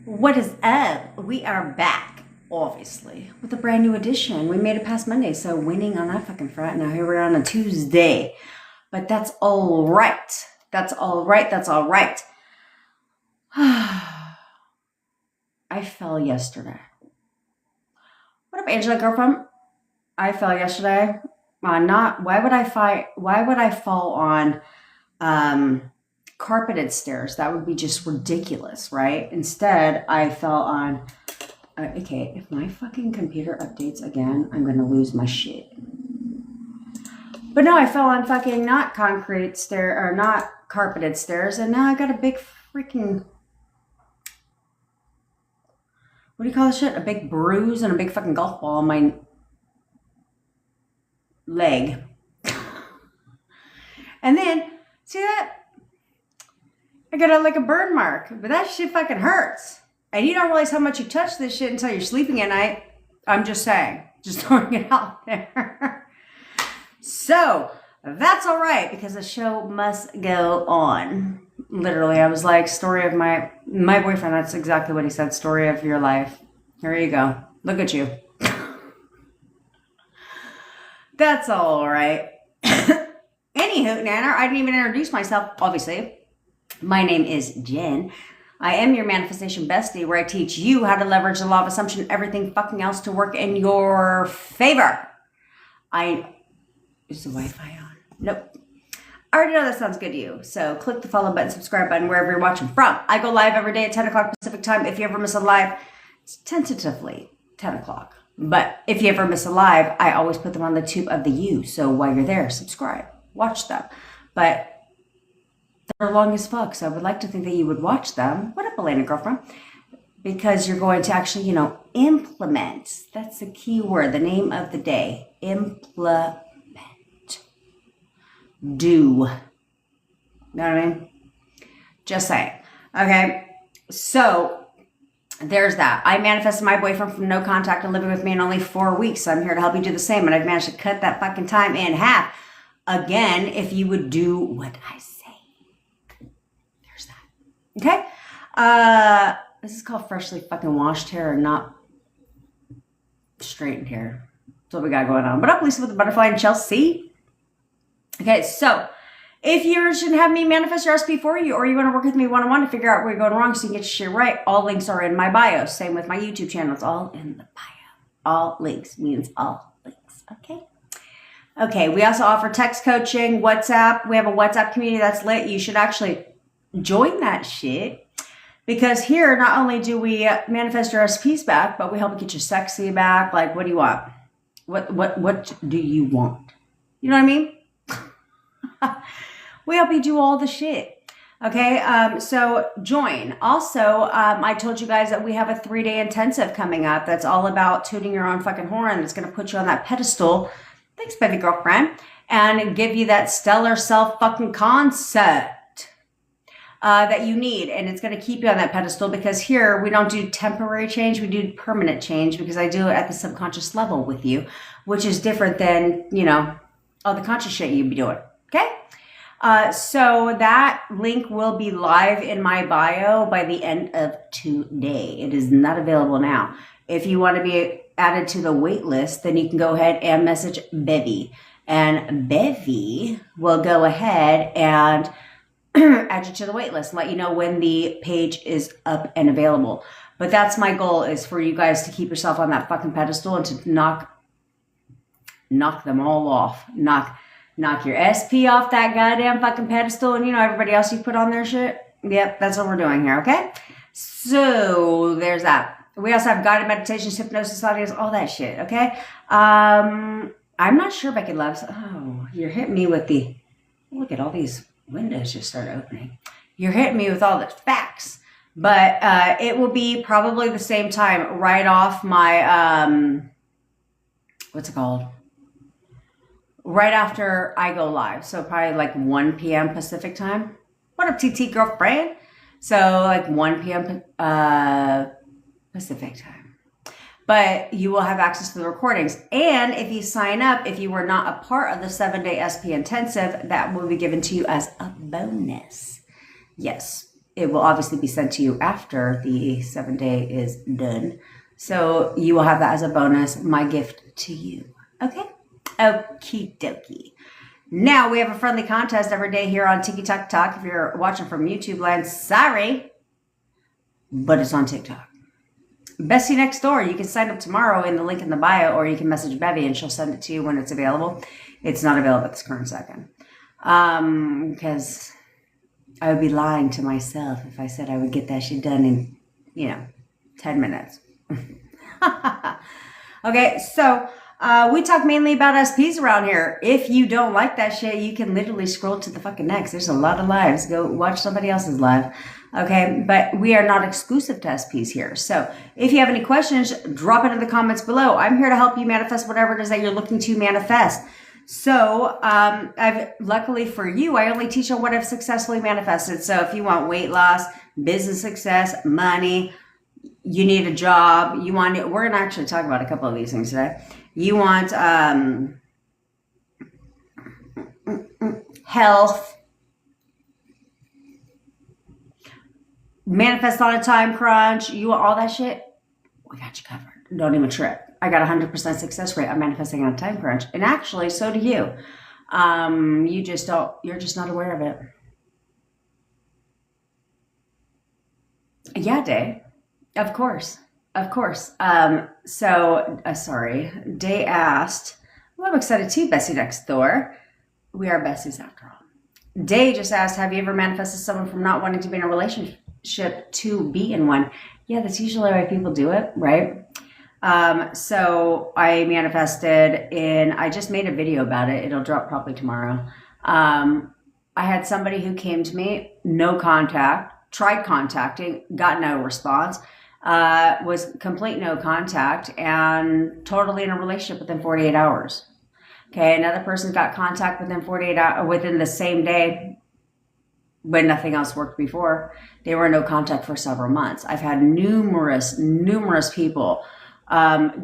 What is up? We are back, obviously, with a brand new edition. We made it past Monday, so winning on that fucking front. Now here we're on a Tuesday. But that's all right. That's all right. That's all right. I fell yesterday. What up, Angela, girlfriend? I fell yesterday. Why would I fall on carpeted stairs? That would be just ridiculous, right? Instead, I fell on okay, if my fucking computer updates again, I'm gonna lose my shit. But no, I fell on fucking not concrete stair or not carpeted stairs, and now I got a big freaking, what do you call this shit? A big bruise and a big fucking golf ball on my leg. And then, see that? I got like a burn mark, but that shit fucking hurts. And you don't realize how much you touch this shit until you're sleeping at night. I'm just saying, just throwing it out there. So that's all right, because the show must go on. Literally, I was like, story of my boyfriend. That's exactly what he said. Story of your life. Here you go. Look at you. That's all right. Anywho, Nana, I didn't even introduce myself, obviously. My name is Jen. I am your manifestation bestie, where I teach you how to leverage the law of assumption and everything fucking else to work in your favor. Is the Wi-Fi on? Nope. I already know that sounds good to you. So click the follow button, subscribe button, wherever you're watching from. I go live every day at 10 o'clock Pacific time. If you ever miss a live, it's tentatively 10 o'clock. But if you ever miss a live, I always put them on the tube of the U. So while you're there, subscribe, watch them. But they're long as fuck, so I would like to think that you would watch them. What up, Elena, girlfriend? Because you're going to actually, implement. That's the key word, the name of the day. Implement. Do. You know what I mean? Just saying. Okay, so there's that. I manifested my boyfriend from no contact and living with me in only 4 weeks, so I'm here to help you do the same, and I've managed to cut that fucking time in half. Again, if you would do what I say. There's that. Okay? This is called freshly fucking washed hair and not straightened hair. That's what we got going on. What up, Lisa with the butterfly and Chelsea? Okay, so if you're interested in having me manifest your recipe for you, or you want to work with me one-on-one to figure out where you're going wrong so you can get your shit right, all links are in my bio. Same with my YouTube channel. It's all in the bio. All links means all links. Okay? Okay, we also offer text coaching, WhatsApp. We have a WhatsApp community that's lit. You should actually join that shit, because here not only do we manifest your recipes back, but we help you get your sexy back. Like, what do you want? What do you want? You know what I mean? We help you do all the shit. Okay, so join. Also, I told you guys that we have a 3-day intensive coming up that's all about tooting your own fucking horn. It's going to put you on that pedestal. Thanks, baby girlfriend. And give you that stellar self fucking concept that you need. And it's going to keep you on that pedestal, because here we don't do temporary change. We do permanent change, because I do it at the subconscious level with you, which is different than, all the conscious shit you'd be doing. Okay? So that link will be live in my bio by the end of today. It is not available now. If you want to be added to the wait list, then you can go ahead and message Bevy. And Bevy will go ahead and add you to the wait list and let you know when the page is up and available. But that's my goal, is for you guys to keep yourself on that fucking pedestal and to knock them all off. Knock your SP off that goddamn fucking pedestal, and everybody else you put on their shit. Yep, that's what we're doing here, okay? So there's that. We also have guided meditations, hypnosis, audios, all that shit, okay? I'm not sure, Becky Loves. Oh, you're hitting me with the, look at all these windows just started opening. You're hitting me with all the facts. But it will be probably the same time right off my, what's it called? Right after I go live. So probably like 1 p.m. Pacific time. What up, TT girlfriend? So like 1 p.m. Pacific time. But you will have access to the recordings. And if you sign up, if you were not a part of the 7-day SP intensive, that will be given to you as a bonus. Yes. it will obviously be sent to you after the 7-day is done. So you will have that as a bonus, my gift to you. Okay? Okie dokie. Now we have a friendly contest every day here on TikTok Talk. If you're watching from YouTube land, sorry, but it's on TikTok. Bestie next door. You can sign up tomorrow in the link in the bio, or you can message Bevy and she'll send it to you when it's available. It's not available at this current second. Because I would be lying to myself if I said I would get that shit done in, 10 minutes. Okay, so we talk mainly about SPs around here. If you don't like that shit, you can literally scroll to the fucking next. There's a lot of lives. Go watch somebody else's live. Okay, but we are not exclusive to SPs here. So if you have any questions, drop it in the comments below. I'm here to help you manifest whatever it is that you're looking to manifest. So luckily for you, I only teach on what I've successfully manifested. So if you want weight loss, business success, money, you need a job, we're going to actually talk about a couple of these things today. You want health, manifest on a time crunch, you want all that shit, we got you covered. Don't even trip. I got 100% success rate on manifesting on a time crunch. And actually, so do you. You're just not aware of it. Yeah, Day. Of course. Sorry. Day asked, well, I'm excited too, Bessie next door. We are besties after all. Day just asked, have you ever manifested someone from not wanting to be in a relationship to be in one? Yeah, that's usually why people do it, right? So I manifested I just made a video about it. It'll drop probably tomorrow. I had somebody who came to me, no contact, tried contacting, got no response, was complete no contact, and totally in a relationship within 48 hours. Okay, another person got contact within 48 hours, within the same day, when nothing else worked before. They were in no contact for several months. I've had numerous people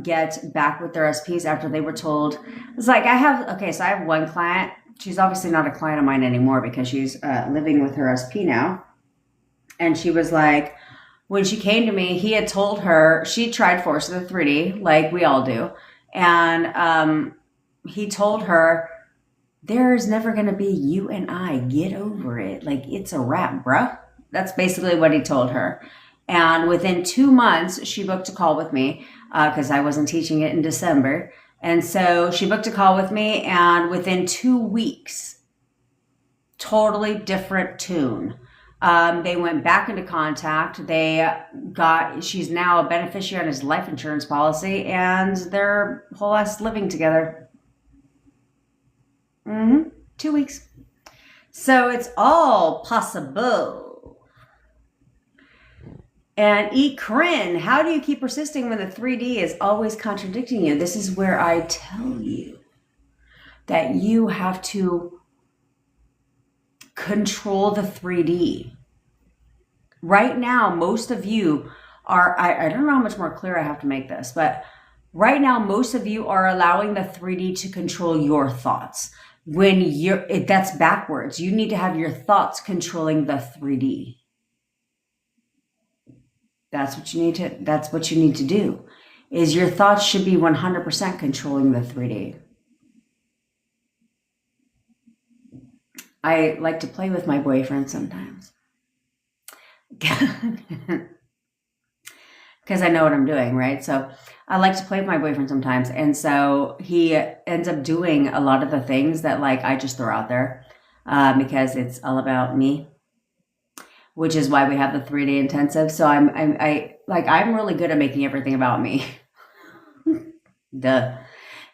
get back with their SPs after they were told. It's like I have one client. She's obviously not a client of mine anymore because she's living with her SP now. And she was like, when she came to me, he had told her, she tried Force of the 3D, like we all do. And he told her, there's never going to be you and I. Get over it. Like, it's a wrap, bruh. That's basically what he told her. And within 2 months, she booked a call with me because I wasn't teaching it in December. And so she booked a call with me, and within 2 weeks, totally different tune. They went back into contact. She's now a beneficiary on his life insurance policy, and they're whole ass living together. 2 weeks. So it's all possible. And Corinne, how do you keep persisting when the 3D is always contradicting you? This is where I tell you that you have to control the 3D. Right now, most of you are, I don't know how much more clear I have to make this, but right now, most of you are allowing the 3D to control your thoughts. That's backwards. You need to have your thoughts controlling the 3D. That's what you need to do. Is your thoughts should be 100% controlling the 3D. I like to play with my boyfriend sometimes. Because I know what I'm doing, right? So I like to play with my boyfriend sometimes. And so he ends up doing a lot of the things that like I just throw out there because it's all about me, which is why we have the 3D intensive. So I'm really good at making everything about me. Duh.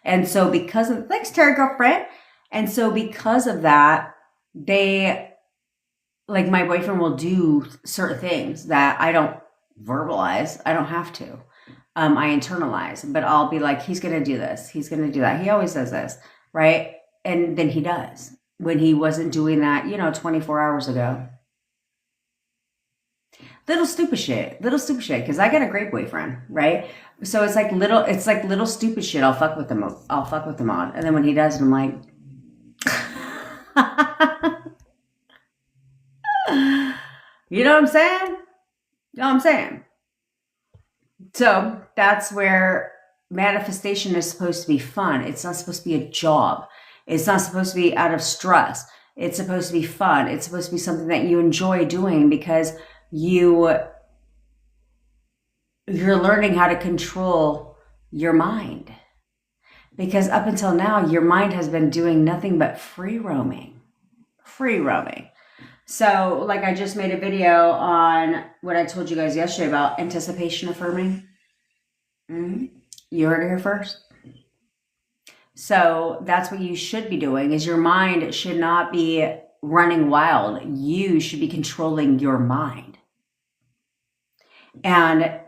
And so thanks, Terry girlfriend. And so because of that, my boyfriend will do certain things that I don't verbalize. I don't have to. I internalize, but I'll be like, he's going to do this. He's going to do that. He always does this. Right. And then he does when he wasn't doing that, 24 hours ago. Little stupid shit. Cause I got a great boyfriend. Right. So it's like little stupid shit. I'll fuck with him on. And then when he does it, I'm like, You know what I'm saying? You know what I'm saying? So that's where manifestation is supposed to be fun. It's not supposed to be a job. It's not supposed to be out of stress. It's supposed to be fun. It's supposed to be something that you enjoy doing because you're learning how to control your mind. Because up until now, your mind has been doing nothing but free roaming. Free roaming. So, like, I just made a video on what I told you guys yesterday about anticipation affirming. You heard it here first. So that's what you should be doing, is your mind should not be running wild. You should be controlling your mind. And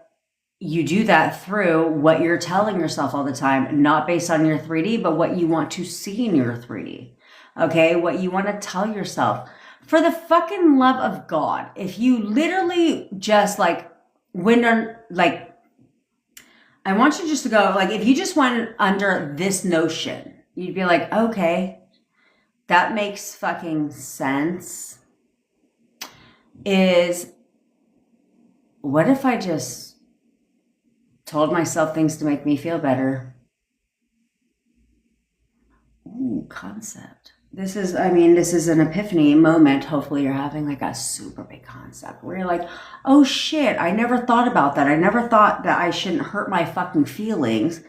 you do that through what you're telling yourself all the time, not based on your 3D, but what you want to see in your 3D. Okay? What you want to tell yourself. For the fucking love of God, if you literally just like went on, like, I want you just to go, like, if you just went under this notion, you'd be like, okay, that makes fucking sense. Is, what if I just told myself things to make me feel better? Ooh, concept. This is an epiphany moment. Hopefully you're having like a super big concept where you're like, oh shit, I never thought about that. I never thought that I shouldn't hurt my fucking feelings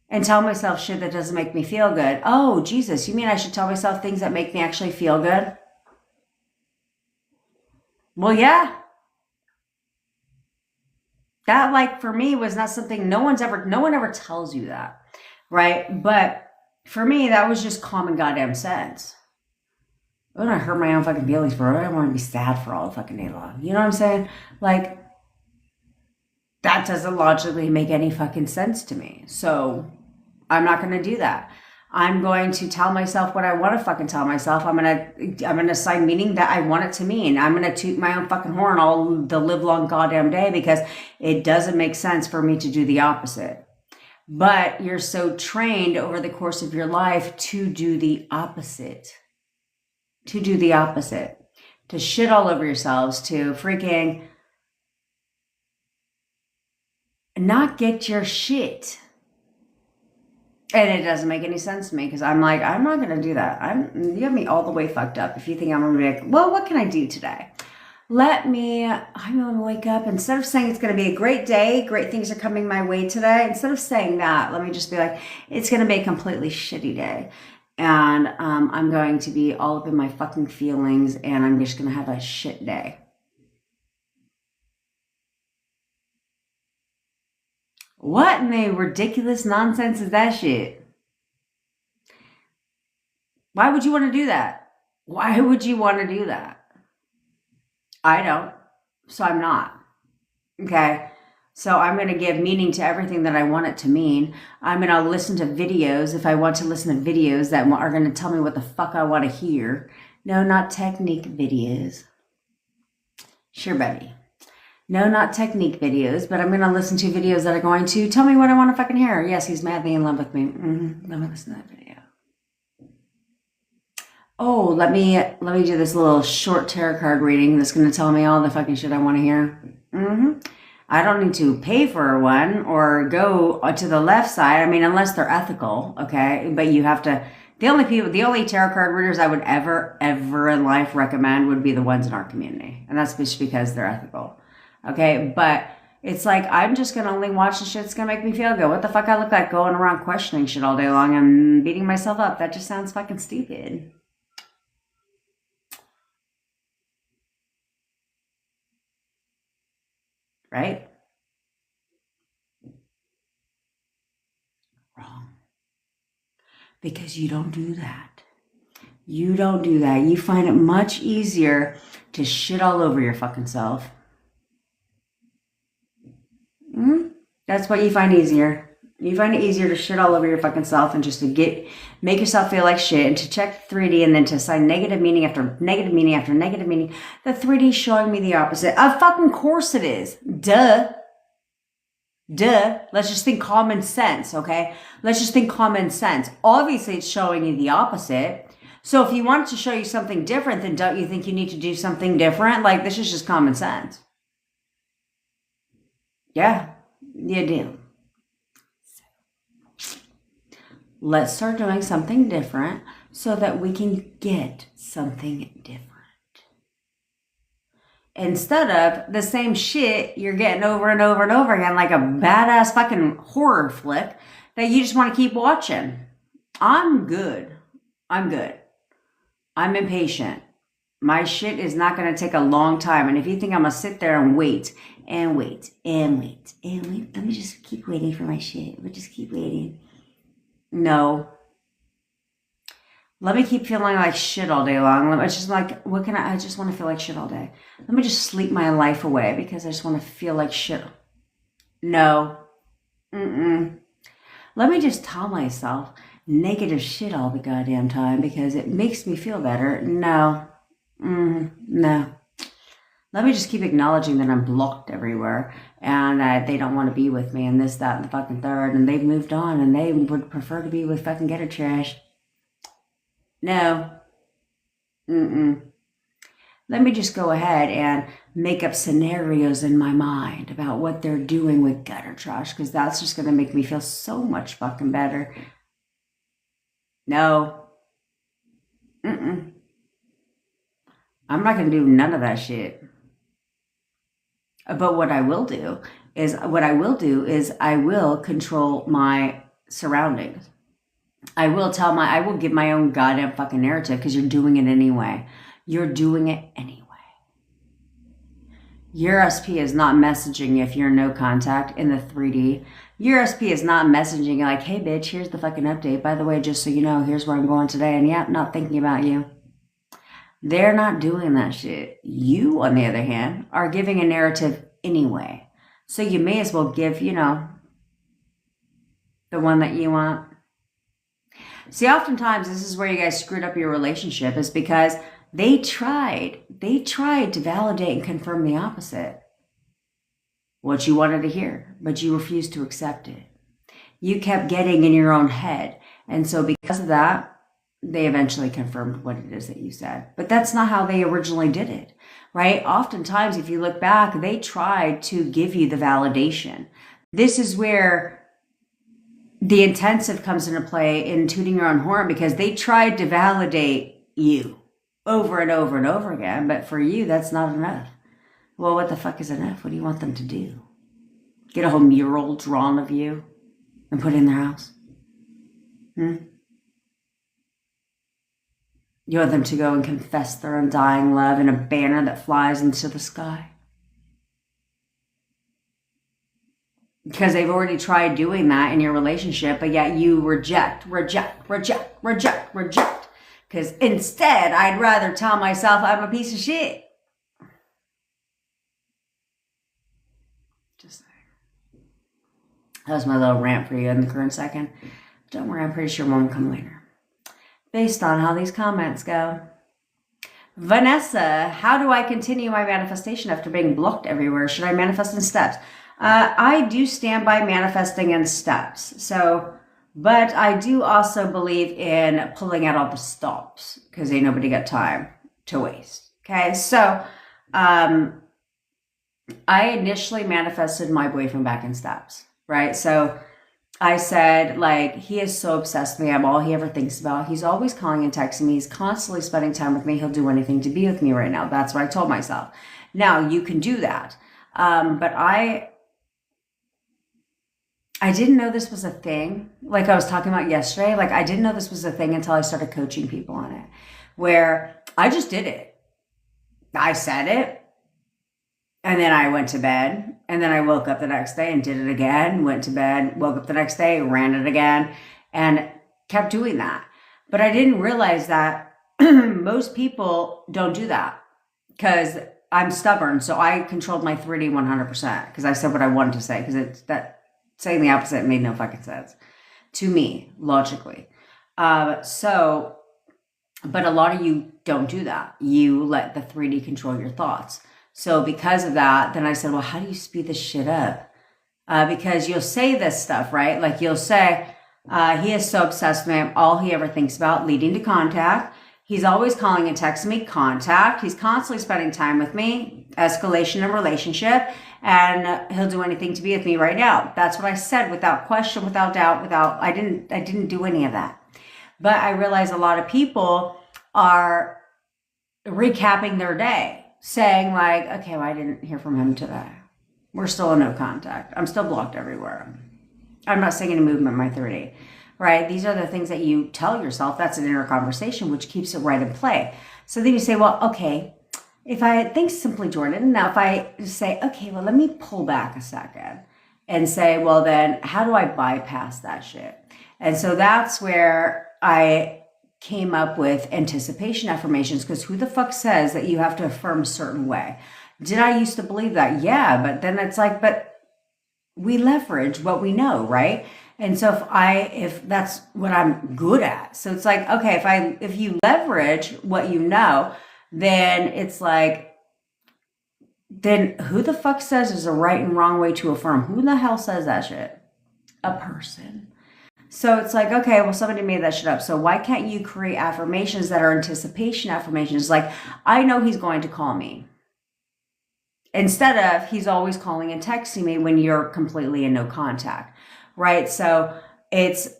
and tell myself shit that doesn't make me feel good. Oh, Jesus, you mean I should tell myself things that make me actually feel good? Well, yeah. That, like, for me was not something, no one ever tells you that, right? But for me, that was just common goddamn sense. I don't want to hurt my own fucking feelings, bro. I don't want to be sad for all the fucking day long. You know what I'm saying? Like, that doesn't logically make any fucking sense to me. So I'm not going to do that. I'm going to tell myself what I want to fucking tell myself. I'm going to assign meaning that I want it to mean. I'm going to toot my own fucking horn all the live long goddamn day because it doesn't make sense for me to do the opposite. But you're so trained over the course of your life to do the opposite. To do the opposite. To shit all over yourselves. To freaking not get your shit. And it doesn't make any sense to me because I'm like, I'm not going to do that. You have me all the way fucked up if you think I'm going to be like, well, what can I do today? I'm going to wake up. Instead of saying it's going to be a great day, great things are coming my way today. Instead of saying that, let me just be like, it's going to be a completely shitty day. And I'm going to be all up in my fucking feelings and I'm just going to have a shit day. What in the ridiculous nonsense is that shit? Why would you want to do that? Why would you want to do that? I don't, so I'm not. Okay? So I'm going to give meaning to everything that I want it to mean. I'm going to listen to videos if I want to listen to videos that are going to tell me what the fuck I want to hear. No, not technique videos. Sure, baby. No, not technique videos, but I'm going to listen to videos that are going to tell me what I want to fucking hear. Yes, he's madly in love with me. Let me listen to that video. Oh, let me do this little short tarot card reading that's going to tell me all the fucking shit I want to hear. I don't need to pay for one or go to the left side. I mean, unless they're ethical, okay? But you have to, the only tarot card readers I would ever in life recommend would be the ones in our community. And that's just because they're ethical, okay? But it's like, I'm just going to only watch the shit that's going to make me feel good. What the fuck I look like going around questioning shit all day long and beating myself up? That just sounds fucking stupid. Right? Wrong. Because you don't do that. You don't do that. You find it much easier to shit all over your fucking self. That's what you find easier. You find it easier to shit all over your fucking self and just to make yourself feel like shit and to check 3D and then to assign negative meaning after negative meaning after negative meaning. The 3D is showing me the opposite. Of fucking course it is. Duh. Let's just think common sense, okay? Let's just think common sense. Obviously, it's showing you the opposite. So if you wanted to show you something different, then don't you think you need to do something different? Like, this is just common sense. Yeah, you do. Let's start doing something different so that we can get something different. Instead of the same shit you're getting over and over and over again, like a badass fucking horror flick that you just want to keep watching. I'm good. I'm impatient. My shit is not going to take a long time. And if you think I'm going to sit there and wait, let me just keep waiting for my shit. We'll just keep waiting. No. Let me keep feeling like shit all day long. It's just like, I just want to feel like shit all day. Let me just sleep my life away because I just want to feel like shit. No. Let me just tell myself negative shit all the goddamn time because it makes me feel better. No. No. Let me just keep acknowledging that I'm blocked everywhere and they don't want to be with me and this, that, and the fucking third, and they've moved on and they would prefer to be with fucking gutter trash. No. Let me just go ahead and make up scenarios in my mind about what they're doing with gutter trash because that's just going to make me feel so much fucking better. No. I'm not going to do none of that shit. But what I will do is I will control my surroundings. I will give my own goddamn fucking narrative because you're doing it anyway. You're doing it anyway. Your SP is not messaging you if you're in no contact in the 3D. Your SP is not messaging you like, hey bitch, here's the fucking update. By the way, just so you know, here's where I'm going today. And yeah, not thinking about you. They're not doing that shit. You, on the other hand, are giving a narrative anyway. So you may as well give, the one that you want. See, oftentimes this is where you guys screwed up your relationship is because they tried to validate and confirm the opposite. What you wanted to hear, but you refused to accept it. You kept getting in your own head. And so because of that, they eventually confirmed what it is that you said. But that's not how they originally did it, right? Oftentimes, if you look back, they tried to give you the validation. This is where the intensive comes into play in tooting your own horn because they tried to validate you over and over and over again. But for you, that's not enough. Well, what the fuck is enough? What do you want them to do? Get a whole mural drawn of you and put it in their house? You want them to go and confess their undying love in a banner that flies into the sky? Because they've already tried doing that in your relationship, but yet you reject. Because instead, I'd rather tell myself I'm a piece of shit. Just saying. That was my little rant for you in the current second. Don't worry, I'm pretty sure one will come later. Based on how these comments go. Vanessa, how do I continue my manifestation after being blocked everywhere? Should I manifest in steps? I do stand by manifesting in steps. But I do also believe in pulling out all the stops because ain't nobody got time to waste. Okay, so I initially manifested my boyfriend back in steps, right? So I said, like, he is so obsessed with me. I'm all he ever thinks about. He's always calling and texting me. He's constantly spending time with me. He'll do anything to be with me right now. That's what I told myself. Now, you can do that. But I didn't know this was a thing. Like I was talking about yesterday, like I didn't know this was a thing until I started coaching people on it, where I just did it. I said it. And then I went to bed, and then I woke up the next day and did it again, went to bed, woke up the next day, ran it again, and kept doing that. But I didn't realize that most people don't do that because I'm stubborn. So I controlled my 3D 100% because I said what I wanted to say because saying the opposite made no fucking sense to me, logically. But a lot of you don't do that. You let the 3D control your thoughts. So because of that, then I said, well, how do you speed this shit up? Because you'll say this stuff, right? Like you'll say, he is so obsessed with me. All he ever thinks about leading to contact. He's always calling and texting me, contact. He's constantly spending time with me, escalation in relationship, and he'll do anything to be with me right now. That's what I said without question, without doubt, I didn't do any of that. But I realize a lot of people are recapping their day, saying like, okay, well, I didn't hear from him today. We're still in no contact. I'm still blocked everywhere. I'm not seeing any movement in my 3D. Right? These are the things that you tell yourself. That's an inner conversation, which keeps it right in play. So then you say, well, okay, if I think simply, Jordan, now if I say, okay, well, let me pull back a second and say, well, then how do I bypass that shit? And so that's where I came up with anticipation affirmations, because who the fuck says that you have to affirm a certain way? Did I used to believe that? Yeah, but then it's like, but we leverage what we know, right? And so if that's what I'm good at. So it's like, okay, if you leverage what you know, then it's like, then who the fuck says there's a right and wrong way to affirm? Who the hell says that shit? A person. So it's like, okay, well, somebody made that shit up. So why can't you create affirmations that are anticipation affirmations? Like, I know he's going to call me. Instead of he's always calling and texting me when you're completely in no contact. Right? So it's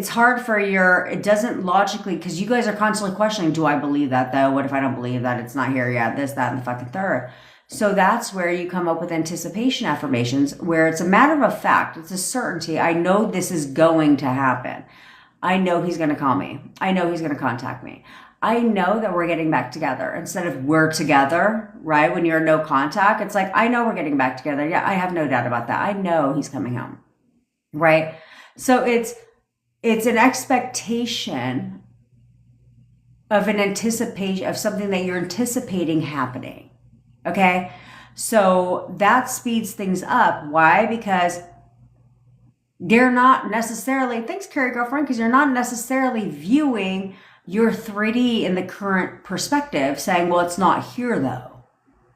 hard for it doesn't logically, because you guys are constantly questioning, do I believe that though? What if I don't believe that? It's not here yet, this, that, and the fucking third. So that's where you come up with anticipation affirmations, where it's a matter of fact. It's a certainty. I know this is going to happen. I know he's going to call me. I know he's going to contact me. I know that we're getting back together instead of we're together, right? When you're in no contact, it's like, I know we're getting back together. Yeah, I have no doubt about that. I know he's coming home. Right? So it's an expectation of an anticipation of something that you're anticipating happening. Okay? So that speeds things up. Why? Because they're not necessarily, thanks, Carrie Girlfriend, because you're not necessarily viewing your 3D in the current perspective, saying, well, it's not here though.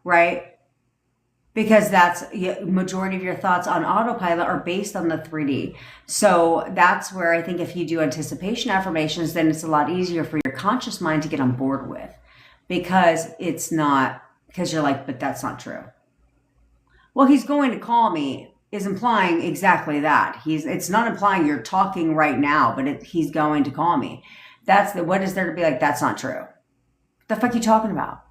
Right? Because that's majority of your thoughts on autopilot are based on the 3D. So that's where I think if you do anticipation affirmations, then it's a lot easier for your conscious mind to get on board with, because you're like, but that's not true. Well, he's going to call me is implying exactly that. It's not implying you're talking right now, but he's going to call me. What is there to be like, that's not true? What the fuck are you talking about?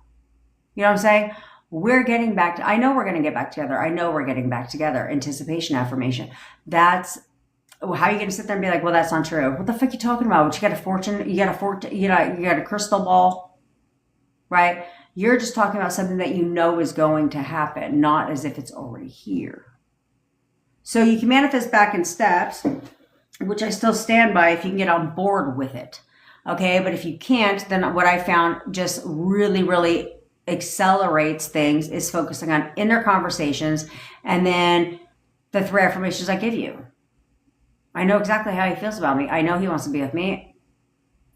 You know what I'm saying? We're getting back I know we're going to get back together. I know we're getting back together. Anticipation affirmation. That's how are you going to sit there and be like, well, that's not true. What the fuck are you talking about? You got a fortune, you got a crystal ball, right? You're just talking about something that you know is going to happen, not as if it's already here. So you can manifest back in steps, which I still stand by if you can get on board with it. Okay. But if you can't, then what I found just really, really accelerates things is focusing on inner conversations, and then the 3 affirmations I give you. I know exactly how he feels about me. I know he wants to be with me.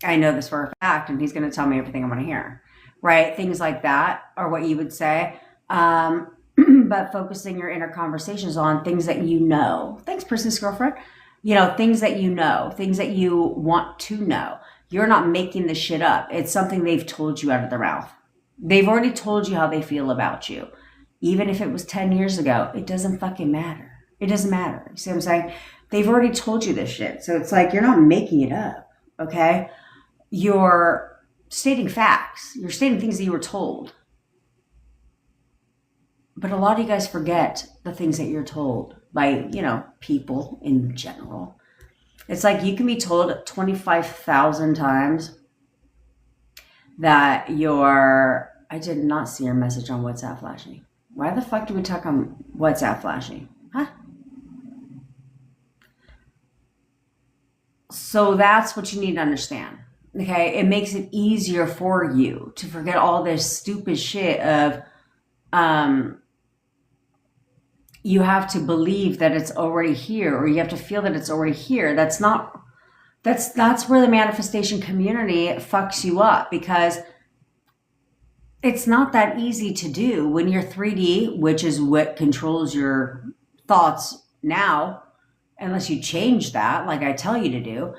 I know this for a fact, and he's going to tell me everything I want to hear. Right? Things like that are what you would say. But focusing your inner conversations on things that you know. Thanks, Princess Girlfriend. Things that you know, things that you want to know. You're not making this shit up. It's something they've told you out of their mouth. They've already told you how they feel about you. Even if it was 10 years ago, it doesn't fucking matter. It doesn't matter. You see what I'm saying? They've already told you this shit. So it's like, you're not making it up. Okay? You're stating facts. You're stating things that you were told. But a lot of you guys forget the things that you're told by, people in general. It's like you can be told 25,000 times that I did not see your message on WhatsApp flashing. Why the fuck do we talk on WhatsApp flashing? Huh? So that's what you need to understand. Okay? It makes it easier for you to forget all this stupid shit of, you have to believe that it's already here, or you have to feel that it's already here. That's where the manifestation community fucks you up, because it's not that easy to do when you're 3D, which is what controls your thoughts now, unless you change that, like I tell you to do.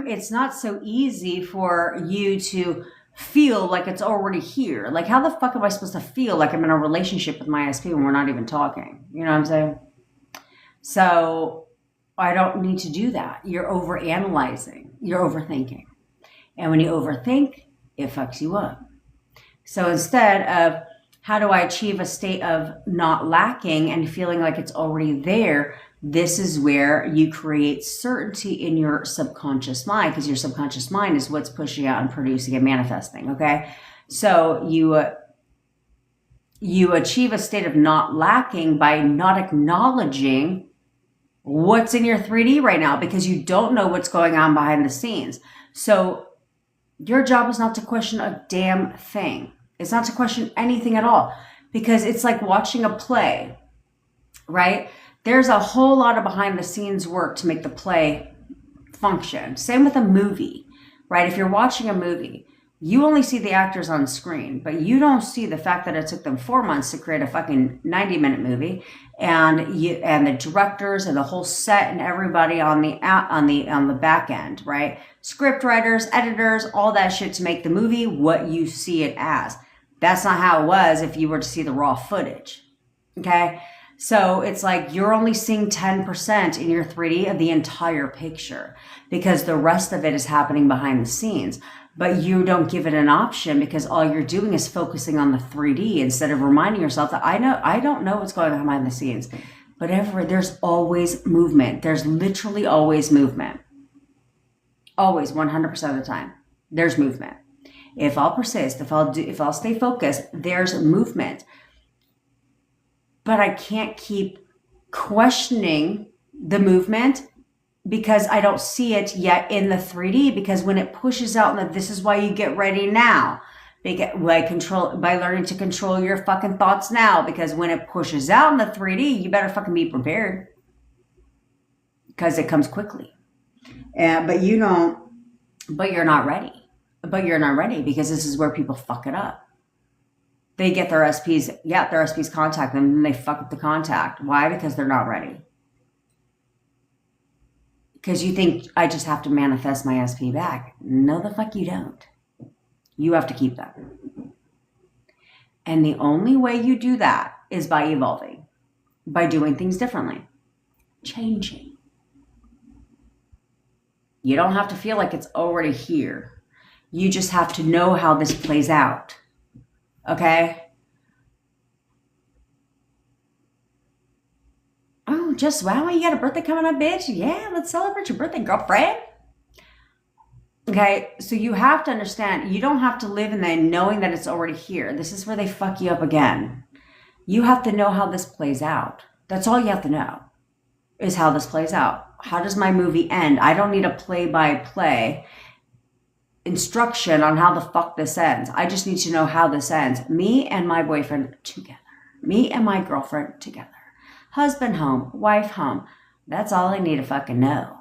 it's not so easy for you to feel like it's already here. Like, how the fuck am I supposed to feel like I'm in a relationship with my SP when we're not even talking? You know what I'm saying? So I don't need to do that. You're over analyzing. You're overthinking. And when you overthink, it fucks you up. So instead of how do I achieve a state of not lacking and feeling like it's already there, this is where you create certainty in your subconscious mind, because your subconscious mind is what's pushing out and producing and manifesting. Okay. So you achieve a state of not lacking by not acknowledging what's in your 3D right now, because you don't know what's going on behind the scenes. So your job is not to question a damn thing. It's not to question anything at all, because it's like watching a play, right? There's a whole lot of behind the scenes work to make the play function. Same with a movie, right? If you're watching a movie, you only see the actors on screen, but you don't see the fact that it took them 4 months to create a fucking 90-minute movie, and the directors and the whole set and everybody on the back end, right? Script writers, editors, all that shit to make the movie what you see it as. That's not how it was if you were to see the raw footage. Okay? So it's like you're only seeing 10% in your 3D of the entire picture, because the rest of it is happening behind the scenes. But you don't give it an option, because all you're doing is focusing on the 3D instead of reminding yourself that I don't know what's going on behind the scenes. But there's always movement. There's literally always movement. Always, 100% of the time. There's movement. If I'll persist, if I'll stay focused, there's movement. But I can't keep questioning the movement because I don't see it yet in the 3D, because when it pushes out, this is why you get ready now. By learning to control your fucking thoughts now, because when it pushes out in the 3D, you better fucking be prepared, because it comes quickly. But you're not ready. But you're not ready, because this is where people fuck it up. They get their SPs, their SPs contact them, and they fuck up the contact. Why? Because they're not ready. Because you think, I just have to manifest my SP back. No, the fuck you don't. You have to keep them. And the only way you do that is by evolving, by doing things differently, changing. You don't have to feel like it's already here. You just have to know how this plays out. Okay? Oh, just wow, you got a birthday coming up, bitch? Yeah, let's celebrate your birthday, girlfriend. Okay, so you have to understand, you don't have to live in that knowing that it's already here. This is where they fuck you up again. You have to know how this plays out. That's all you have to know, is how this plays out. How does my movie end? I don't need a play-by-play instruction on how the fuck this ends. I just need to know how this ends. Me and my boyfriend together. Me and my girlfriend together. Husband home, wife home. That's all I need to fucking know.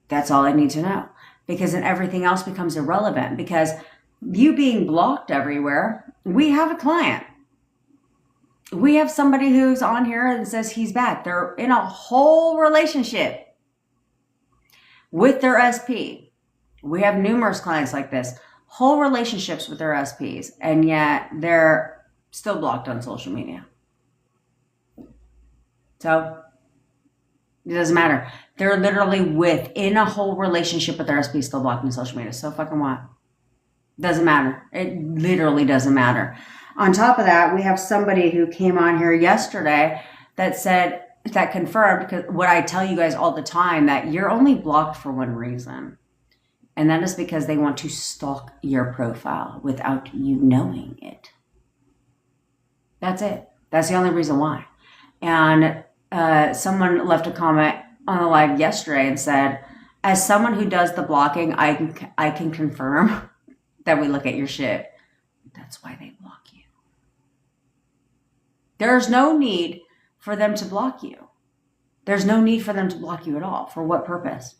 That's all I need to know. Because then everything else becomes irrelevant. Because you being blocked everywhere, we have a client. We have somebody who's on here and says he's back. They're in a whole relationship with their SP. We have numerous clients like this, whole relationships with their SPs, and yet they're still blocked on social media. So it doesn't matter. They're literally within a whole relationship with their SP, still blocked on social media. So fucking what? Doesn't matter. It literally doesn't matter. On top of that, we have somebody who came on here yesterday that confirmed, because what I tell you guys all the time, that you're only blocked for one reason. And that is because they want to stalk your profile without you knowing it. That's it. That's the only reason why. And someone left a comment on the live yesterday and said, as someone who does the blocking, I can confirm that we look at your shit. That's why they block you. There's no need for them to block you. There's no need for them to block you at all. For what purpose?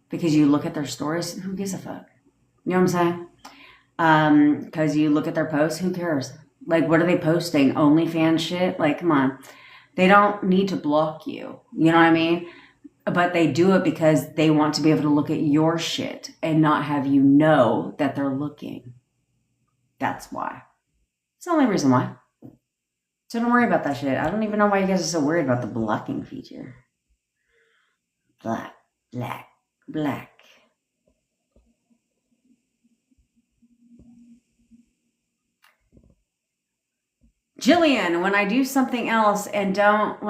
Because you look at their stories, who gives a fuck? You know what I'm saying? Because you look at their posts, who cares? Like, what are they posting? OnlyFans shit? Like, come on. They don't need to block you. You know what I mean? But they do it because they want to be able to look at your shit and not have you know that they're looking. That's why. It's the only reason why. So don't worry about that shit. I don't even know why you guys are so worried about the blocking feature. Black, black, black. Jillian, when I do something else and don't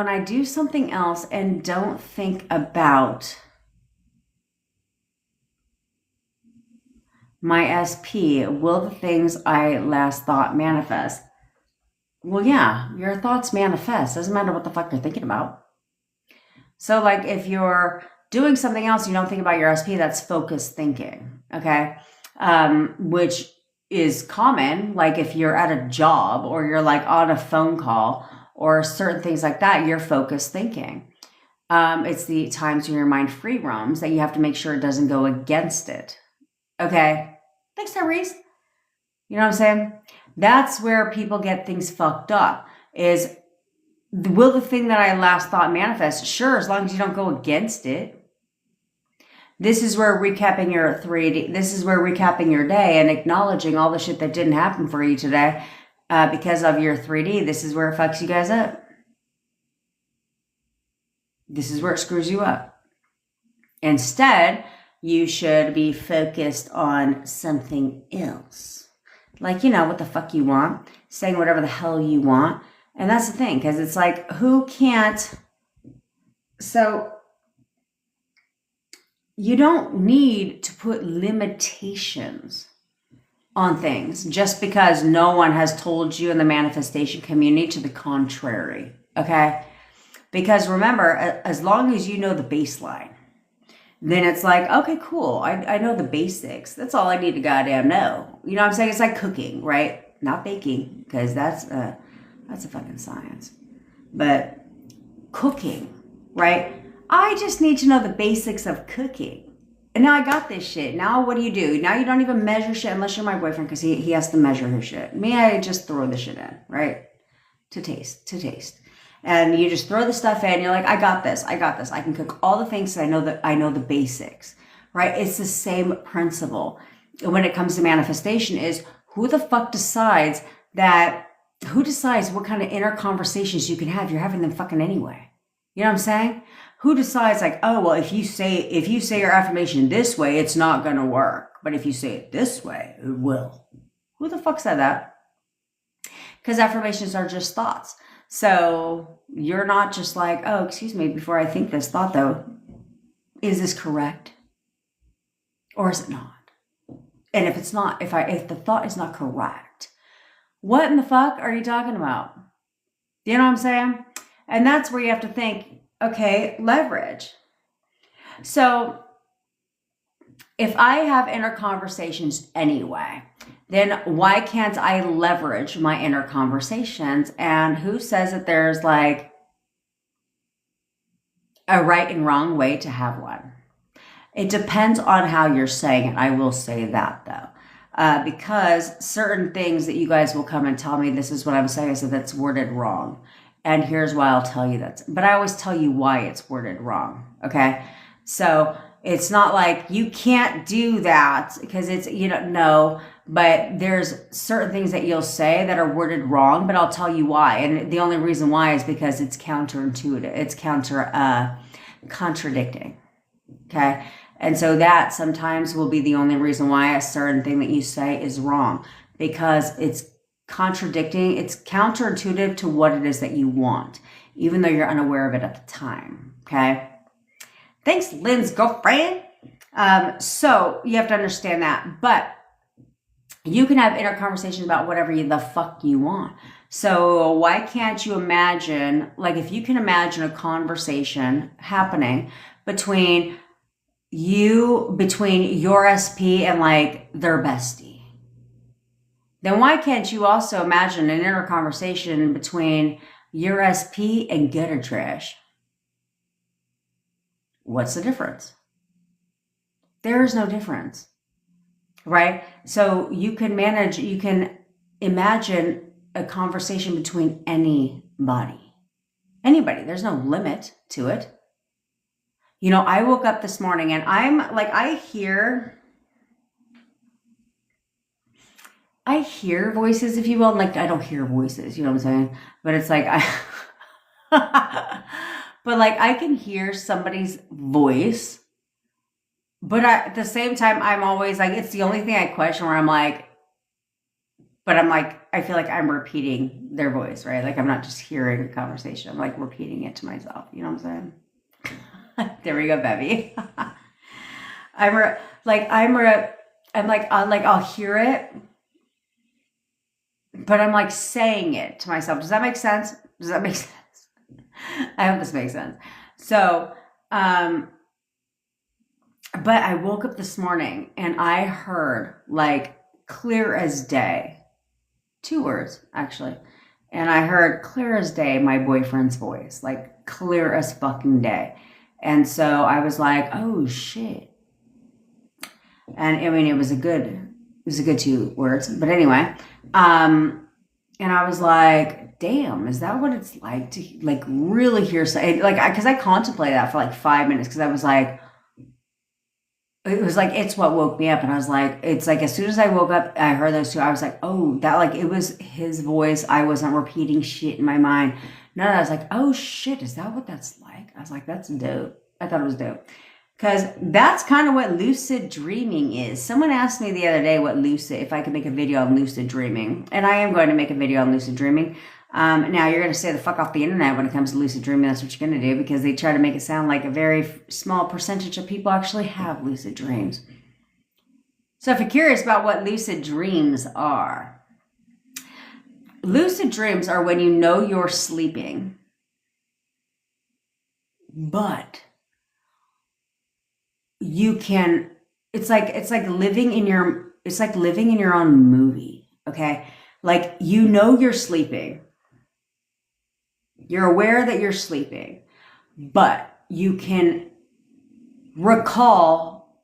think about my SP, will the things I last thought manifest? Well, yeah, your thoughts manifest. Doesn't matter what the fuck you're thinking about. So, like, if you're doing something else, you don't think about your SP, that's focused thinking, okay? Which is common, like if you're at a job or you're like on a phone call or certain things like that, you're focused thinking. It's the times when your mind free roams that you have to make sure it doesn't go against it. Okay? Thanks, Tyrese. You know what I'm saying? That's where people get things fucked up is, will the thing that I last thought manifest? Sure, as long as you don't go against it. This is where recapping your 3D, this is where recapping your day and acknowledging all the shit that didn't happen for you today because of your 3D. This is where it fucks you guys up. This is where it screws you up. Instead, you should be focused on something else. Like, you know, what the fuck you want, saying whatever the hell you want. And that's the thing, because it's like, who can't? So you don't need to put limitations on things just because no one has told you in the manifestation community to the contrary, okay? Because remember, as long as you know the baseline, then it's like, okay, cool. I know the basics. That's all I need to goddamn know. You know what I'm saying? It's like cooking, right? Not baking, because that's a fucking science. But cooking, right? I just need to know the basics of cooking. And now I got this shit. Now what do? Now you don't even measure shit unless you're my boyfriend because he has to measure his shit. Me, I just throw the shit in, right? To taste. And you just throw the stuff in. You're like, I got this. I can cook all the things that I know the basics, right? It's the same principle. When it comes to manifestation is who the fuck decides what kind of inner conversations you can have? You're having them fucking anyway. You know what I'm saying? Who decides like, oh, well, if you say your affirmation this way, it's not going to work. But if you say it this way, it will. Who the fuck said that? Because affirmations are just thoughts. So you're not just like, oh, excuse me, before I think this thought though, is this correct? Or is it not? And if it's not, if the thought is not correct, what in the fuck are you talking about? You know what I'm saying? And that's where you have to think, okay, leverage. So if I have inner conversations anyway, then why can't I leverage my inner conversations? And who says that there's like a right and wrong way to have one? It depends on how you're saying it. I will say that though. Because certain things that you guys will come and tell me, this is what I'm saying, I said that's worded wrong. And here's why I'll tell you that. But I always tell you why it's worded wrong. Okay. So it's not like you can't do that because it's, no, but there's certain things that you'll say that are worded wrong, but I'll tell you why. And the only reason why is because it's counterintuitive. It's contradicting. Okay. And so that sometimes will be the only reason why a certain thing that you say is wrong, because it's contradicting, it's counterintuitive to what it is that you want, even though you're unaware of it at the time. Okay. Thanks, Lynn's girlfriend. So you have to understand that, but you can have inner conversations about whatever the fuck you want. So why can't you imagine, like if you can imagine a conversation happening between your SP and like their bestie, then why can't you also imagine an inner conversation between your SP and gutter trash? What's the difference? There is no difference, right? So you can imagine a conversation between anybody. There's no limit to it. I woke up this morning and I'm like, I hear voices, if you will. Like, I don't hear voices, you know what I'm saying? But it's like, but like, I can hear somebody's voice. But at the same time, I'm always like, it's the only thing I question where I'm like, I feel like I'm repeating their voice, right? Like, I'm not just hearing a conversation. I'm like repeating it to myself. You know what I'm saying? There we go, baby. I'll hear it, but I'm like saying it to myself. Does that make sense? Does that make sense? I hope this makes sense. So, but I woke up this morning and I heard like clear as day, 2 words actually. And I heard clear as day my boyfriend's voice, like clear as fucking day. And so I was like, oh shit. And I mean, it was a good 2 words, but anyway, and I was like, damn, is that what it's like to like really hear something? Like, cause I contemplated that for like 5 minutes. Cause I was like, it was like, it's what woke me up. And I was like, it's like, as soon as I woke up, I heard those 2. I was like, oh, that like, it was his voice. I wasn't repeating shit in my mind. No, I was like, oh shit, is that what that's like? I was like, that's dope. I thought it was dope. Because that's kind of what lucid dreaming is. Someone asked me the other day if I could make a video on lucid dreaming. And I am going to make a video on lucid dreaming. Now, you're going to stay the fuck off the internet when it comes to lucid dreaming. That's what you're going to do, because they try to make it sound like a very small percentage of people actually have lucid dreams. So if you're curious about what lucid dreams are, lucid dreams are when you know you're sleeping, but you can, it's like living in your own movie. Okay. Like, you're sleeping. You're aware that you're sleeping, but you can recall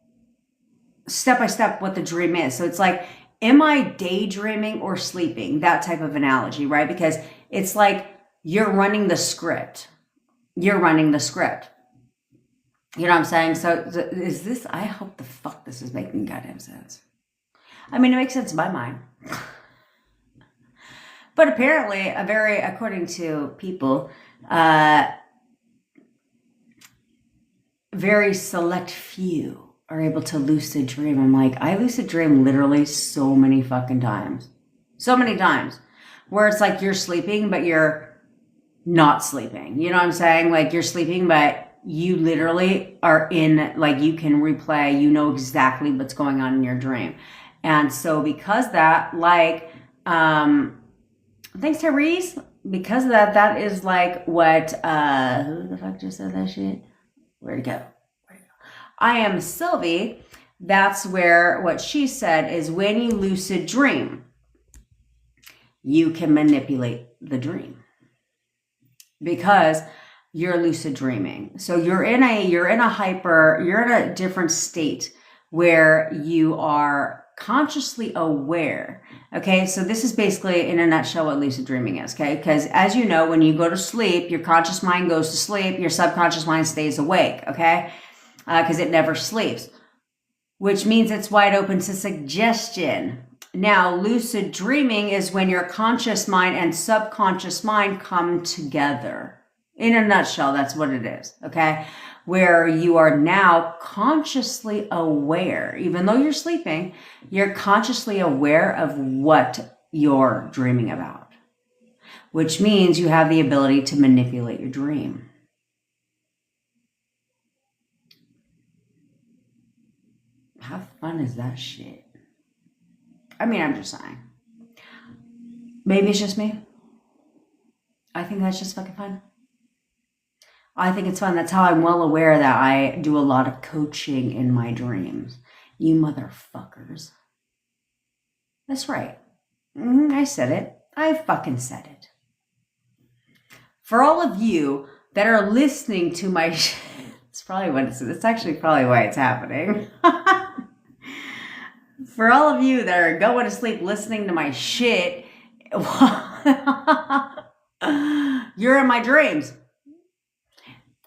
step by step what the dream is. So it's like, am I daydreaming or sleeping? That type of analogy, right? Because it's like you're running the script. You know what I'm saying? So I hope the fuck this is making goddamn sense. I mean, it makes sense in my mind. But apparently, according to people, very select few are able to lucid dream. I'm like, I lucid dream literally so many fucking times. So many times. Where it's like you're sleeping, but you're not sleeping. You know what I'm saying? Like, you're sleeping, but you literally are in, like, you can replay, you know exactly what's going on in your dream. And so because that, like, thanks, Therese. Because of that, that is like what, who the fuck just said that shit? Where'd it go? I am Sylvie. That's where what she said is when you lucid dream, you can manipulate the dream because you're lucid dreaming. So you're in a different state where you are consciously aware. Okay, so this is basically in a nutshell what lucid dreaming is. Okay, because as you know, when you go to sleep, your conscious mind goes to sleep, your subconscious mind stays awake. Okay, because it never sleeps, which means it's wide open to suggestion. Now, lucid dreaming is when your conscious mind and subconscious mind come together. In a nutshell, that's what it is. Okay, where you are now consciously aware, even though you're sleeping, you're consciously aware of what you're dreaming about, which means you have the ability to manipulate your dream. How fun is that shit? I mean, I'm just saying. Maybe it's just me. I think that's just fucking fun. I think it's fun. That's how I'm well aware that I do a lot of coaching in my dreams. You motherfuckers. That's right. I said it. I fucking said it. For all of you that are listening to my it's probably what it's actually probably why it's happening. For all of you that are going to sleep listening to my shit, you're in my dreams.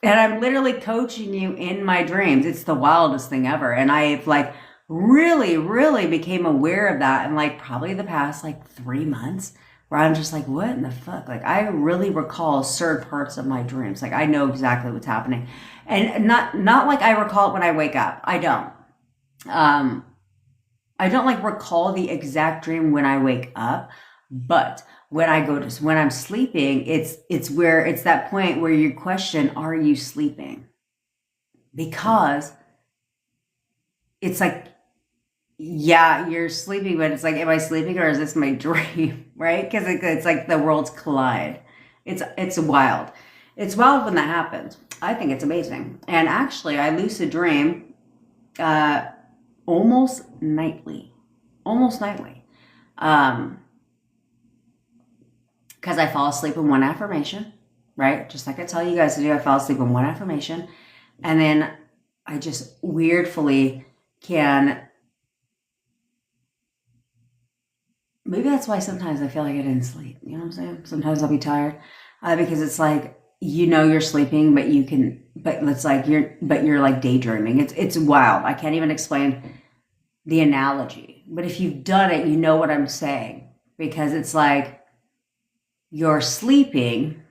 And I'm literally coaching you in my dreams. It's the wildest thing ever. And I've like really, really became aware of that in like probably the past like 3 months, where I'm just like, what in the fuck? Like I really recall certain parts of my dreams. Like I know exactly what's happening. And not like I recall it when I wake up. I don't. Um, I don't like recall the exact dream when I wake up, but when I'm sleeping, it's that point where you question, are you sleeping? Because it's like, yeah, you're sleeping, but it's like, am I sleeping or is this my dream? Right? Because it's like the worlds collide. It's wild. It's wild when that happens. I think it's amazing. And actually, I lucid dream almost nightly. Almost nightly. Because I fall asleep in one affirmation, right? Just like I tell you guys to do, I fall asleep in one affirmation. And then I just weirdly can. Maybe that's why sometimes I feel like I didn't sleep. You know what I'm saying? Sometimes I'll be tired because it's like, you're sleeping, but it's like you're like daydreaming. It's wild. I can't even explain the analogy. But if you've done it, you know what I'm saying. Because it's like you're sleeping,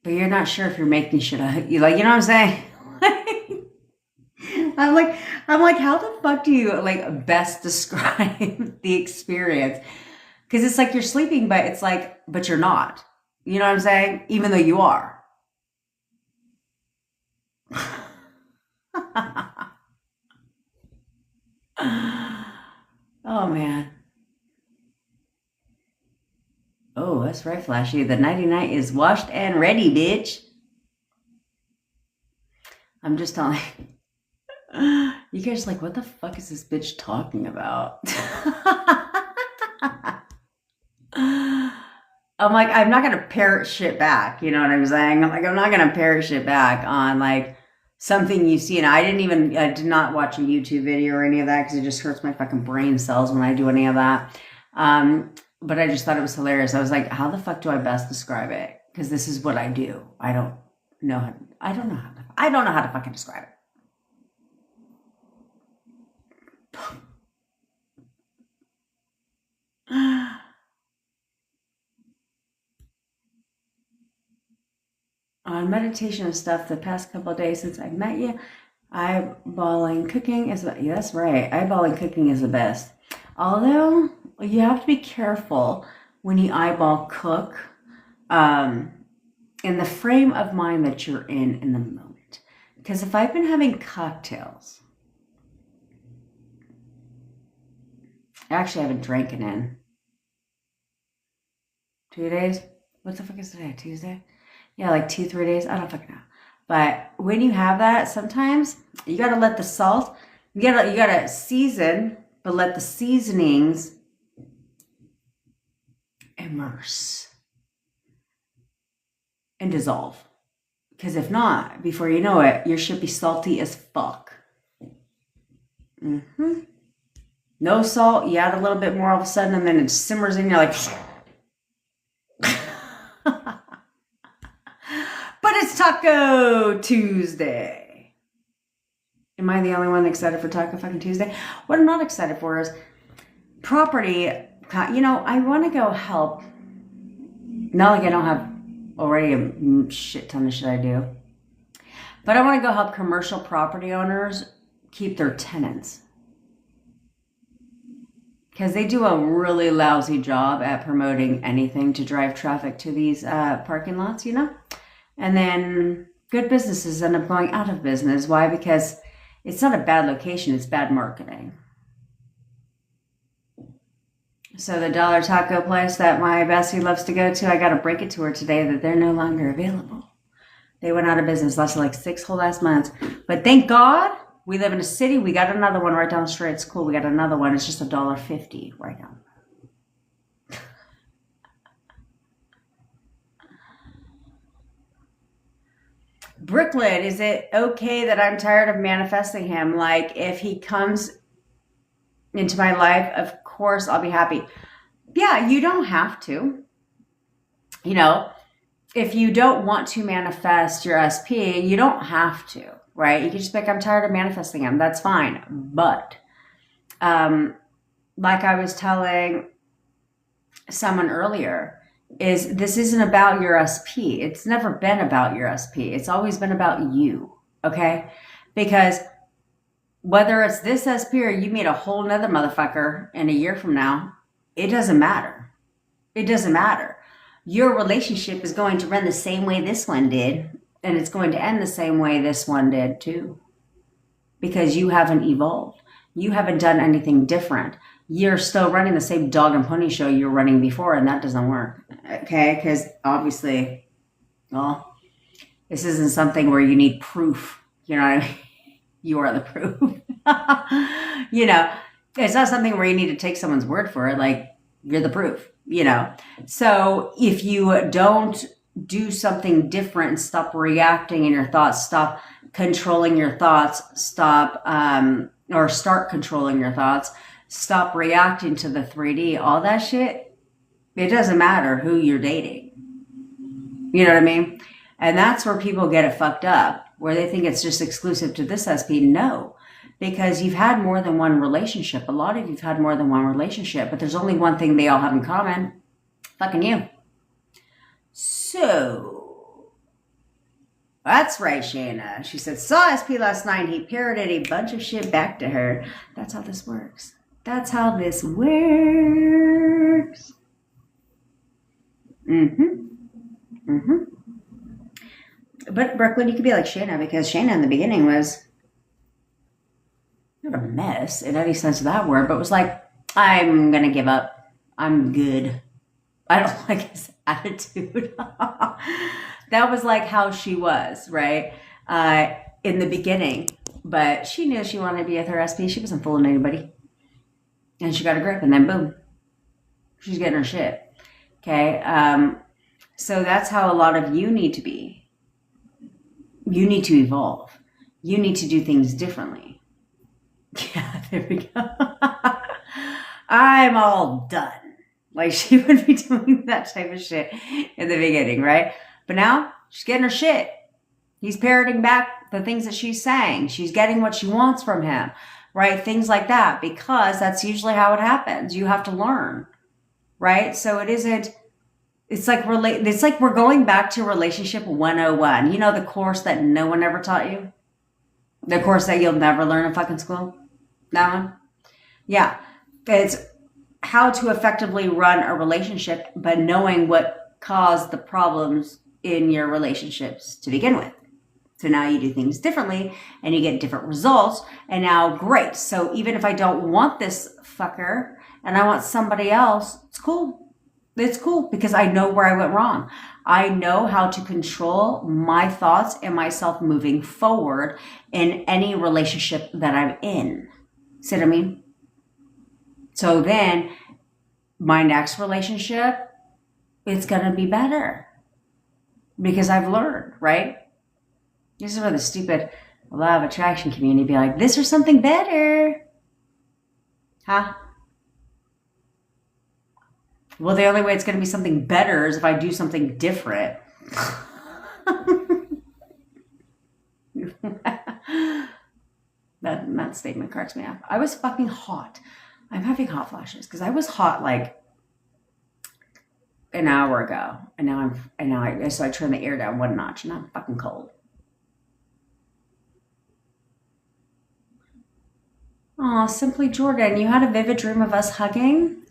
but you're not sure if you're making shit up. You know what I'm saying? I'm like, how the fuck do you like best describe the experience? Because it's like you're sleeping, but it's like, but you're not. You know what I'm saying? Even though you are. Oh man. Oh, that's right, Flashy. The 99 is washed and ready, bitch. I'm just telling you guys, like, what the fuck is this bitch talking about? I'm like, I'm not gonna parrot shit back. You know what I'm saying? I'm like, I'm not gonna parrot shit back on like something you see. And I did not watch a YouTube video or any of that because it just hurts my fucking brain cells when I do any of that. But I just thought it was hilarious. I was like, how the fuck do I best describe it? Because this is what I do. I don't know how to fucking describe it. On meditation and stuff, the past couple of days since I met you, eyeballing cooking is that's right. Eyeballing cooking is the best. Although you have to be careful when you eyeball cook, in the frame of mind that you're in the moment. Because if I've been having cocktails, actually I haven't drank it in 2 days. What the fuck is today? Tuesday? Yeah, like 2-3 days. I don't fucking know. But when you have that, sometimes you gotta let the salt. You gotta season, but let the seasonings immerse and dissolve. Because if not, before you know it, your shit be salty as fuck. No salt. You add a little bit more all of a sudden, and then it simmers in. You're like. But it's Taco Tuesday. Am I the only one excited for Taco fucking Tuesday? What I'm not excited for is property. You know, I want to go help. Not like I don't have already a shit ton of shit I do. But I want to go help commercial property owners keep their tenants. Because they do a really lousy job at promoting anything to drive traffic to these parking lots, you know? And then good businesses end up going out of business. Why? Because it's not a bad location, it's bad marketing. So the dollar taco place that my bestie loves to go to, I got to break it to her today that they're no longer available. They went out of business, lasted like 6 whole last months. But thank God we live in a city. We got another one right down the street. It's cool. We got another one. It's just $1.50 right now. Brooklyn, is it okay that I'm tired of manifesting him? Like, if he comes into my life, of course I'll be happy. Yeah, you don't have to. You know, if you don't want to manifest your SP, you don't have to, right? You can just be like, I'm tired of manifesting him. That's fine. But like I was telling someone earlier, is this isn't about your SP. It's never been about your SP. It's always been about you, okay? Because whether it's this SP or you meet a whole nother motherfucker in a year from now, it doesn't matter. It doesn't matter. Your relationship is going to run the same way this one did, and it's going to end the same way this one did too. Because you haven't evolved. You haven't done anything different. You're still running the same dog and pony show you were running before, and that doesn't work. Okay? Because obviously, well, this isn't something where you need proof. You know what I mean? You are the proof. You know, it's not something where you need to take someone's word for it. Like, you're the proof, you know. So if you don't do something different, stop reacting in your thoughts, stop controlling your thoughts, start controlling your thoughts, stop reacting to the 3D, all that shit, it doesn't matter who you're dating. You know what I mean? And that's where people get it fucked up, where they think it's just exclusive to this SP. No, because you've had more than one relationship. A lot of you've had more than one relationship, but there's only one thing they all have in common. Fucking you. So, that's right, Shayna. She said, saw SP last night. He parroted a bunch of shit back to her. That's how this works. That's how this works. But Brooklyn, you could be like Shayna, because Shayna in the beginning was not a mess in any sense of that word, but was like, I'm going to give up. I'm good. I don't like his attitude. That was like how she was, right? In the beginning. But she knew she wanted to be with her SP. She wasn't fooling anybody. And she got a grip, and then boom. She's getting her shit. Okay? So that's how a lot of you need to be. You need to evolve. You need to do things differently. Yeah, there we go. I'm all done. Like, she would be doing that type of shit in the beginning, right? But now, she's getting her shit. He's parroting back the things that she's saying. She's getting what she wants from him, right? Things like that, because that's usually how it happens. You have to learn, right? So it isn't... It's like we're going back to relationship 101. You know, the course that no one ever taught you? The course that you'll never learn in fucking school? That one? Yeah. It's how to effectively run a relationship, but knowing what caused the problems in your relationships to begin with. So now you do things differently and you get different results. And now, great. So even if I don't want this fucker and I want somebody else, it's cool. It's cool because I know where I went wrong. I know how to control my thoughts and myself moving forward in any relationship that I'm in. See what I mean? So then my next relationship, it's going to be better because I've learned, right? This is where the stupid law of attraction community be like, this or something better. Huh? Well, the only way it's going to be something better is if I do something different. That statement cracks me up. I was fucking hot. I'm having hot flashes because I was hot like an hour ago, and so I turned the air down one notch, and I'm fucking cold. Oh, Simply Jordan, you had a vivid dream of us hugging?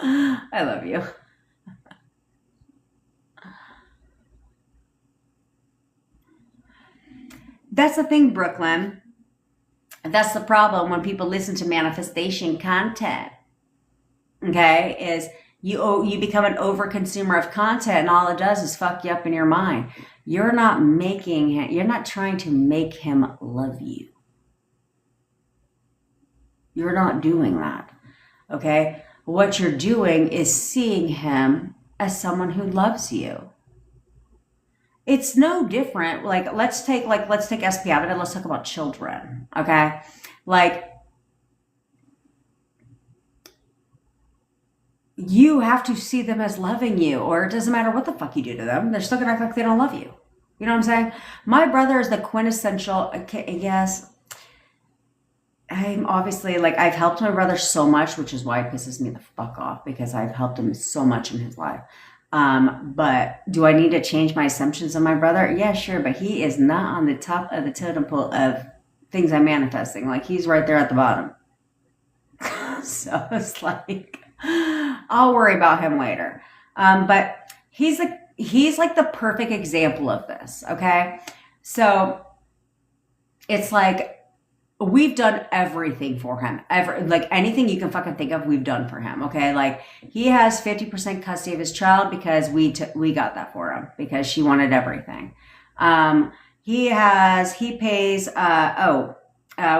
I love you. That's the thing, Brooklyn. That's the problem when people listen to manifestation content. Okay, is you become an overconsumer of content, and all it does is fuck you up in your mind. You're not trying to make him love you. You're not doing that. Okay? What you're doing is seeing him as someone who loves you. It's no different. Like, let's take SP out of it. Let's talk about children. Okay? Like, you have to see them as loving you, or it doesn't matter what the fuck you do to them. They're still gonna act like they don't love you. You know what I'm saying? My brother is the quintessential, yes, I'm obviously like, I've helped my brother so much, which is why it pisses me the fuck off because I've helped him so much in his life. But do I need to change my assumptions on my brother? Yeah, sure. But he is not on the top of the totem pole of things I'm manifesting. Like he's right there at the bottom. So it's like, I'll worry about him later. But he's like the perfect example of this. Okay. So it's like, we've done everything for him. Like anything you can fucking think of, we've done for him. Okay, like he has 50% custody of his child because we got that for him because she wanted everything. He pays.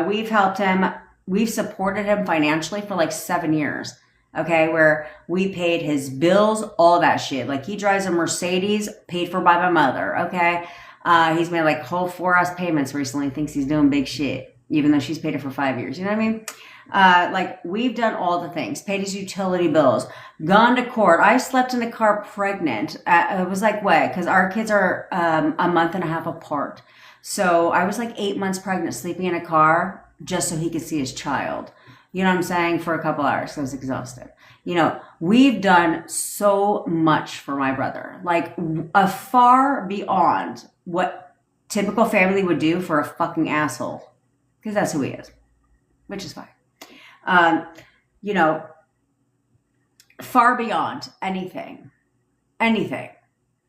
We've helped him. We've supported him financially for like 7 years. Okay, where we paid his bills, all that shit. Like he drives a Mercedes paid for by my mother. Okay, he's made like whole 4 house payments recently. Thinks he's doing big shit. Even though she's paid it for 5 years. You know what I mean? Like, we've done all the things. Paid his utility bills. Gone to court. I slept in the car pregnant. It was like, what? Because our kids are a month and a half apart. So I was like 8 months pregnant, sleeping in a car just so he could see his child. You know what I'm saying? For a couple hours. So I was exhausted. You know, we've done so much for my brother. Like, a far beyond what typical family would do for a fucking asshole. Because that's who he is, which is fine. You know, far beyond anything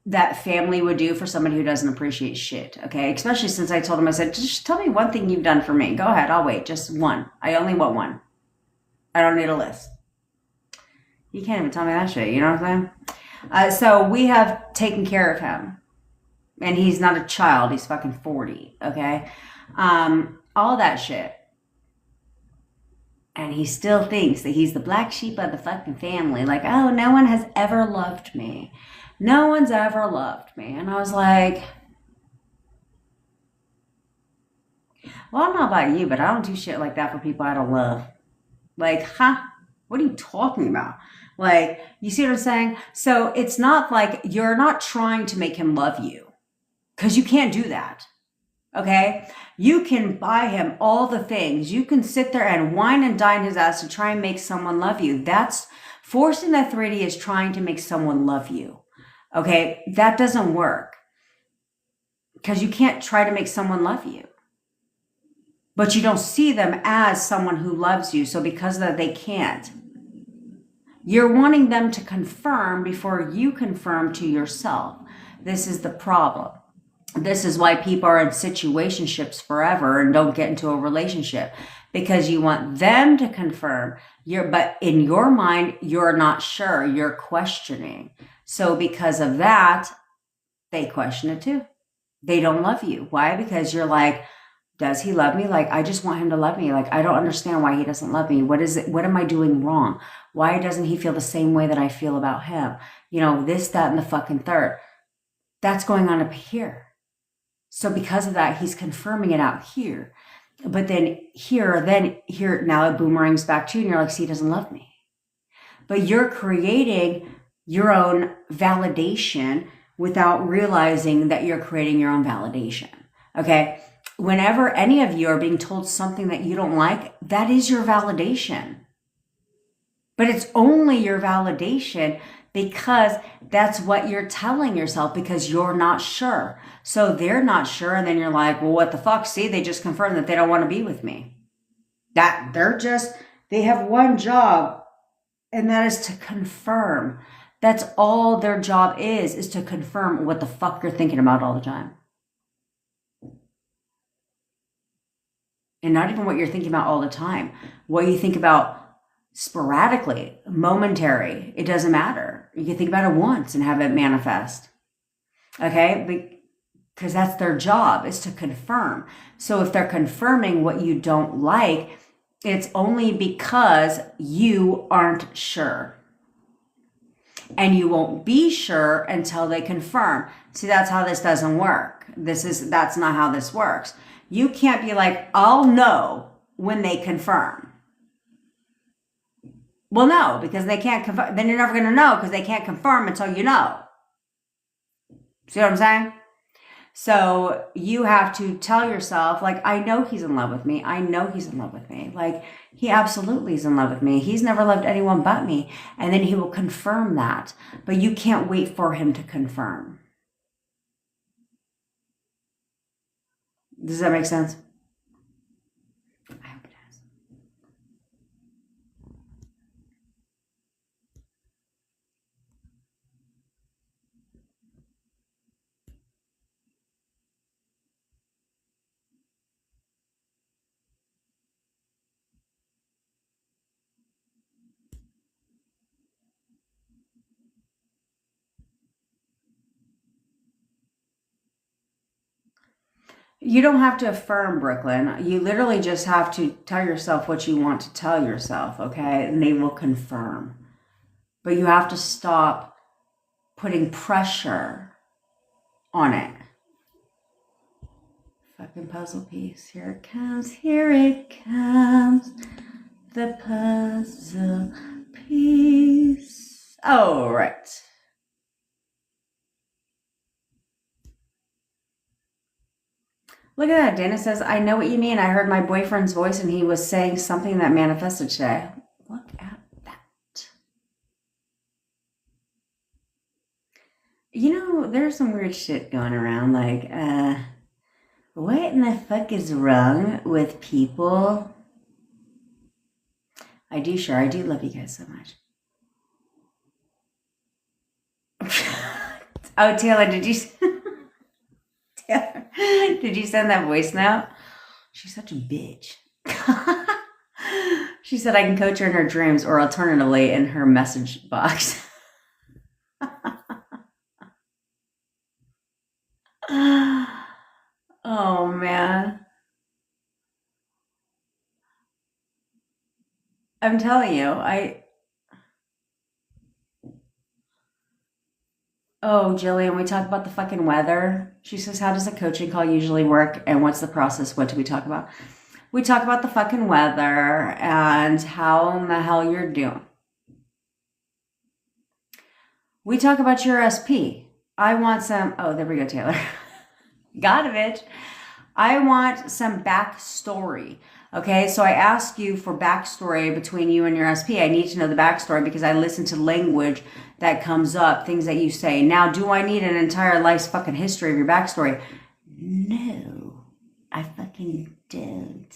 that family would do for somebody who doesn't appreciate shit, okay? Especially since I told him, I said, just tell me one thing you've done for me. Go ahead, I'll wait. Just one. I only want one. I don't need a list. You can't even tell me that shit, you know what I'm saying? So we have taken care of him. And he's not a child. He's fucking 40, okay? All that shit. And he still thinks that he's the black sheep of the fucking family. Like, oh, no one has ever loved me. No one's ever loved me. And I was like, well, I don't know about you, but I don't do shit like that for people I don't love. Like, huh? What are you talking about? Like, you see what I'm saying? So it's not like you're not trying to make him love you. Because you can't do that. Okay? You can buy him all the things. You can sit there and wine and dine his ass to try and make someone love you. That's forcing that 3D is trying to make someone love you. Okay? That doesn't work. Because you can't try to make someone love you. But you don't see them as someone who loves you. So because of that, they can't. You're wanting them to confirm before you confirm to yourself. This is the problem. This is why people are in situationships forever and don't get into a relationship, because you want them to confirm. But in your mind, you're not sure. You're questioning. So because of that, they question it too. They don't love you. Why? Because you're like, does he love me? Like, I just want him to love me. Like, I don't understand why he doesn't love me. What is it? What am I doing wrong? Why doesn't he feel the same way that I feel about him? You know, this, that, and the fucking third. That's going on up here. So because of that, he's confirming it out here. But then here, now it boomerangs back to you and you're like, see, he doesn't love me. But you're creating your own validation without realizing that you're creating your own validation. Okay? Whenever any of you are being told something that you don't like, that is your validation. But it's only your validation because that's what you're telling yourself, because you're not sure. So they're not sure, and then you're like, well, what the fuck? See, they just confirmed that they don't want to be with me. They have one job, and that is to confirm. That's all their job is to confirm what the fuck you're thinking about all the time. And not even what you're thinking about all the time. What you think about sporadically, momentary, it doesn't matter. You can think about it once and have it manifest. Okay? Because that's their job, is to confirm. So if they're confirming what you don't like, it's only because you aren't sure. And you won't be sure until they confirm. See, that's how this doesn't work. That's not how this works. You can't be like, I'll know when they confirm. Well, no, because they can't confirm. Then you're never going to know because they can't confirm until you know. See what I'm saying? So you have to tell yourself, like, I know he's in love with me. I know he's in love with me. Like, he absolutely is in love with me. He's never loved anyone but me. And then he will confirm that. But you can't wait for him to confirm. Does that make sense? I hope it does. You don't have to affirm, Brooklyn. You literally just have to tell yourself what you want to tell yourself, okay? And they will confirm. But you have to stop putting pressure on it. Fucking puzzle piece. Here it comes. Here it comes. The puzzle piece. All right. Look at that. Dana says, I know what you mean. I heard my boyfriend's voice and he was saying something that manifested today. Look at that. You know, there's some weird shit going around. Like, what in the fuck is wrong with people? I do love you guys so much. Oh, Taylor, did you send that voice note? She's such a bitch. She said I can coach her in her dreams or alternatively in her message box. Oh, man. I'm telling you, Oh, Jillian, we talk about the fucking weather. She says, how does a coaching call usually work and what's the process? What do we talk about? We talk about the fucking weather and how in the hell you're doing. We talk about your SP. I want some, oh, there we go, Taylor. Got it, bitch. I want some backstory. Okay, so I ask you for backstory between you and your SP. I need to know the backstory because I listen to language that comes up, things that you say. Now, do I need an entire life's fucking history of your backstory? No, I fucking don't.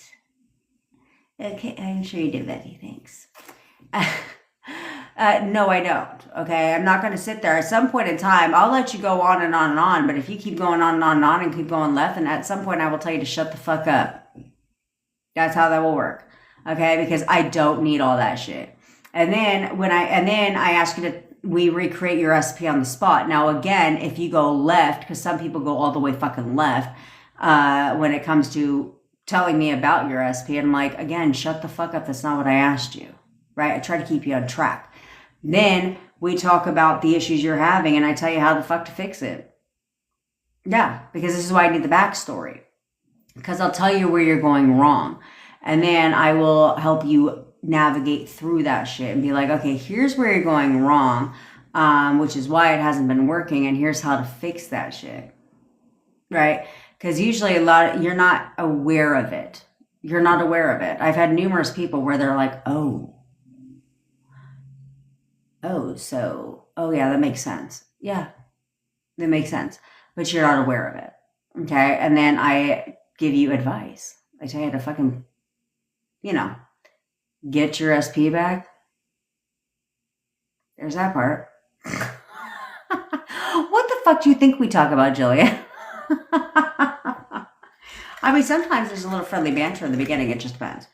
Okay, I'm sure you do, Betty. Thanks. No, I don't. Okay, I'm not going to sit there. At some point in time, I'll let you go on and on and on. But if you keep going on and on and on and keep going left, then at some point I will tell you to shut the fuck up. That's how that will work. Okay, because I don't need all that shit. And then I ask you to we recreate your SP on the spot. Now again, if you go left, because some people go all the way fucking left, when it comes to telling me about your SP, and I'm like, again, shut the fuck up. That's not what I asked you. Right? I try to keep you on track. Then we talk about the issues you're having, and I tell you how the fuck to fix it. Yeah, because this is why I need the backstory. Because I'll tell you where you're going wrong. And then I will help you navigate through that shit and be like, okay, here's where you're going wrong, which is why it hasn't been working. And here's how to fix that shit. Right? Because usually you're not aware of it. You're not aware of it. I've had numerous people where they're like, oh, yeah, that makes sense. Yeah, that makes sense. But you're not aware of it. Okay? And then I give you advice. I tell you to fucking, get your SP back. There's that part. What the fuck do you think we talk about, Jillian? I mean, sometimes there's a little friendly banter in the beginning. It just depends.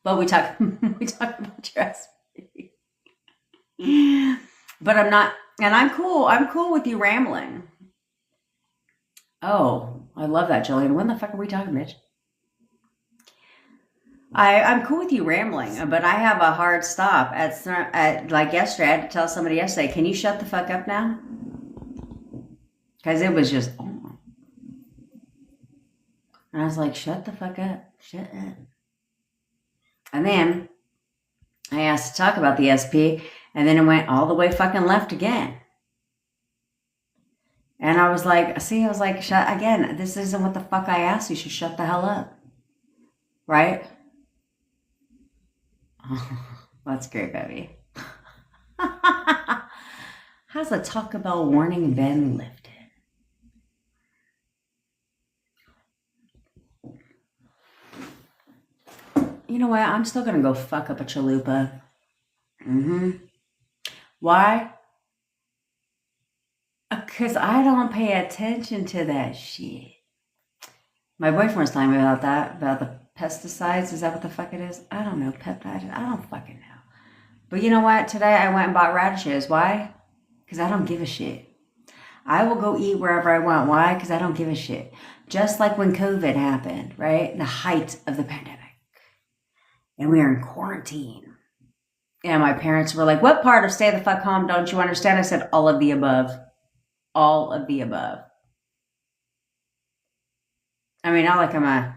But we talk about your SP. But I'm not, and I'm cool. I'm cool with you rambling. Oh, I love that, Jillian. When the fuck are we talking, bitch? I'm cool with you rambling, but I have a hard stop at like yesterday. I had to tell somebody yesterday, can you shut the fuck up now? Because it was just, oh. And I was like, shut the fuck up. Shut up. And then I asked to talk about the SP, and then it went all the way fucking left again. And I was like, shut again. This isn't what the fuck I asked. You should shut the hell up. Right? Oh, that's great, baby. How's the Taco Bell warning been lifted? You know what? I'm still gonna go fuck up a chalupa. Why? Because I don't pay attention to that shit. My boyfriend was telling me about that, about the pesticides. Is that what the fuck it is? I don't know. Peptides? I don't fucking know. But you know what? Today I went and bought radishes. Why? Because I don't give a shit. I will go eat wherever I want. Why? Because I don't give a shit. Just like when COVID happened, right? The height of the pandemic. And we were in quarantine. And my parents were like, what part of stay the fuck home don't you understand? I said, all of the above. All of the above. I mean, not like I'm a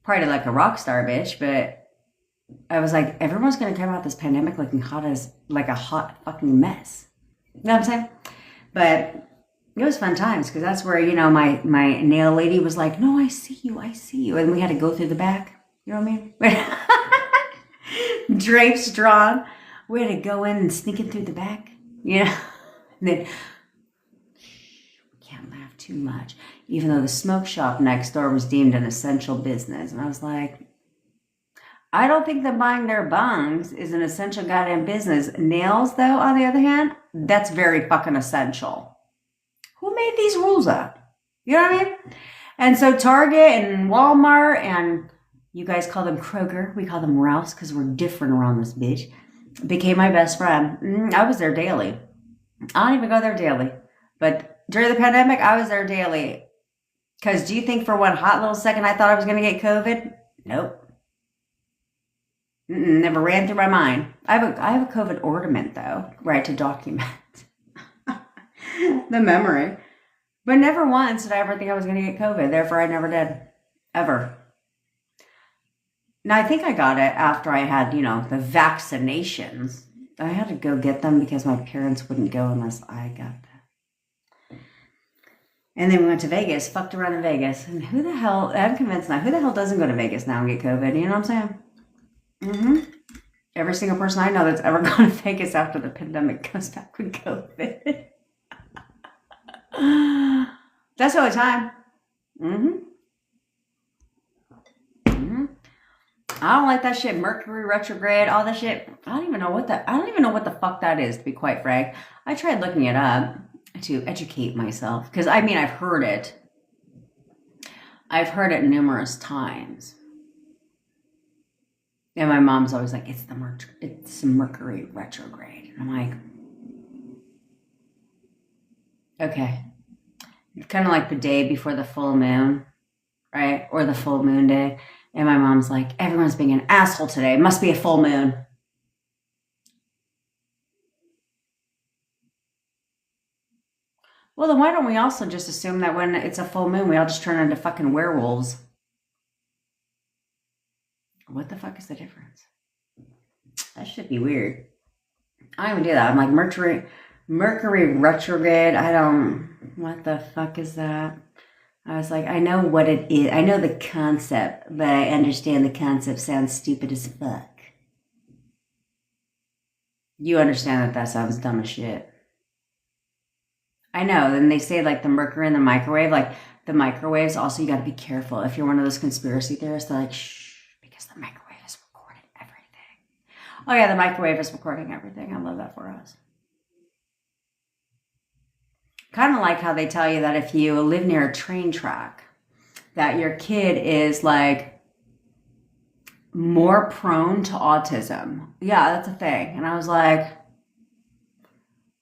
party like a rock star bitch, but I was like, everyone's going to come out this pandemic looking hot as like a hot fucking mess. You know what I'm saying? But it was fun times because that's where, you know, my nail lady was like, no, I see you. And we had to go through the back. You know what I mean? Drapes drawn. We had to go in and sneak in through the back. You know? And then, can't laugh too much. Even though the smoke shop next door was deemed an essential business. And I was like, I don't think that buying their bungs is an essential goddamn business. Nails, though, on the other hand, that's very fucking essential. Who made these rules up? You know what I mean? And so Target and Walmart and you guys call them Kroger. We call them Rouse because we're different around this bitch. Became my best friend. I was there daily. I don't even go there daily. But during the pandemic, I was there daily. Because do you think for one hot little second I thought I was going to get COVID? Nope. Never ran through my mind. I have a COVID ornament, though, right, to document the memory. But never once did I ever think I was going to get COVID. Therefore, I never did. Ever. Now, I think I got it after I had, you know, the vaccinations. I had to go get them because my parents wouldn't go unless I got them. And then we went to Vegas, fucked around in Vegas. And who the hell, I'm convinced now, who the hell doesn't go to Vegas now and get COVID? You know what I'm saying? Every single person I know that's ever gone to Vegas after the pandemic goes back with COVID. That's the only time. I don't like that shit. Mercury retrograde, all that shit. I don't even know what the fuck that is, to be quite frank. I tried looking it up to educate myself because I mean I've heard it. I've heard it numerous times. And my mom's always like, it's the Mercury retrograde. And I'm like, okay. It's kind of like the day before the full moon, right? Or the full moon day. And my mom's like, everyone's being an asshole today. It must be a full moon. Well, then why don't we also just assume that when it's a full moon, we all just turn into fucking werewolves? What the fuck is the difference? That should be weird. I don't even do that. I'm like, Mercury retrograde. What the fuck is that? I was like, I know what it is. I know the concept, but I understand the concept sounds stupid as fuck. You understand that sounds dumb as shit. I know. Then they say like the mercury in the microwave, like the microwaves also, you got to be careful. If you're one of those conspiracy theorists, they're like, shh, because the microwave is recording everything. Oh yeah, the microwave is recording everything. I love that for us. Kind of like how they tell you that if you live near a train track, that your kid is like more prone to autism. Yeah, that's a thing. And I was like,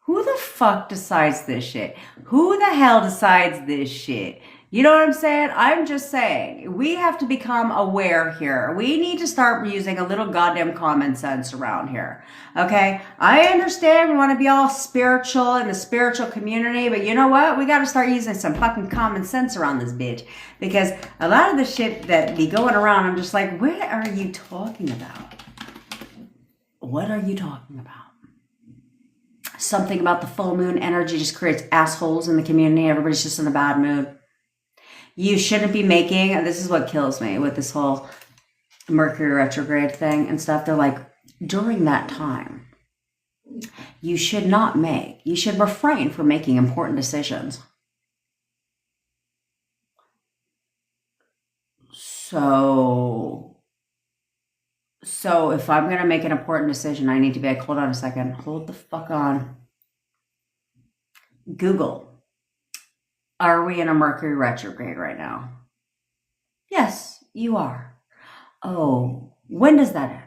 who the fuck decides this shit? Who the hell decides this shit? You know what I'm saying? I'm just saying, we have to become aware here. We need to start using a little goddamn common sense around here. Okay? I understand we want to be all spiritual in the spiritual community, but you know what? We got to start using some fucking common sense around this bitch. Because a lot of the shit that be going around, I'm just like, what are you talking about? what are you talking about? Something about the full moon energy just creates assholes in the community. Everybody's just in a bad mood. You shouldn't be making, this is what kills me with this whole Mercury retrograde thing and stuff. They're like, during that time, you should refrain from making important decisions. So if I'm going to make an important decision, I need to be like, hold on a second. Hold the fuck on. Google. Are we in a Mercury retrograde right now? Yes, you are. Oh, when does that end?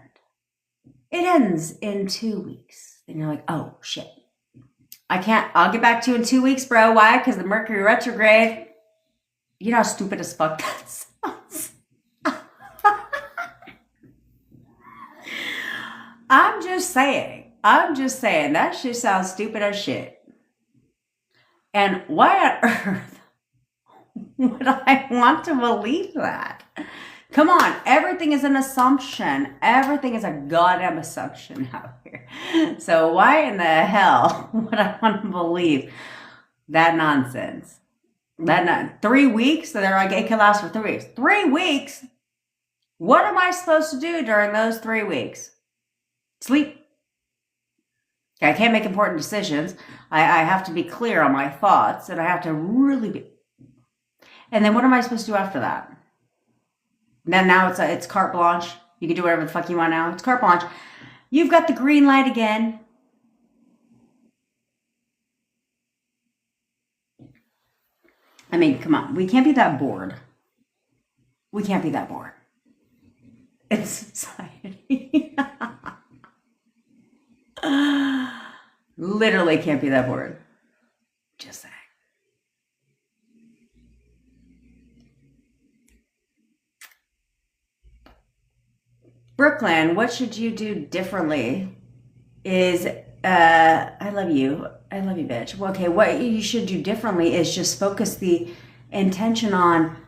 It ends in 2 weeks. And you're like, oh, shit. I'll get back to you in 2 weeks, bro. Why? Because the Mercury retrograde. You know how stupid as fuck that sounds. I'm just saying. That shit sounds stupid as shit. And why on earth would I want to believe that? Come on, everything is an assumption. Everything is a goddamn assumption out here. So why in the hell would I want to believe that nonsense? 3 weeks? So they're like, it can last for 3 weeks. 3 weeks? What am I supposed to do during those 3 weeks? Sleep. I can't make important decisions. I have to be clear on my thoughts, and I have to really be. And then what am I supposed to do after that? Then now it's carte blanche. You can do whatever the fuck you want now. It's carte blanche. You've got the green light again. I mean, come on. We can't be that bored. It's society. Literally can't be that bored. Just saying. Brooklyn, what should you do differently? I love you, bitch. Well, okay, what you should do differently is just focus the intention on,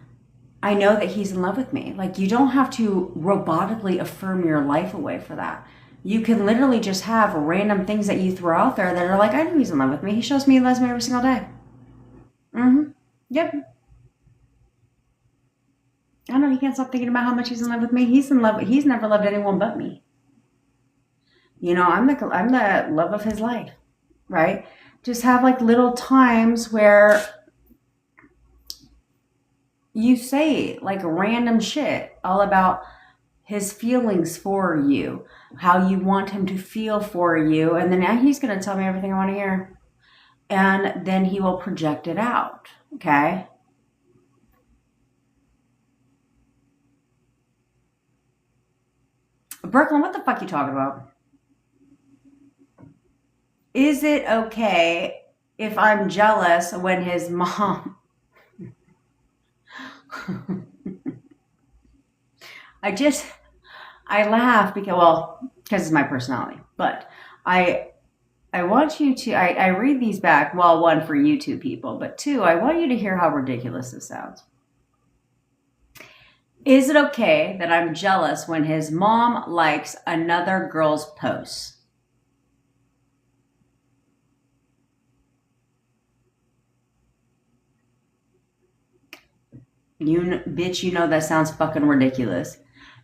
I know that he's in love with me. Like, you don't have to robotically affirm your life away for that. You can literally just have random things that you throw out there that are like, I know he's in love with me. He shows me he loves me every single day. Yep. I know he can't stop thinking about how much he's in love with me. He's in love. He's never loved anyone but me. You know, I'm the love of his life, right? Just have like little times where you say like random shit all about his feelings for you, how you want him to feel for you, and then now he's going to tell me everything I want to hear. And then he will project it out, okay? Brooklyn, what the fuck you talking about? Is it okay if I'm jealous when his mom... I laugh because it's my personality. But I want you to, I read these back, well, one, for YouTube people, but two, I want you to hear how ridiculous this sounds. Is it okay that I'm jealous when his mom likes another girl's posts? Bitch, you know that sounds fucking ridiculous.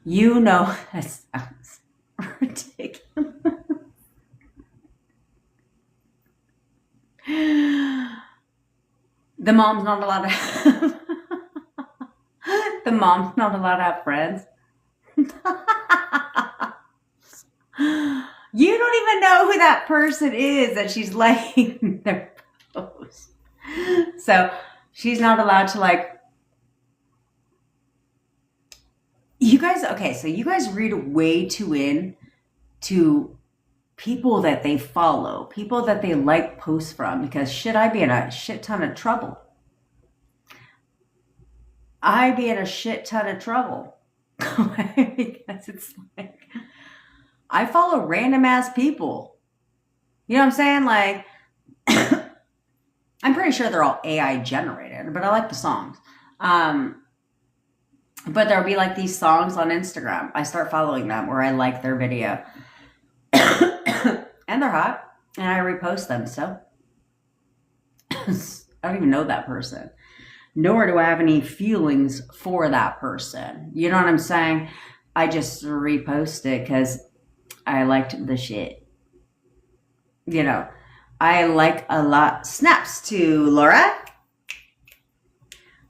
You know that sounds ridiculous. The mom's not allowed to have the mom's not allowed to have friends. You don't even know who that person is that she's liking their post. So she's not allowed to like. You guys, okay, so you guys read way too in to people that they follow, people that they like posts from, because shit, I'd be in a shit ton of trouble. I'd be in a shit ton of trouble. Because it's like, I follow random ass people. You know what I'm saying? Like, I'm pretty sure they're all AI generated, but I like the songs. But there'll be like these songs on Instagram. I start following them where I like their video. and they're hot, and I repost them. So I don't even know that person, nor do I have any feelings for that person. You know what I'm saying? I just repost it because I liked the shit. You know, I like a lot. Snaps to Laura.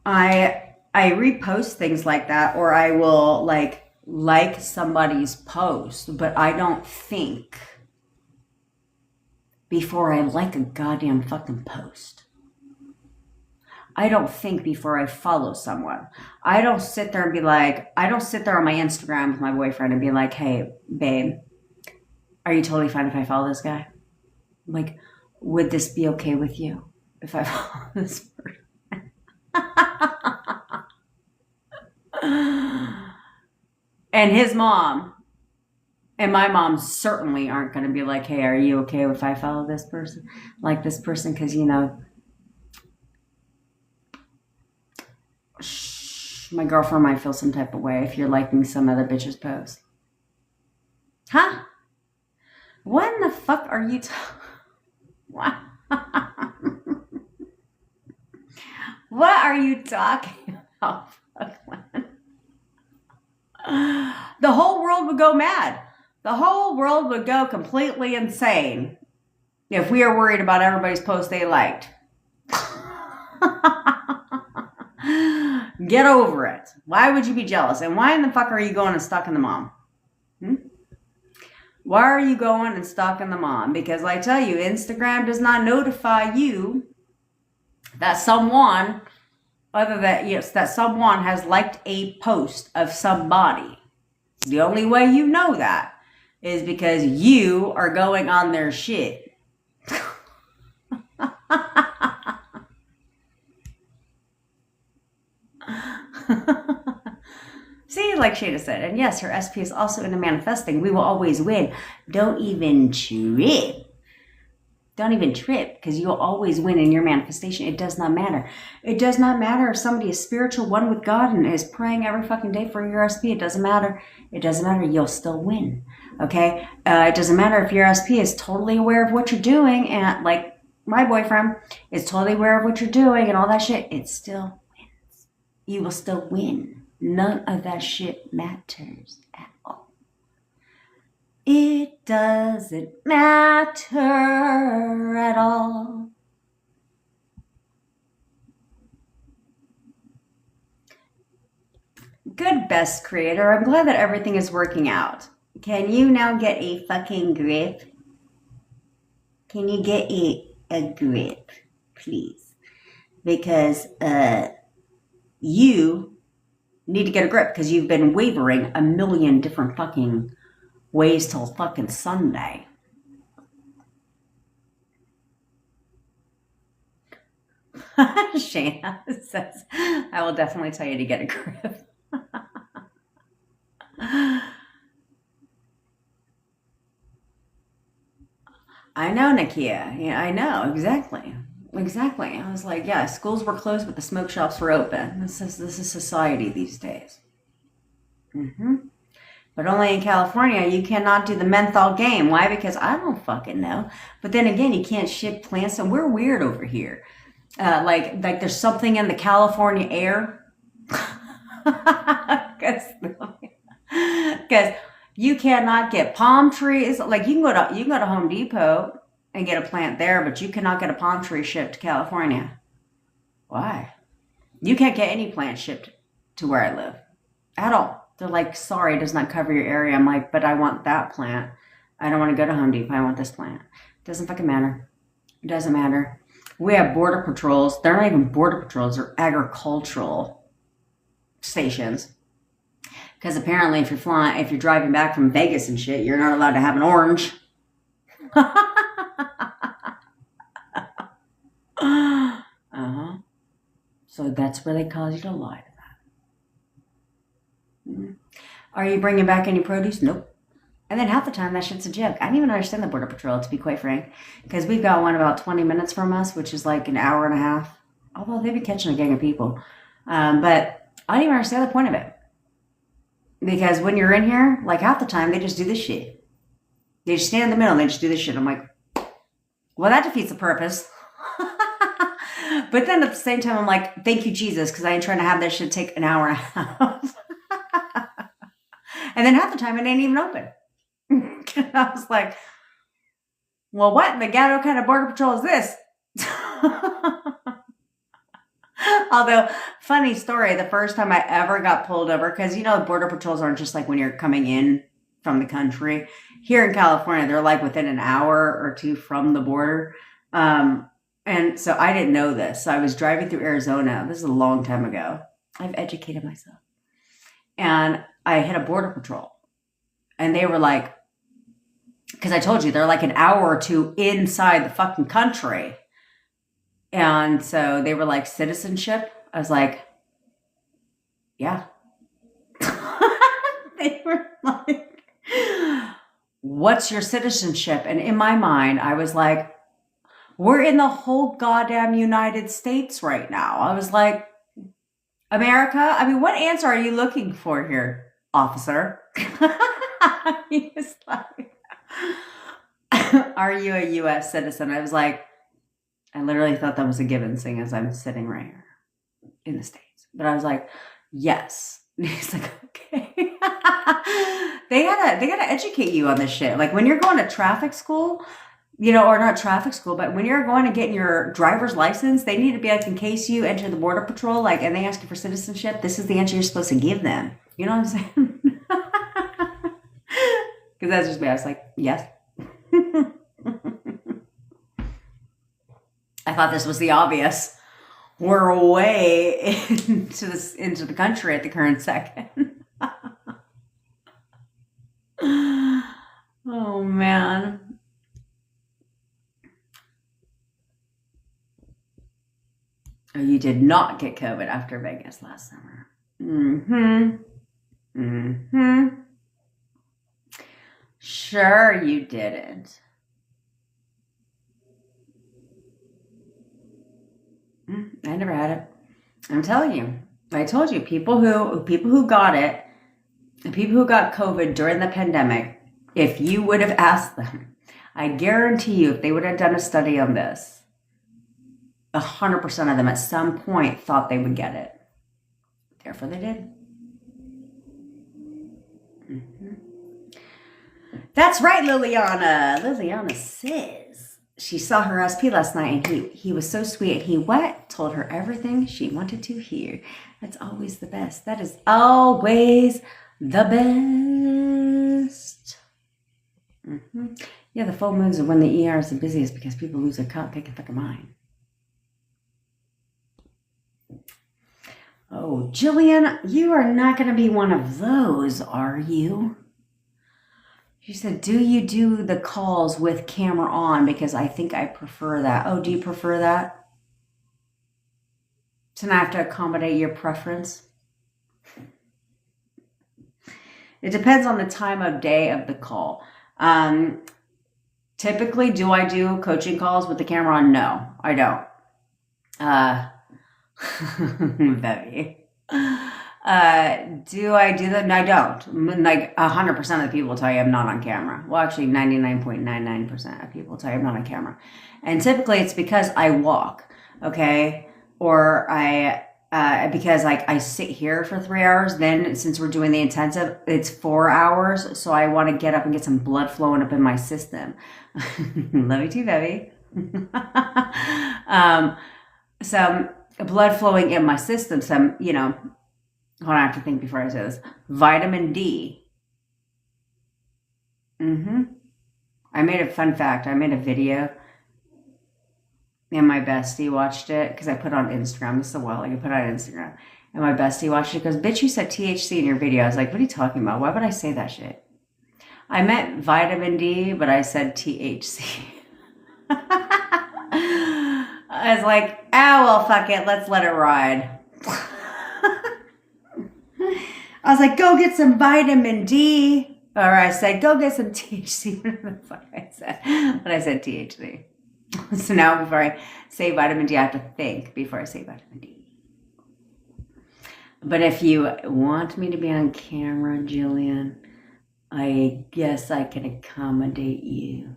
I repost things like that, or I will like somebody's post, but I don't think before I like a goddamn fucking post. I don't think before I follow someone. I don't sit there and be like, I don't sit there on my Instagram with my boyfriend and be like, hey, babe, are you totally fine if I follow this guy? Like, would this be okay with you if I follow this person? And his mom and my mom certainly aren't going to be like, hey, are you okay if I follow this person? Like this person, because, you know, my girlfriend might feel some type of way if you're liking some other bitch's post. Huh? What in the fuck are you What? What are you talking about? The whole world would go mad. The whole world would go completely insane if we are worried about everybody's post they liked. Get over it. Why would you be jealous? And why in the fuck are you going and stalking the mom? Why are you going and stalking the mom? Because I tell you, Instagram does not notify you that someone, that someone has liked a post of somebody. The only way you know that is because you are going on their shit. See, like Shada said, and yes, her SP is also into manifesting. We will always win. Don't even trip. Don't even trip, because you'll always win in your manifestation. It does not matter. It does not matter if somebody is spiritual, one with God, and is praying every fucking day for your SP. It doesn't matter. It doesn't matter. You'll still win. Okay? It doesn't matter if your SP is totally aware of what you're doing, and like my boyfriend is totally aware of what you're doing and all that shit. It still wins. You will still win. None of that shit matters at all. It doesn't matter at all. Good, best creator. I'm glad that everything is working out. Can you now get a fucking grip? Can you get a grip, please? Because you need to get a grip, because you've been wavering a million different fucking ways till fucking Sunday. Shayna says, I will definitely tell you to get a grip. I know, Nakia. Yeah, I know. Exactly. Exactly. I was like, yeah, schools were closed, but the smoke shops were open. This is society these days. But only in California, you cannot do the menthol game. Why? Because I don't fucking know. But then again, you can't ship plants, and we're weird over here. Like there's something in the California air. Because you cannot get palm trees. Like you can go to Home Depot and get a plant there, but you cannot get a palm tree shipped to California. Why? You can't get any plant shipped to where I live at all. They're like, sorry, it does not cover your area. I'm like, but I want that plant. I don't want to go to Home Depot. I want this plant. It doesn't fucking matter. It doesn't matter. We have border patrols. They're not even border patrols. They're agricultural stations. Because apparently if you're driving back from Vegas and shit, you're not allowed to have an orange. So that's where they cause you to lie to that. Are you bringing back any produce? Nope. And then half the time that shit's a joke. I don't even understand the Border Patrol, to be quite frank. Because we've got one about 20 minutes from us, which is like an hour and a half. Although they've been catching a gang of people. But I don't even understand the point of it. Because when you're in here, like half the time, they just do this shit. They just stand in the middle and they just do this shit. I'm like, well, that defeats the purpose. But then at the same time, I'm like, thank you, Jesus, because I ain't trying to have this shit take an hour and a half. And then half the time it ain't even open. I was like, well, what in the ghetto kind of border patrol is this? Although, funny story, the first time I ever got pulled over, because, border patrols aren't just like when you're coming in from the country. Here in California, they're like within an hour or two from the border. And so I didn't know this. So I was driving through Arizona. This is a long time ago. I've educated myself. And I hit a border patrol. And they were like, because I told you, they're like an hour or two inside the fucking country. And so they were like, citizenship? I was like, yeah. They were like, what's your citizenship? And in my mind, I was like, we're in the whole goddamn United States right now. I was like, America? I mean, what answer are you looking for here, officer? He was like, are you a U.S. citizen? I was like, I literally thought that was a given, seeing as I'm sitting right here in the States. But I was like, yes. And he's like, okay. They gotta educate you on this shit. Like when you're going to traffic school, or not traffic school, but when you're going to get your driver's license, they need to be like, in case you enter the border patrol, like, and they ask you for citizenship, this is the answer you're supposed to give them. You know what I'm saying? Because that's just me. I was like, yes. I thought this was the obvious. We're way into the country at the current second. Oh man. Oh, you did not get COVID after Vegas last summer. Sure you didn't. I never had it. I'm telling you. I told you, people who got it, the people who got COVID during the pandemic, if you would have asked them, I guarantee you, if they would have done a study on this, 100% of them at some point thought they would get it. Therefore, they did. That's right, Liliana. Liliana says she saw her SP last night and he was so sweet. He told her everything she wanted to hear. That's always the best. That is always the best. Yeah, the full moons are when the ER is the busiest because people lose their cupcake fucking mind. Oh, Jillian, you are not going to be one of those, are you? She said, do you do the calls with camera on? Because I think I prefer that. Oh, do you prefer that? So now I have to accommodate your preference? It depends on the time of day of the call. Typically, do I do coaching calls with the camera on? No, I don't. Baby. Do I do that? No, I don't. Like 100% of the people tell you I'm not on camera. Well, actually 99.99% of people tell you I'm not on camera. And typically it's because I walk, okay? Or because like I sit here for 3 hours, then since we're doing the intensive, it's 4 hours. So I want to get up and get some blood flowing up in my system. Love you too, baby. Some blood flowing in my system, some, hold on, I have to think before I say this. Vitamin D. I made a fun fact. I made a video and my bestie watched it because I put it on Instagram. This is a while ago. I put it on Instagram. And my bestie watched it. Goes, bitch, you said THC in your video. I was like, what are you talking about? Why would I say that shit? I meant vitamin D, but I said THC. I was like, well, fuck it. Let's let it ride. I was like, go get some vitamin D. Or I said, go get some THC. Whatever the fuck I said. But I said THC. So now before I say vitamin D, I have to think before I say vitamin D. But if you want me to be on camera, Jillian, I guess I can accommodate you.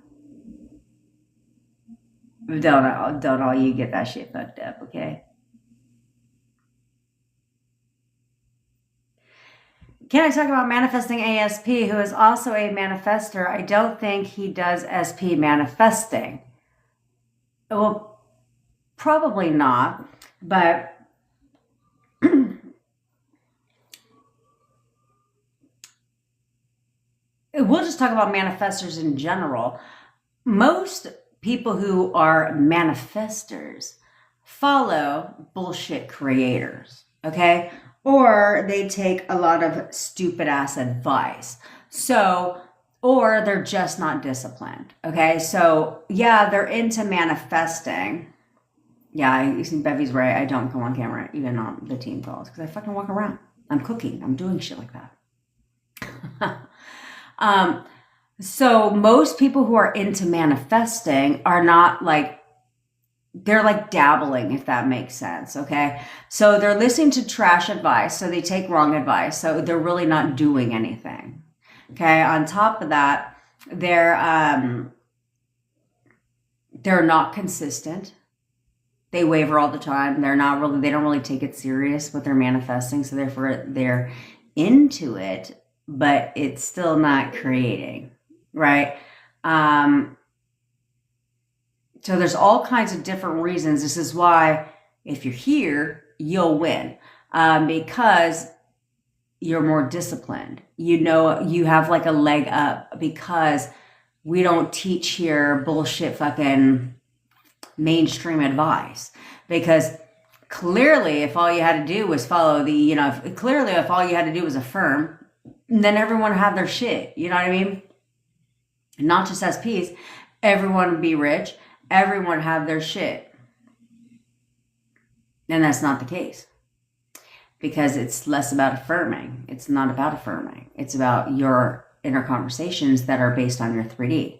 Don't all you get that shit fucked up, okay? Can I talk about manifesting ASP, who is also a manifester? I don't think he does SP manifesting. Well, probably not, but we'll just talk about manifestors in general. Most people who are manifestors follow bullshit creators, okay? Or they take a lot of stupid ass advice. So, or they're just not disciplined, okay? So, yeah, they're into manifesting. Yeah, you see, Bevy's right. I don't go on camera, even on the team calls, because I fucking walk around. I'm cooking. I'm doing shit like that. So most people who are into manifesting are not like, they're like dabbling, if that makes sense. Okay. So they're listening to trash advice. So they take wrong advice. So they're really not doing anything. Okay. On top of that, they're not consistent. They waver all the time. They don't really take it serious what they're manifesting. So therefore they're into it, but it's still not creating, right? So there's all kinds of different reasons. This is why if you're here, you'll win, because you're more disciplined. You know, you have like a leg up because we don't teach here bullshit fucking mainstream advice. Because clearly if all you had to do was follow if all you had to do was affirm, then everyone would have their shit. You know what I mean? Not just SPs. Everyone would be rich. Everyone would have their shit. And that's not the case. Because it's less about affirming. It's not about affirming. It's about your inner conversations that are based on your 3D.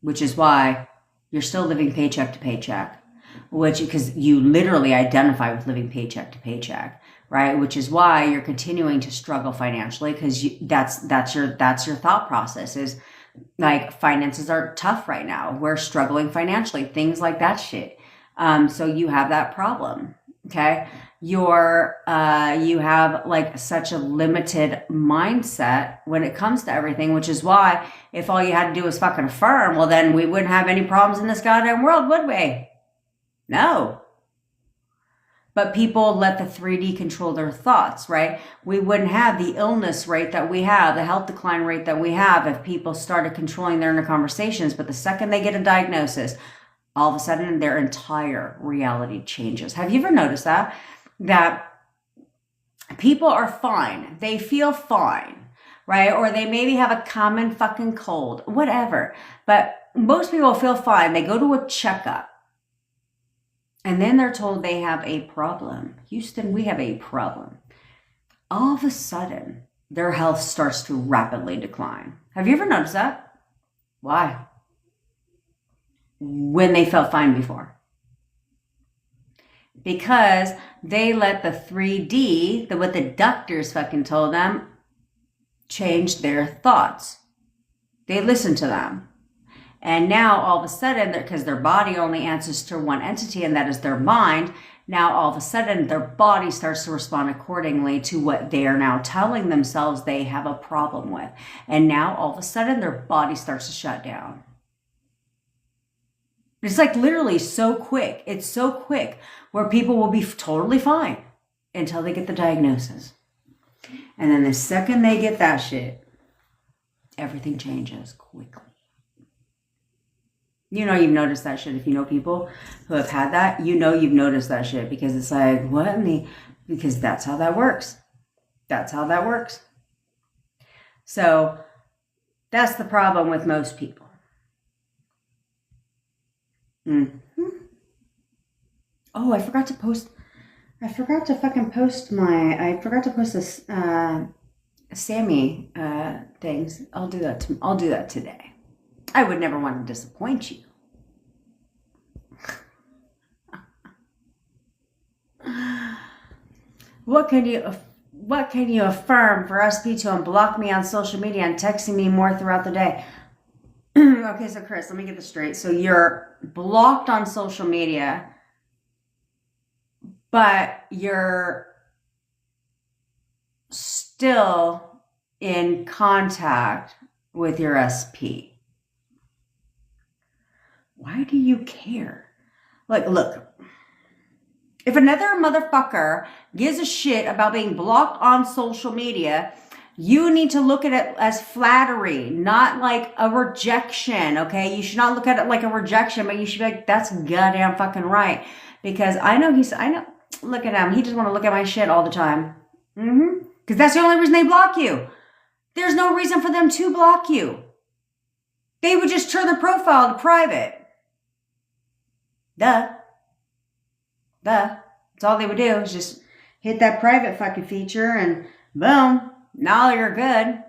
Which is why you're still living paycheck to paycheck. Because you literally identify with living paycheck to paycheck, right? Which is why you're continuing to struggle financially, because that's your thought process is like, finances are tough right now. We're struggling financially, things like that shit. So you have that problem, okay? You have like such a limited mindset when it comes to everything, which is why if all you had to do was fucking affirm, well, then we wouldn't have any problems in this goddamn world, would we? No. But people let the 3D control their thoughts, right? We wouldn't have the illness rate that we have, the health decline rate that we have if people started controlling their inner conversations. But the second they get a diagnosis, all of a sudden their entire reality changes. Have you ever noticed that? That people are fine. They feel fine, right? Or they maybe have a common fucking cold, whatever. But most people feel fine. They go to a checkup. And then they're told they have a problem. Houston, we have a problem. All of a sudden, their health starts to rapidly decline. Have you ever noticed that? Why? When they felt fine before. Because they let the 3D, what the doctors fucking told them, change their thoughts. They listened to them. And now all of a sudden, because their body only answers to one entity, and that is their mind, now all of a sudden their body starts to respond accordingly to what they are now telling themselves they have a problem with. And now all of a sudden their body starts to shut down. It's like literally so quick. It's so quick where people will be totally fine until they get the diagnosis. And then the second they get that shit, everything changes quickly. You know you've noticed that shit. If you know people who have had that, you know you've noticed that shit, because it's like, what in the... Because that's how that works. That's how that works. So that's the problem with most people. Mm-hmm. Oh, I forgot to post this Sammy things. I'll do that today. I would never want to disappoint you. what can you affirm for SP to unblock me on social media and texting me more throughout the day? Okay, so Chris, let me get this straight. So you're blocked on social media, but you're still in contact with your SP. Why do you care? Like, look, if another motherfucker gives a shit about being blocked on social media, you need to look at it as flattery, not like a rejection, okay? You should not look at it like a rejection, but you should be like, that's goddamn fucking right. Because I know, look at him. He just want to look at my shit all the time. Because that's the only reason they block you. There's no reason for them to block you. They would just turn their profile to private. Duh. That's all they would do is just hit that private fucking feature and boom. Now you're good.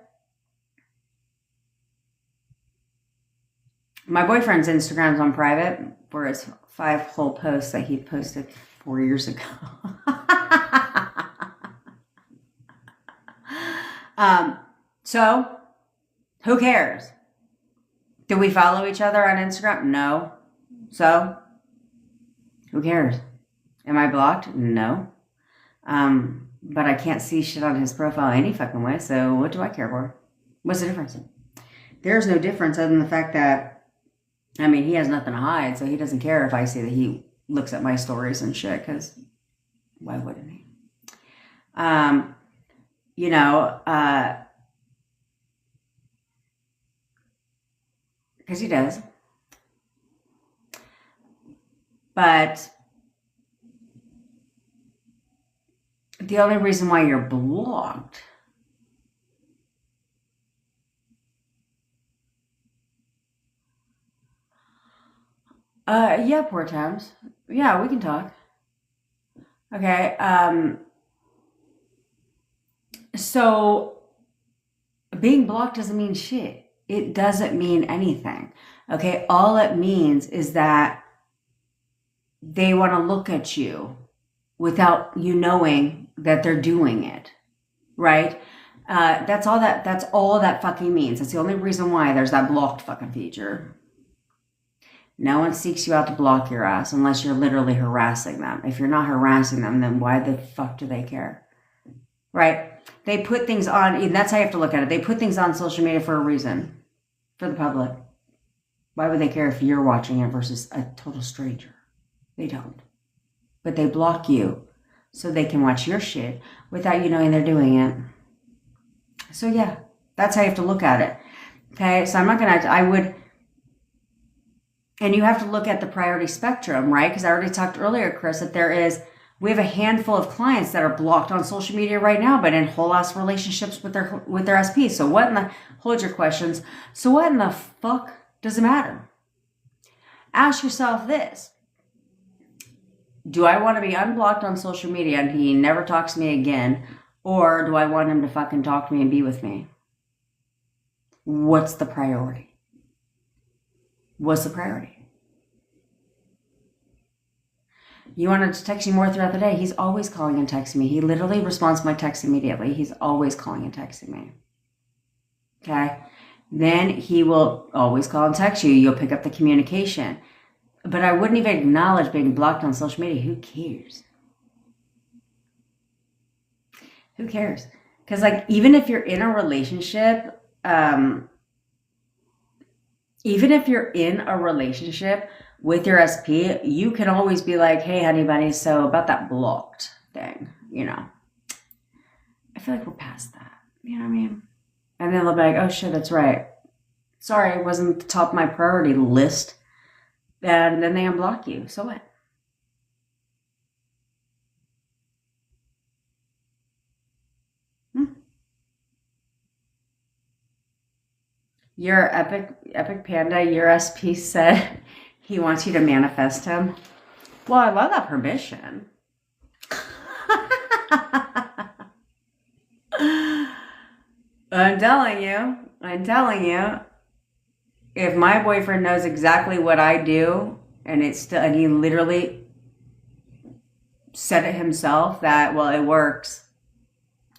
My boyfriend's Instagram's on private for his 5 whole posts that he posted 4 years ago. So who cares? Do we follow each other on Instagram? No. So who cares? Am I blocked? No. But I can't see shit on his profile any fucking way, so what do I care for? What's the difference? There's no difference other than the fact that, I mean, he has nothing to hide, so he doesn't care if I see that he looks at my stories and shit, because why wouldn't he? Because he does. But the only reason why you're blocked yeah, poor times. Yeah, we can talk. Okay, so being blocked doesn't mean shit. It doesn't mean anything. Okay, all it means is that they want to look at you without you knowing that they're doing it, right? That's all that fucking means. That's the only reason why there's that blocked fucking feature. No one seeks you out to block your ass unless you're literally harassing them. If you're not harassing them, then why the fuck do they care? Right? They put things on, and that's how you have to look at it. They put things on social media for a reason, for the public. Why would they care if you're watching it versus a total stranger? They don't. But they block you so they can watch your shit without you knowing they're doing it. So yeah, that's how you have to look at it. Okay, so and you have to look at the priority spectrum, right? Because I already talked earlier, Chris, that we have a handful of clients that are blocked on social media right now, but in whole ass relationships with their SP. So hold your questions. So what in the fuck does it matter? Ask yourself this. Do I want to be unblocked on social media and he never talks to me again? Or do I want him to fucking talk to me and be with me? What's the priority? What's the priority? You want to text me more throughout the day? He's always calling and texting me. He literally responds to my text immediately. He's always calling and texting me. Okay? Then he will always call and text you. You'll pick up the communication. But I wouldn't even acknowledge being blocked on social media. Who cares? Who cares? Because even if you're in a relationship, with your SP, you can always be like, hey, honey bunny, so about that blocked thing, I feel like we're past that. You know what I mean? And then they'll be like, oh shit, that's right. Sorry, it wasn't the top of my priority list. And then they unblock you. So what? Your epic panda, your SP said he wants you to manifest him. Well, I love that permission. I'm telling you, if my boyfriend knows exactly what I do, and he literally said it himself that, well, it works.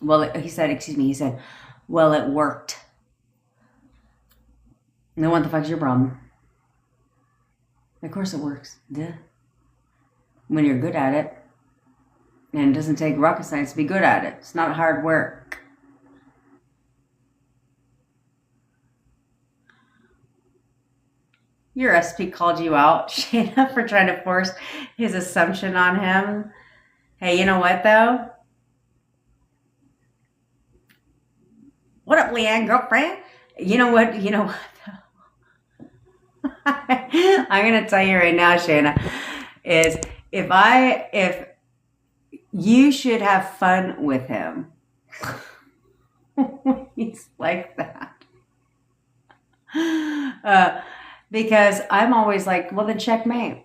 Well, he said, excuse me, he said, well, it worked. Then what the fuck's your problem? Of course it works. Duh. When you're good at it. And it doesn't take rocket science to be good at it. It's not hard work. Your SP called you out, Shayna, for trying to force his assumption on him. Hey, you know what, though? What up, Leanne, girlfriend? You know what? You know what? I'm going to tell you right now, Shayna, is if you should have fun with him. He's like that. Because I'm always like, well, then checkmate.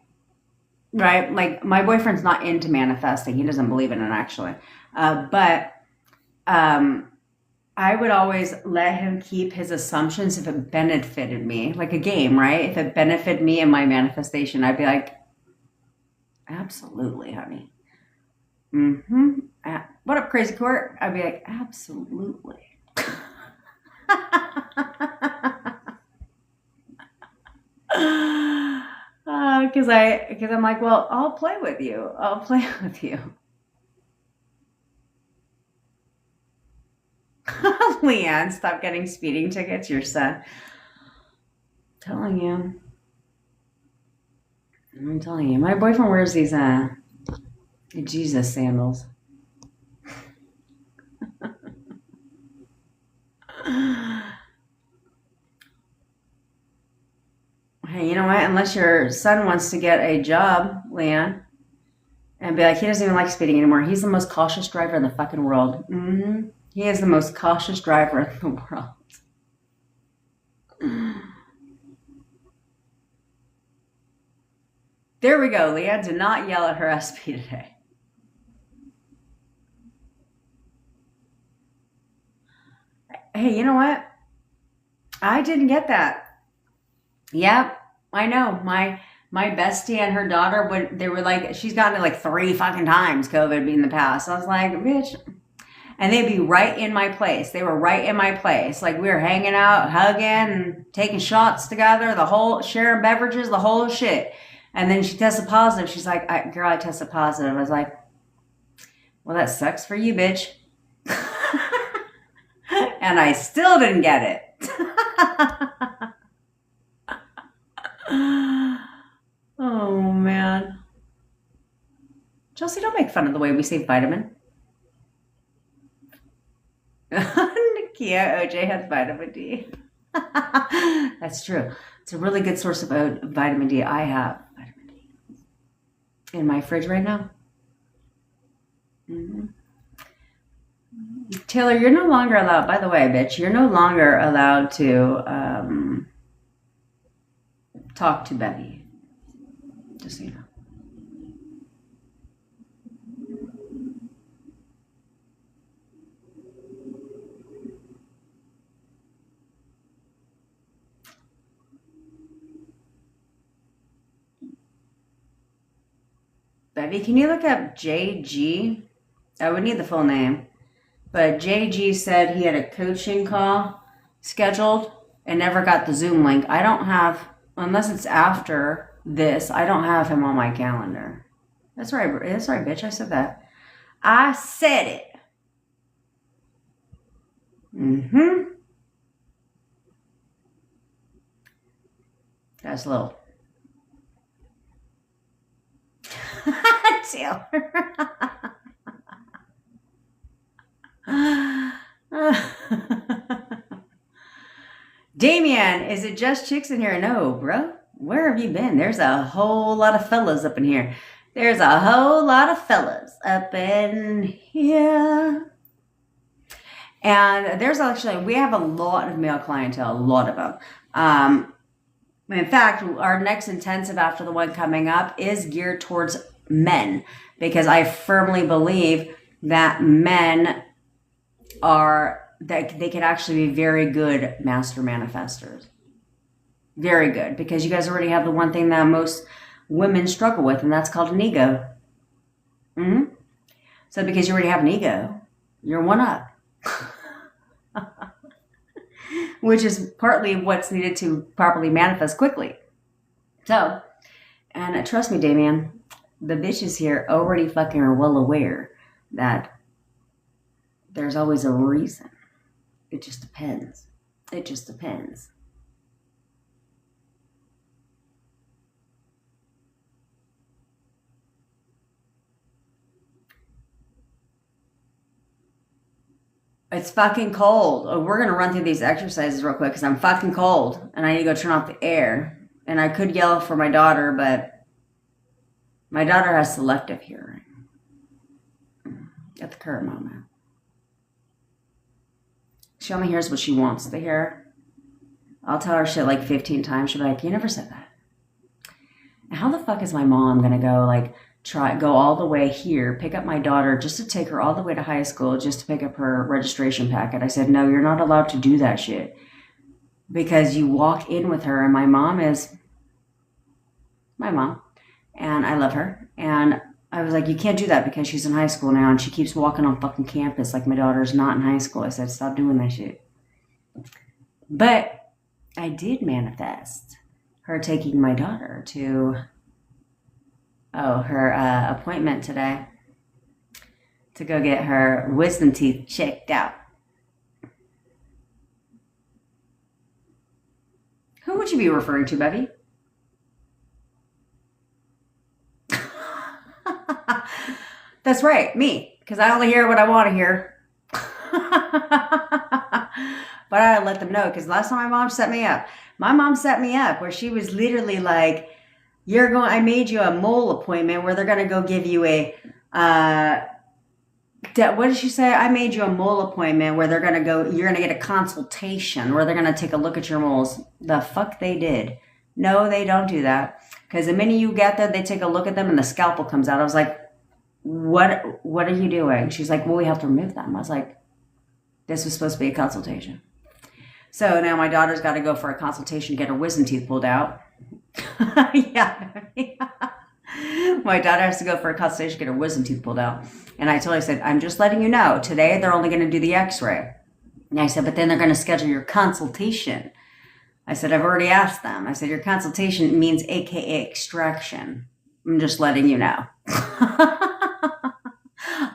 Right? Like, my boyfriend's not into manifesting. He doesn't believe in it, actually. But I would always let him keep his assumptions if it benefited me. Like a game, right? If it benefited me in my manifestation, I'd be like, absolutely, honey. Mm-hmm. What up, crazy court? I'd be like, absolutely. Because I'm like, well, I'll play with you. I'll play with you. Leanne, stop getting speeding tickets, your son. I'm telling you. My boyfriend wears these Jesus sandals. Hey, you know what? Unless your son wants to get a job, Leanne, and be like, he doesn't even like speeding anymore. He's the most cautious driver in the fucking world. Mm-hmm. He is the most cautious driver in the world. There we go. Leanne did not yell at her SP today. Hey, you know what? I didn't get that. Yep, I know. My bestie and her daughter, they were like, she's gotten it like 3 fucking times, COVID in the past. I was like, bitch. And they'd be right in my place. They were right in my place. Like, we were hanging out, hugging, and taking shots together, sharing beverages, the whole shit. And then she tested positive. She's like, girl, I tested positive. I was like, well, that sucks for you, bitch. And I still didn't get it. Oh, man. Chelsea, don't make fun of the way we say vitamin. Nakia, OJ has vitamin D. That's true. It's a really good source of vitamin D. I have vitamin D in my fridge right now. Mm-hmm. Taylor, you're no longer allowed, by the way, bitch, you're no longer allowed to talk to Bevy. Just so you know. Bevy, can you look up JG? I would need the full name. But JG said he had a coaching call scheduled and never got the Zoom link. I don't have, unless it's after this, I don't have him on my calendar. That's right, bitch. I said that. I said it. Mm-hmm. That's a little. Taylor. Damien, is it just chicks in here? No, bro. Where have you been? There's a whole lot of fellas up in here. There's a whole lot of fellas up in here. And there's actually, we have a lot of male clientele, a lot of them. In fact, our next intensive after the one coming up is geared towards men, because I firmly believe that men that they can actually be very good master manifestors. Very good, because you guys already have the one thing that most women struggle with, and that's called an ego. Mm-hmm. So because you already have an ego, You're one up. Which is partly what's needed to properly manifest quickly. So, and trust me, Damien, the bitches here already fucking are well aware that there's always a reason. It just depends. It just depends. It's fucking cold. Oh, we're gonna run through these exercises real quick because I'm fucking cold and I need to go turn off the air. And I could yell for my daughter, but my daughter has selective hearing at the current moment. She only hears what she wants to hear. I'll tell her shit like 15 times. She'll be like, you never said that. How the fuck is my mom gonna go like go all the way here, pick up my daughter just to take her all the way to high school just to pick up her registration packet? I said, no, you're not allowed to do that shit. Because you walk in with her, and my mom is my mom, and I love her. And I was like, you can't do that because she's in high school now, and she keeps walking on fucking campus like my daughter's not in high school. I said, stop doing that shit. But I did manifest her taking my daughter to her appointment today to go get her wisdom teeth checked out. Who would you be referring to, Bevy? That's right, me, because I only hear what I want to hear. But I let them know, because last time my mom set me up where she was literally like, I made you a mole appointment where they're going to go give you a, what did she say? I made you a mole appointment where you're going to get a consultation where they're going to take a look at your moles. The fuck they did. No, they don't do that. Because the minute you get there, they take a look at them and the scalpel comes out. I was like, what are you doing? She's like, well, we have to remove them. I was like, this was supposed to be a consultation. So now my daughter's got to go for a consultation to get her wisdom teeth pulled out. Yeah. My daughter has to go for a consultation to get her wisdom teeth pulled out. And I told her, I said, I'm just letting you know, today they're only going to do the x-ray. And I said, but then they're going to schedule your consultation. I said, I've already asked them. I said, your consultation means AKA extraction. I'm just letting you know.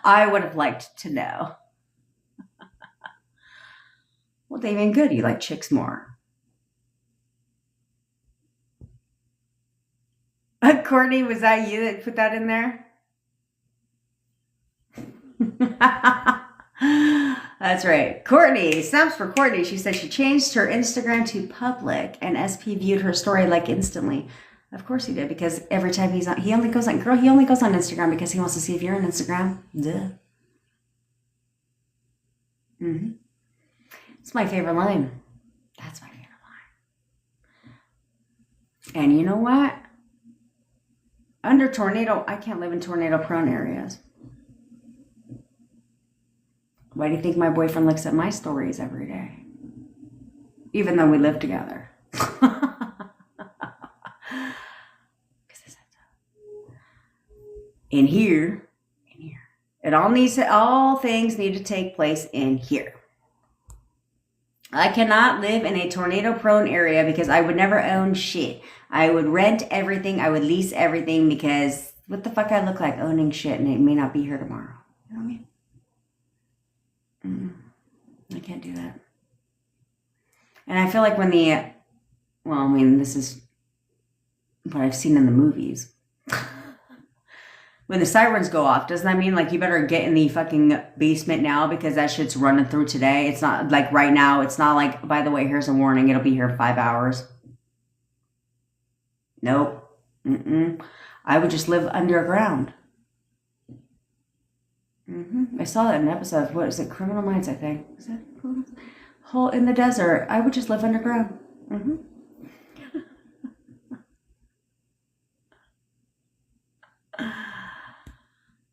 I would have liked to know. Well, Damien, good. You like chicks more. Courtney, was that you that put that in there? That's right. Courtney, snaps for Courtney. She said she changed her Instagram to public and SP viewed her story like instantly. Of course he did, because every time he only goes on Instagram because he wants to see if you're on Instagram. Duh. Mm-hmm. It's my favorite line. That's my favorite line. And you know what? Under tornado, I can't live in tornado-prone areas. Why do you think my boyfriend looks at my stories every day? Even though we live together. In here. All things need to take place in here. I cannot live in a tornado-prone area because I would never own shit. I would rent everything. I would lease everything because what the fuck I look like owning shit and it may not be here tomorrow. You know what I mean? I can't do that. And I feel like this is what I've seen in the movies. When the sirens go off, doesn't that mean like you better get in the fucking basement now because that shit's running through today? It's not like right now. It's not like, by the way, here's a warning. It'll be here in 5 hours. Nope. I would just live underground. I saw that in an episode of, what is it, Criminal Minds, I think. Is that Hole in the Desert? I would just live underground.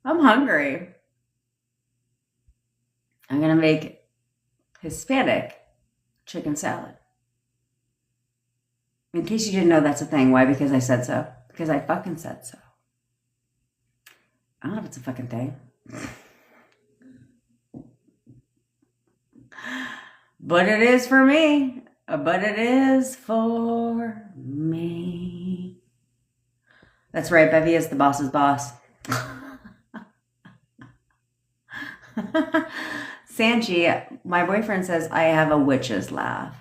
I'm hungry. I'm going to make Hispanic chicken salad. In case you didn't know that's a thing. Why? Because I said so. Because I fucking said so. I don't know if it's a fucking thing. But it is for me. But it is for me. That's right, Bevy is the boss's boss. Sanchi, my boyfriend says I have a witch's laugh.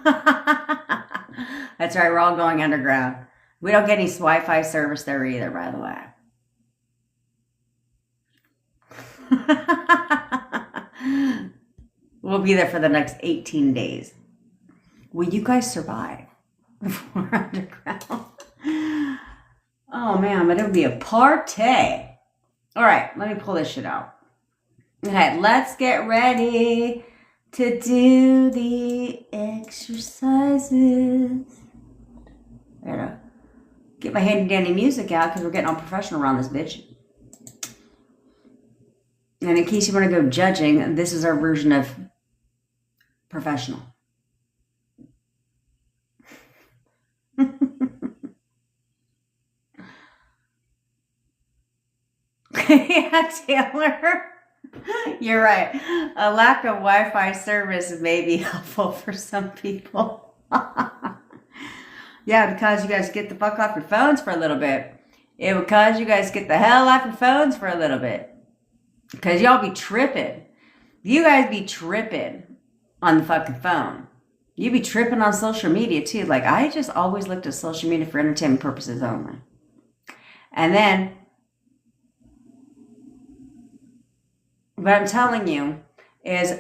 That's right, we're all going underground. We don't get any Wi-Fi service there either, by the way. We'll be there for the next 18 days. Will you guys survive if we're underground? Oh man, but it would be a party. All right, let me pull this shit out. Okay, let's get ready to do the exercises. I gotta get my handy dandy music out because we're getting all professional around this bitch. And in case you want to go judging, this is our version of professional. Yeah, Taylor. You're right. A lack of Wi-Fi service may be helpful for some people. Yeah, because you guys get the fuck off your phones for a little bit. It would cause you guys get the hell off your phones for a little bit. Because y'all be tripping. You guys be tripping on the fucking phone. You be tripping on social media too. Like, I just always looked at social media for entertainment purposes only. And then, what I'm telling you is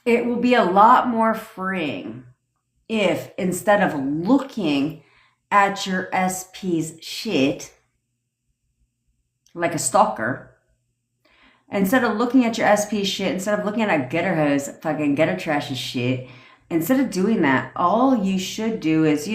it will be a lot more freeing if instead of looking at your SP's shit like a stalker, instead of looking at your SP's shit, instead of looking at a gutter hose, fucking gutter trash's shit, instead of doing that, all you should do is,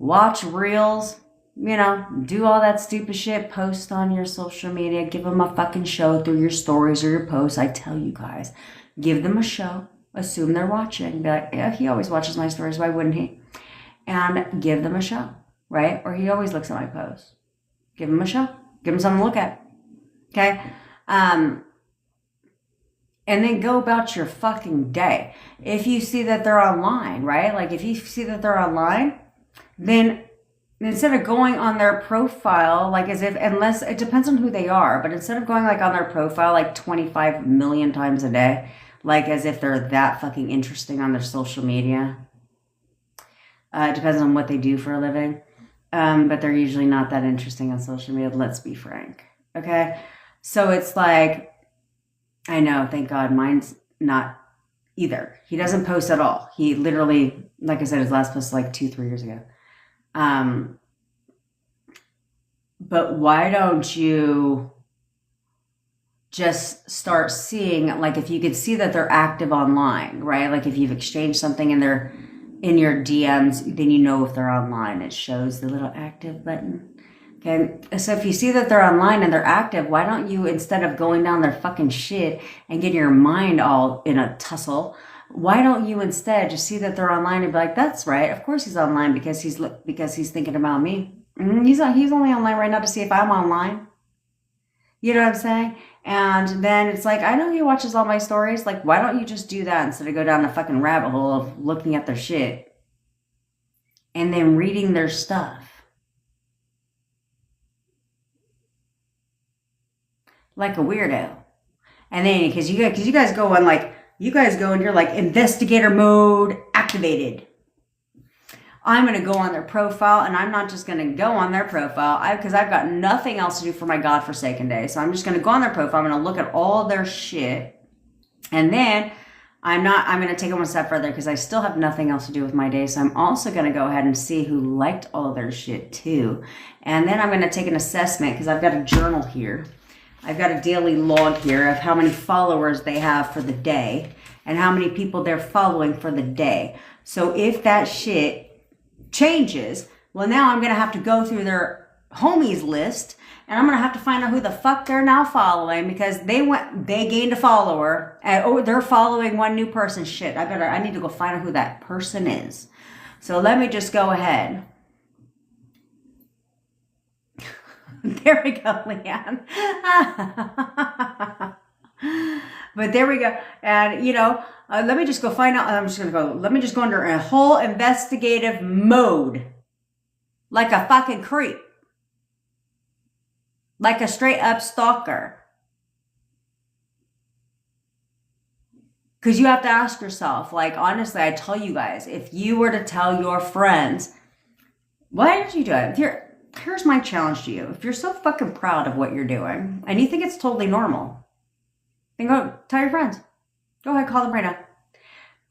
watch reels, do all that stupid shit, post on your social media, give them a fucking show through your stories or your posts. I tell you guys, give them a show, assume they're watching, be like, yeah, he always watches my stories, why wouldn't he? And give them a show, right? Or he always looks at my posts. Give him a show, give him something to look at, okay? And then go about your fucking day. If you see that they're online, right? Like if you see that they're online, then instead of going on their profile, like unless it depends on who they are, but instead of going like on their profile like 25 million times a day, like as if they're that fucking interesting on their social media. It depends on what they do for a living. But they're usually not that interesting on social media, let's be frank. Okay? So it's like, I know, thank God, mine's not either. He doesn't post at all. He literally, like I said, his last post was like 2-3 years ago. But why don't you just start seeing, like if you could see that they're active online, right? Like if you've exchanged something and they're in your DMs, then you know if they're online. It shows the little active button. Okay, so if you see that they're online and they're active, why don't you, instead of going down their fucking shit and getting your mind all in a tussle, why don't you instead just see that they're online and be like, that's right, of course he's online because he's thinking about me. He's only online right now to see if I'm online. You know what I'm saying? And then it's like, I know he watches all my stories. Like, why don't you just do that instead of go down the fucking rabbit hole of looking at their shit and then reading their stuff? Like a weirdo. And then, because you guys go on like, you guys go and you're like investigator mode activated. I'm going to go on their profile, and I'm not just going to go on their profile because I've got nothing else to do for my godforsaken day. So I'm just going to go on their profile. I'm going to look at all their shit. And then I'm going to take it one step further because I still have nothing else to do with my day. So I'm also going to go ahead and see who liked all their shit too. And then I'm going to take an assessment because I've got a journal here. I've got a daily log here of how many followers they have for the day and how many people they're following for the day. So if that shit changes, well, now I'm going to have to go through their homies list and I'm going to have to find out who the fuck they're now following because they gained a follower and they're following one new person. Shit, I need to go find out who that person is. So let me just go ahead There we go, Leanne. But there we go. And, let me just go find out. Let me just go under a whole investigative mode. Like a fucking creep. Like a straight up stalker. Because you have to ask yourself, like, honestly, I tell you guys, if you were to tell your friends, why did you do it? Here's my challenge to you. If you're so fucking proud of what you're doing and you think it's totally normal, then go tell your friends. Go ahead, call them right now.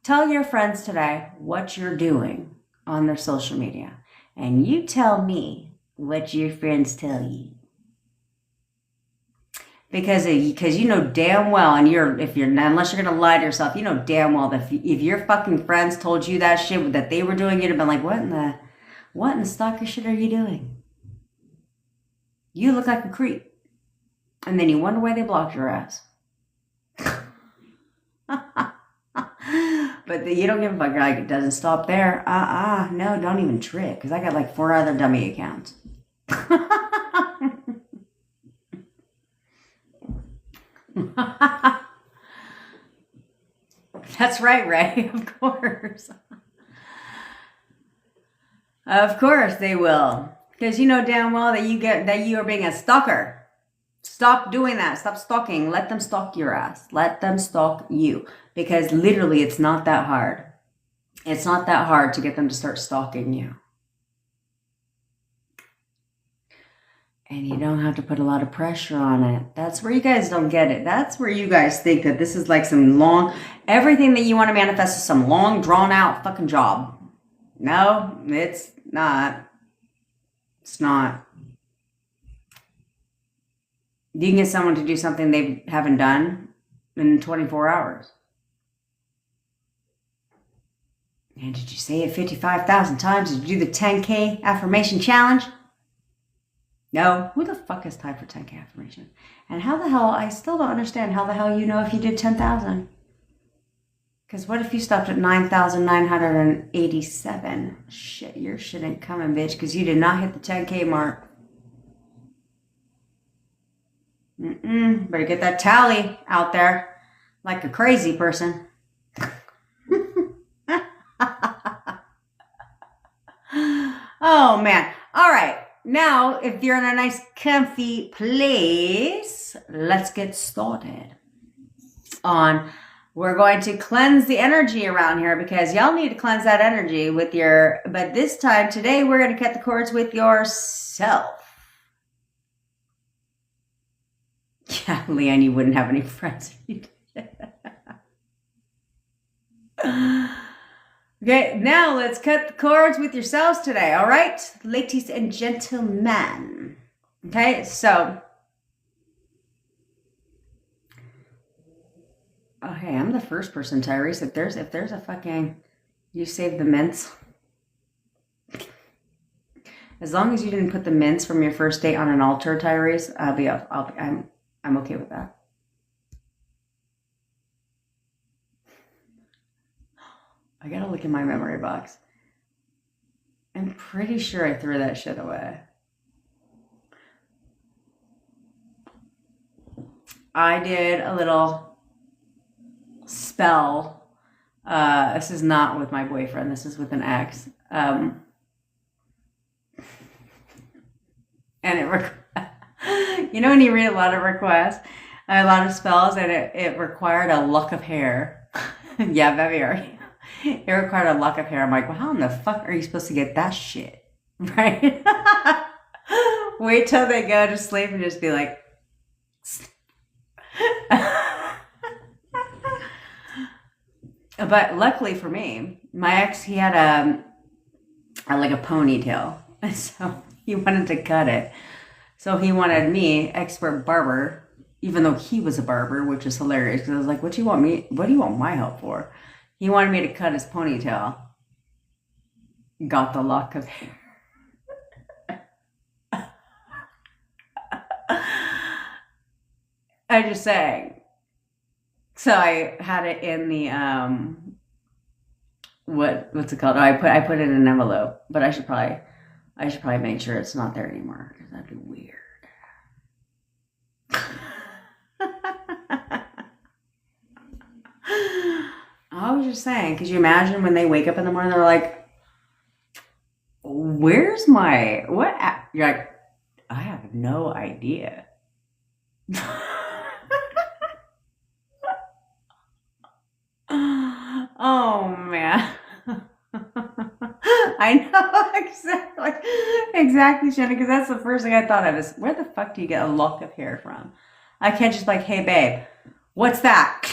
Tell your friends today what you're doing on their social media. And you tell me what your friends tell you. Because you know damn well, and unless you're gonna lie to yourself, you know damn well that if your fucking friends told you that shit that they were doing, you'd have been like, what in the stalker shit are you doing? You look like a creep. And then you wonder why they blocked your ass. But you don't give a fuck. You're like, it doesn't stop there. No, don't even trick. Because I got like 4 other dummy accounts. That's right, Ray. Of course. Of course they will. Because you know damn well that you are being a stalker. Stop doing that. Stop stalking. Let them stalk your ass. Let them stalk you. Because literally it's not that hard. It's not that hard to get them to start stalking you. And you don't have to put a lot of pressure on it. That's where you guys don't get it. That's where you guys think that this is like some everything that you want to manifest is some long, drawn out fucking job. No, it's not. It's not. You can get someone to do something they haven't done in 24 hours. And did you say it 55,000 times? Did you do the 10K affirmation challenge? No. Who the fuck has time for 10K affirmation? And how the hell, I still don't understand how the hell you know if you did 10,000. Because what if you stopped at 9,987? Shit, your shit ain't coming, bitch, because you did not hit the 10K mark. Better get that tally out there like a crazy person. Oh, man. All right. Now, if you're in a nice, comfy place, let's get started we're going to cleanse the energy around here because y'all need to cleanse that energy but this time, today, we're going to cut the cords with yourself. Yeah, Leanne, you wouldn't have any friends if you did. Okay, now let's cut the cords with yourselves today, all right? Ladies and gentlemen. Okay, so. Oh, hey, I'm the first person, Tyrese. If there's a fucking. You save the mints. As long as you didn't put the mints from your first date on an altar, Tyrese, I'm okay with that. I gotta look in my memory box. I'm pretty sure I threw that shit away. I did a little spell. This is not with my boyfriend. This is with an ex. And you know when you read a lot of requests, a lot of spells, and it required a lock of hair. Yeah, baby. It required a lock of hair. I'm like, well, how in the fuck are you supposed to get that shit? Right? Wait till they go to sleep and just be like. But luckily for me, my ex, he had a ponytail. So he wanted to cut it. So he wanted me, expert barber, even though he was a barber, which is hilarious. Because I was like, what do you want my help for? He wanted me to cut his ponytail. Got the lock of hair. I'm just saying. So I had it in the what's it called? Oh, I put it in an envelope, but I should probably make sure it's not there anymore because that'd be weird. just saying. Could you imagine when they wake up in the morning, they're like, where's my, what? You're like, I have no idea. Oh, man. I know exactly, Shannon, because that's the first thing I thought of is, where the fuck do you get a lock of hair from? I can't just be like, hey, babe, what's that?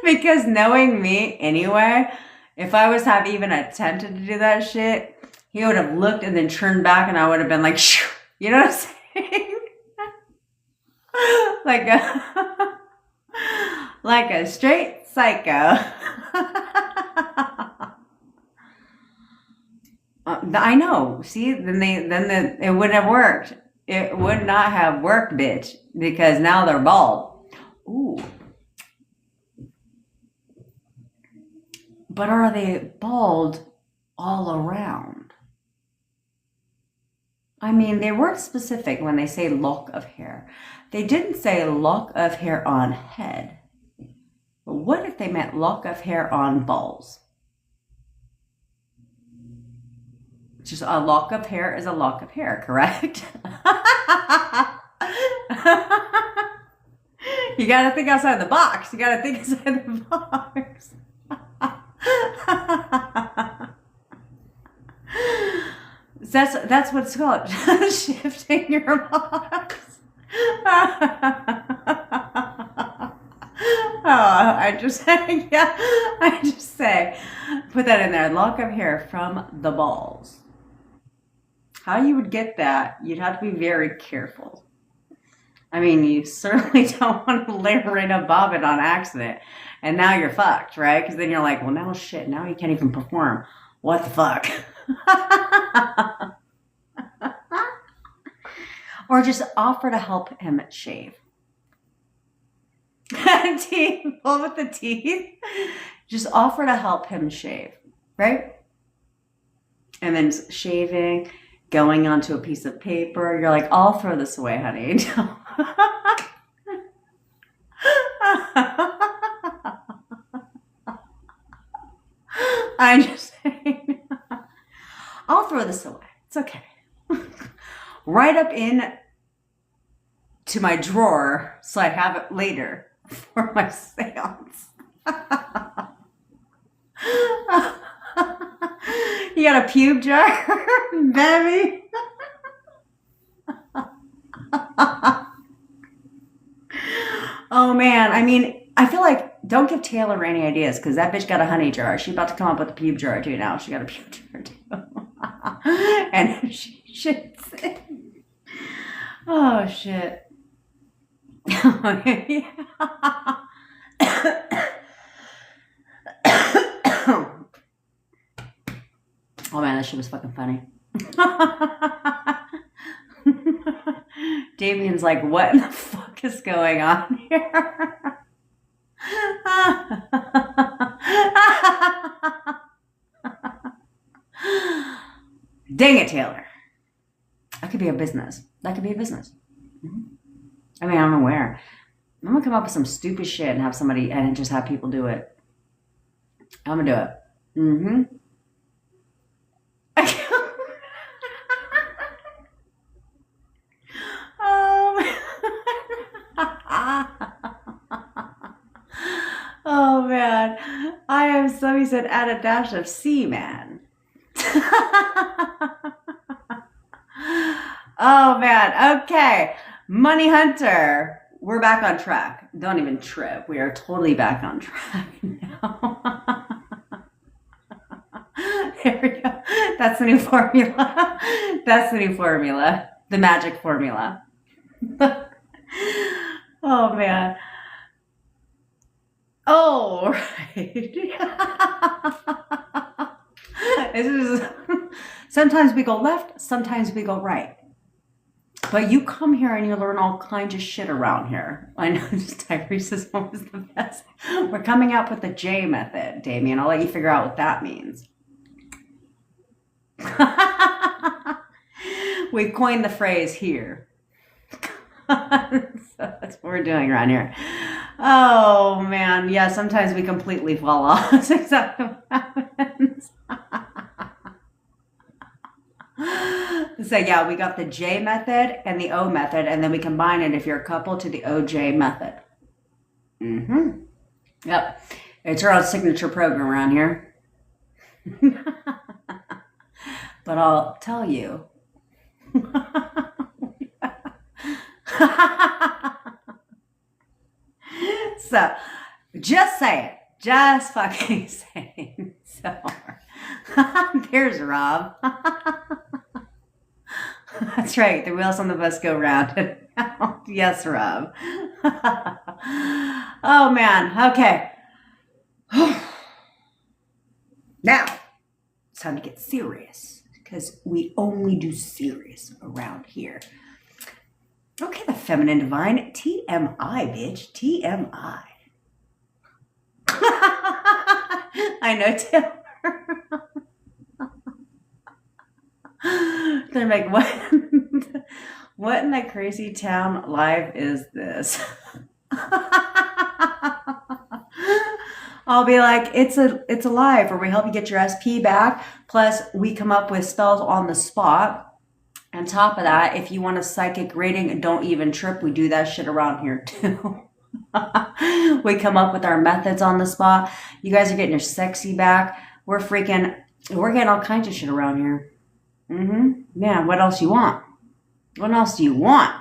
Because knowing me anyway, if I was to have even attempted to do that shit, he would have looked and then turned back and I would have been like, shoo. You know what I'm saying? Like a straight psycho. I know. See, then it wouldn't have worked. It would not have worked, bitch, because now they're bald. Ooh. But are they bald all around? I mean, they weren't specific when they say lock of hair. They didn't say lock of hair on head. But what if they meant lock of hair on balls? Just a lock of hair is a lock of hair, correct? You gotta think outside the box. You gotta think outside the box. That's what it's called. Shifting your box. Oh, I just say, put that in there. Lock of hair from the balls. How you would get that, you'd have to be very careful. I mean, you certainly don't want to layer in a bobbin on accident. And now you're fucked, right? Because then you're like, well, now shit, now you can't even perform. What the fuck? Or just offer to help him shave. Teeth, pull with the teeth. Just offer to help him shave, right? And then shaving, going onto a piece of paper. You're like, I'll throw this away, honey. I'm just saying. I'll throw this away. It's okay. Right up in to my drawer so I have it later for my seance. You got a pube jar, baby? Oh man, I mean, I feel like don't give Taylor any ideas because that bitch got a honey jar. She's about to come up with a pube jar too now. She got a pube jar too. And she shits it. Oh shit. Oh man, that shit was fucking funny. Damien's like, what in the fuck is going on here? Dang it, Taylor. That could be a business. That could be a business. Mm-hmm. I mean, I'm aware. I'm gonna come up with some stupid shit and have somebody and just have people do it. I'm gonna do it. Mm-hmm. Oh man, I am so, he said, add a dash of C, man. Oh man, okay. Money Hunter, we're back on track. Don't even trip. We are totally back on track now. There we go. That's the new formula. That's the new formula. The magic formula. Oh man. Oh, right. This is, sometimes we go left, sometimes we go right. But you come here and you learn all kinds of shit around here. I know this Tyrese's one was the best. We're coming up with the J method, Damien. I'll let you figure out what that means. We coined the phrase here. So that's what we're doing around here. Oh man, yeah, sometimes we completely fall off. That's exactly what happens. So yeah, we got the J method and the O method, and then we combine it if you're a couple to the OJ method. Mm-hmm. Yep. It's our own signature program around here. But I'll tell you. So, just saying. Just fucking saying. So, there's Rob. That's right. The wheels on the bus go round. Yes, Rob. Oh, man. Okay. Now, it's time to get serious because we only do serious around here. Okay, the feminine divine. TMI, bitch. TMI. I know, Taylor. They're like, what in that crazy town live is this? I'll be like, it's a live where we help you get your SP back. Plus, we come up with spells on the spot. On top of that, if you want a psychic reading, don't even trip. We do that shit around here too. We come up with our methods on the spot. You guys are getting your sexy back. We're getting all kinds of shit around here. Yeah, what else you want? What else do you want?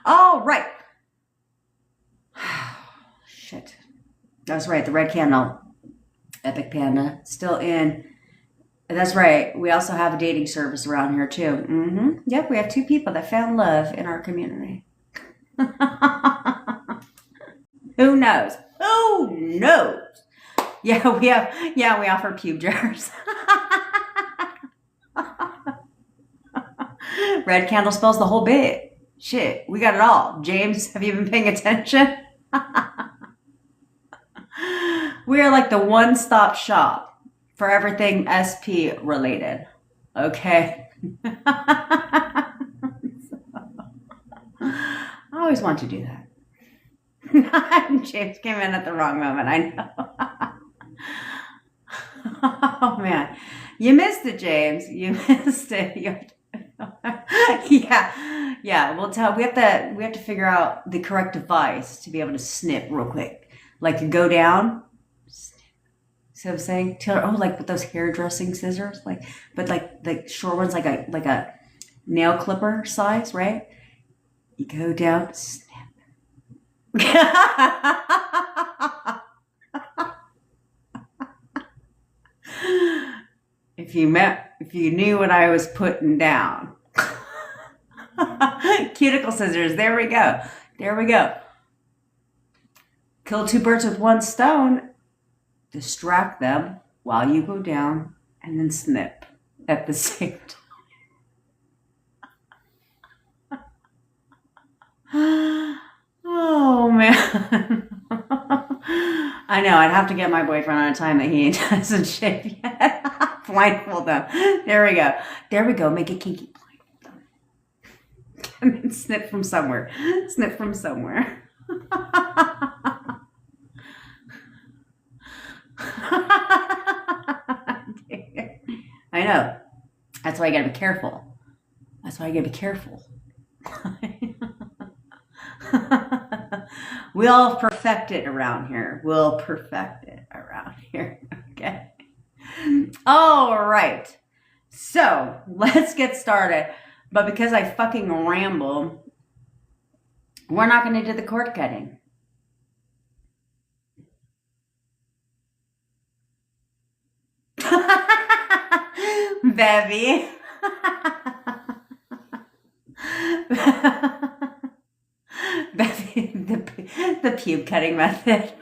All right. Shit. That's right, the red candle. Epic Panda. Still in. That's right. We also have a dating service around here too. Yep, we have 2 people that found love in our community. Who knows? Who knows? Yeah, we offer pube jars. Red candle spells the whole bit. Shit, we got it all. James, have you been paying attention? We are like the one-stop shop for everything SP related. Okay? I always want to do that. James came in at the wrong moment, I know. Oh man. You missed it, James. You missed it. Yeah. We'll tell. We have to figure out the correct device to be able to snip real quick. Like go down. Snip. See what I'm saying? Taylor, like with those hairdressing scissors, but short ones, like a nail clipper size, right? You go down, snip. If you knew what I was putting down. Cuticle scissors. There we go. Kill 2 birds with 1 stone. Distract them while you go down and then snip at the same time. Oh man. I know, I'd have to get my boyfriend on a time that he doesn't shave yet. Blindfold them. There we go. Make it kinky. Blindfold them. And then snip from somewhere. I know. That's why you gotta be careful. We'll perfect it around here. Okay. All right. So let's get started. But because I fucking ramble, we're not going to do the cord cutting. Bevy. Bevy, the pube cutting method.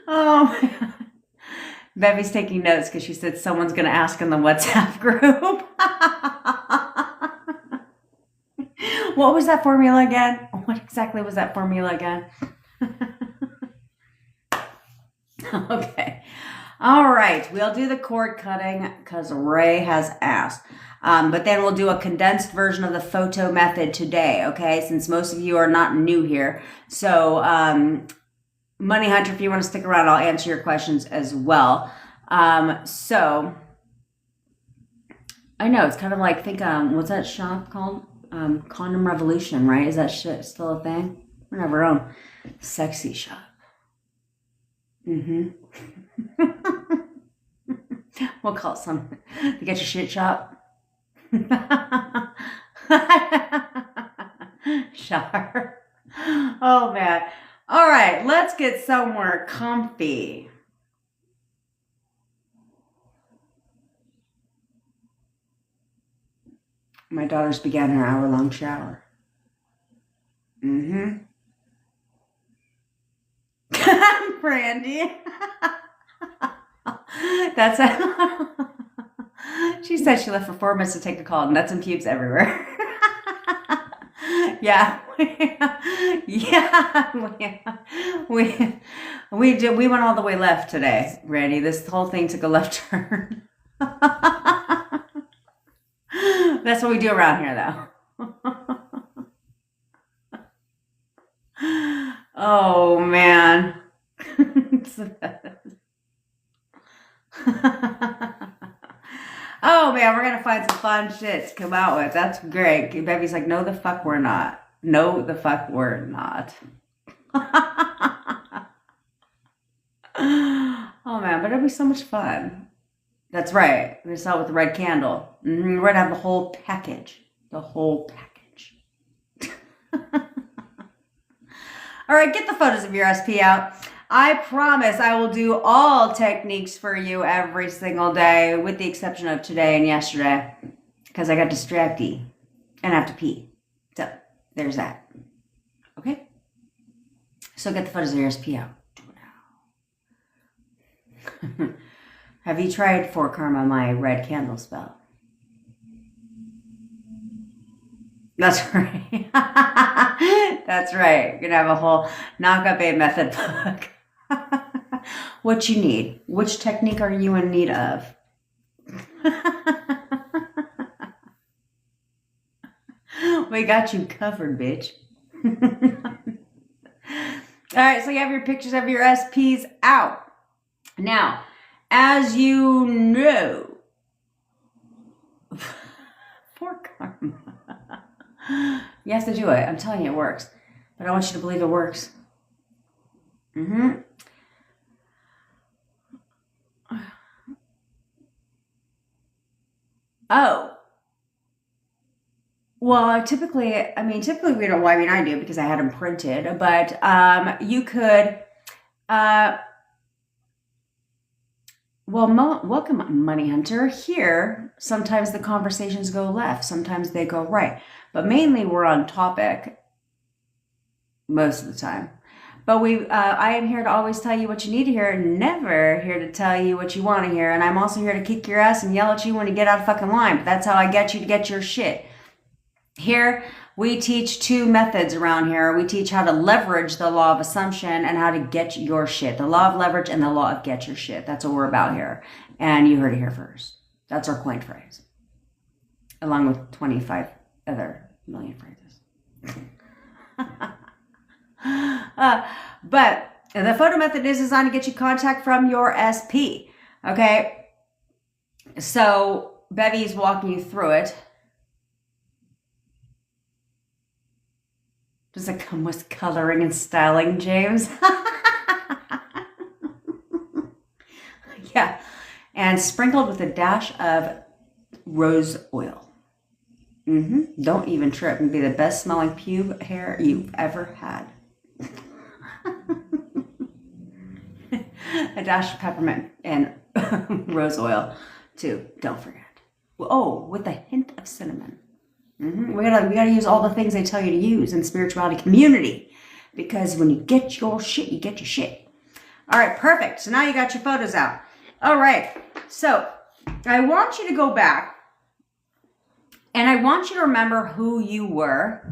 Oh my God. Bevy's taking notes because she said someone's going to ask in the WhatsApp group. What was that formula again? What exactly was that formula again? Okay. All right, we'll do the cord cutting because Ray has asked. But then we'll do a condensed version of the photo method today, okay? Since most of you are not new here. So, Money Hunter, if you want to stick around, I'll answer your questions as well. So, I know, it's kind of like, think, what's that shop called? Condom Revolution, right? Is that shit still a thing? We have our own sexy shop. Mm-hmm. We'll call it something. To get your shit shop. Shower. Oh, man. All right, let's get somewhere comfy. My daughter's began her hour-long shower. Mm-hmm. Brandy. That's a... She said she left for 4 minutes to take a call. Nuts and pubes everywhere. Yeah. Yeah. We went all the way left today, Randy. This whole thing took a left turn. That's what we do around here, though. Oh, man. Oh, man, we're going to find some fun shit to come out with. That's great. Baby's like, no, the fuck we're not. No, the fuck we're not. Oh, man, but it'll be so much fun. That's right. We're going to start with the red candle. We're going to have the whole package. The whole package. All right, get the photos of your SP out. I promise I will do all techniques for you every single day, with the exception of today and yesterday, because I got distracted and I have to pee. So there's that. Okay? So get the photos of your SP out. Do it now. Have you tried for Karma my red candle spell? That's right. That's right. You're going to have a whole knock-up a method book. What you need. Which technique are you in need of? We got you covered, bitch. All right, so you have your pictures of your SPs out. Now, as you know, for Karma, you have to do it. I'm telling you, it works. But I want you to believe it works. Oh. Well, typically we don't. Well, I mean, I do because I had them printed. But you could. Welcome, Money Hunter. Here, sometimes the conversations go left. Sometimes they go right. But mainly we're on topic most of the time. But I am here to always tell you what you need to hear, never here to tell you what you want to hear. And I'm also here to kick your ass and yell at you when you get out of fucking line. But that's how I get you to get your shit. Here, we teach two methods around here. We teach how to leverage the law of assumption and how to get your shit. The law of leverage and the law of get your shit. That's what we're about here. And you heard it here first. That's our coined phrase. Along with 25 other million phrases. But the photo method is designed to get you contact from your SP. Okay? So, Bevy's walking you through it. Does it come with coloring and styling, James? Yeah. And sprinkled with a dash of rose oil. Don't even trip. It'll be the best smelling pube hair you've ever had. A dash of peppermint and rose oil, too. Don't forget. Oh, with a hint of cinnamon. We gotta use all the things they tell you to use in spirituality community, because when you get your shit, you get your shit. All right, perfect. So now you got your photos out. All right. So I want you to go back, and I want you to remember who you were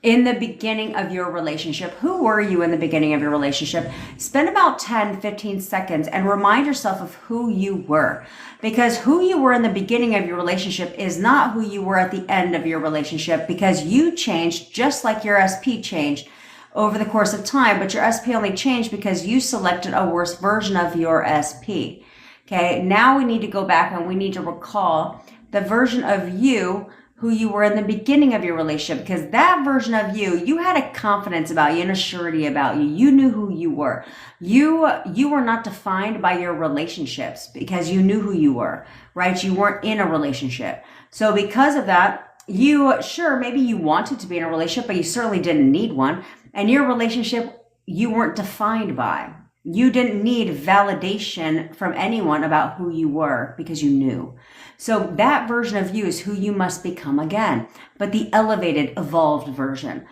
in the beginning of your relationship. Who were you in the beginning of your relationship? Spend about 10, 15 seconds and remind yourself of who you were. Because who you were in the beginning of your relationship is not who you were at the end of your relationship, because you changed just like your SP changed over the course of time, but your SP only changed because you selected a worse version of your SP. Okay, now we need to go back and we need to recall the version of you who you were in the beginning of your relationship, because that version of you, you had a confidence about you and a surety about you. You knew who you were. You were not defined by your relationships because you knew who you were, right? You weren't in a relationship. So because of that, maybe you wanted to be in a relationship, but you certainly didn't need one. And your relationship, you weren't defined by. You didn't need validation from anyone about who you were because you knew. So that version of you is who you must become again, but the elevated, evolved version.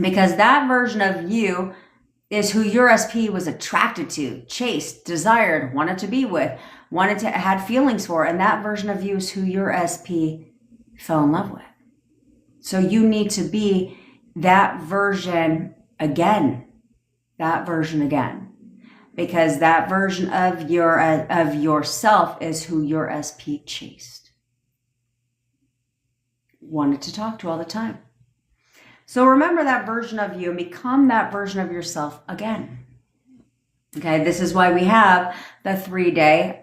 Because that version of you is who your SP was attracted to, chased, desired, wanted to be with, had feelings for. And that version of you is who your SP fell in love with. So you need to be that version again, because that version of yourself is who your SP chased, wanted to talk to all the time. So remember that version of you and become that version of yourself again. Okay, this is why we have the 3-day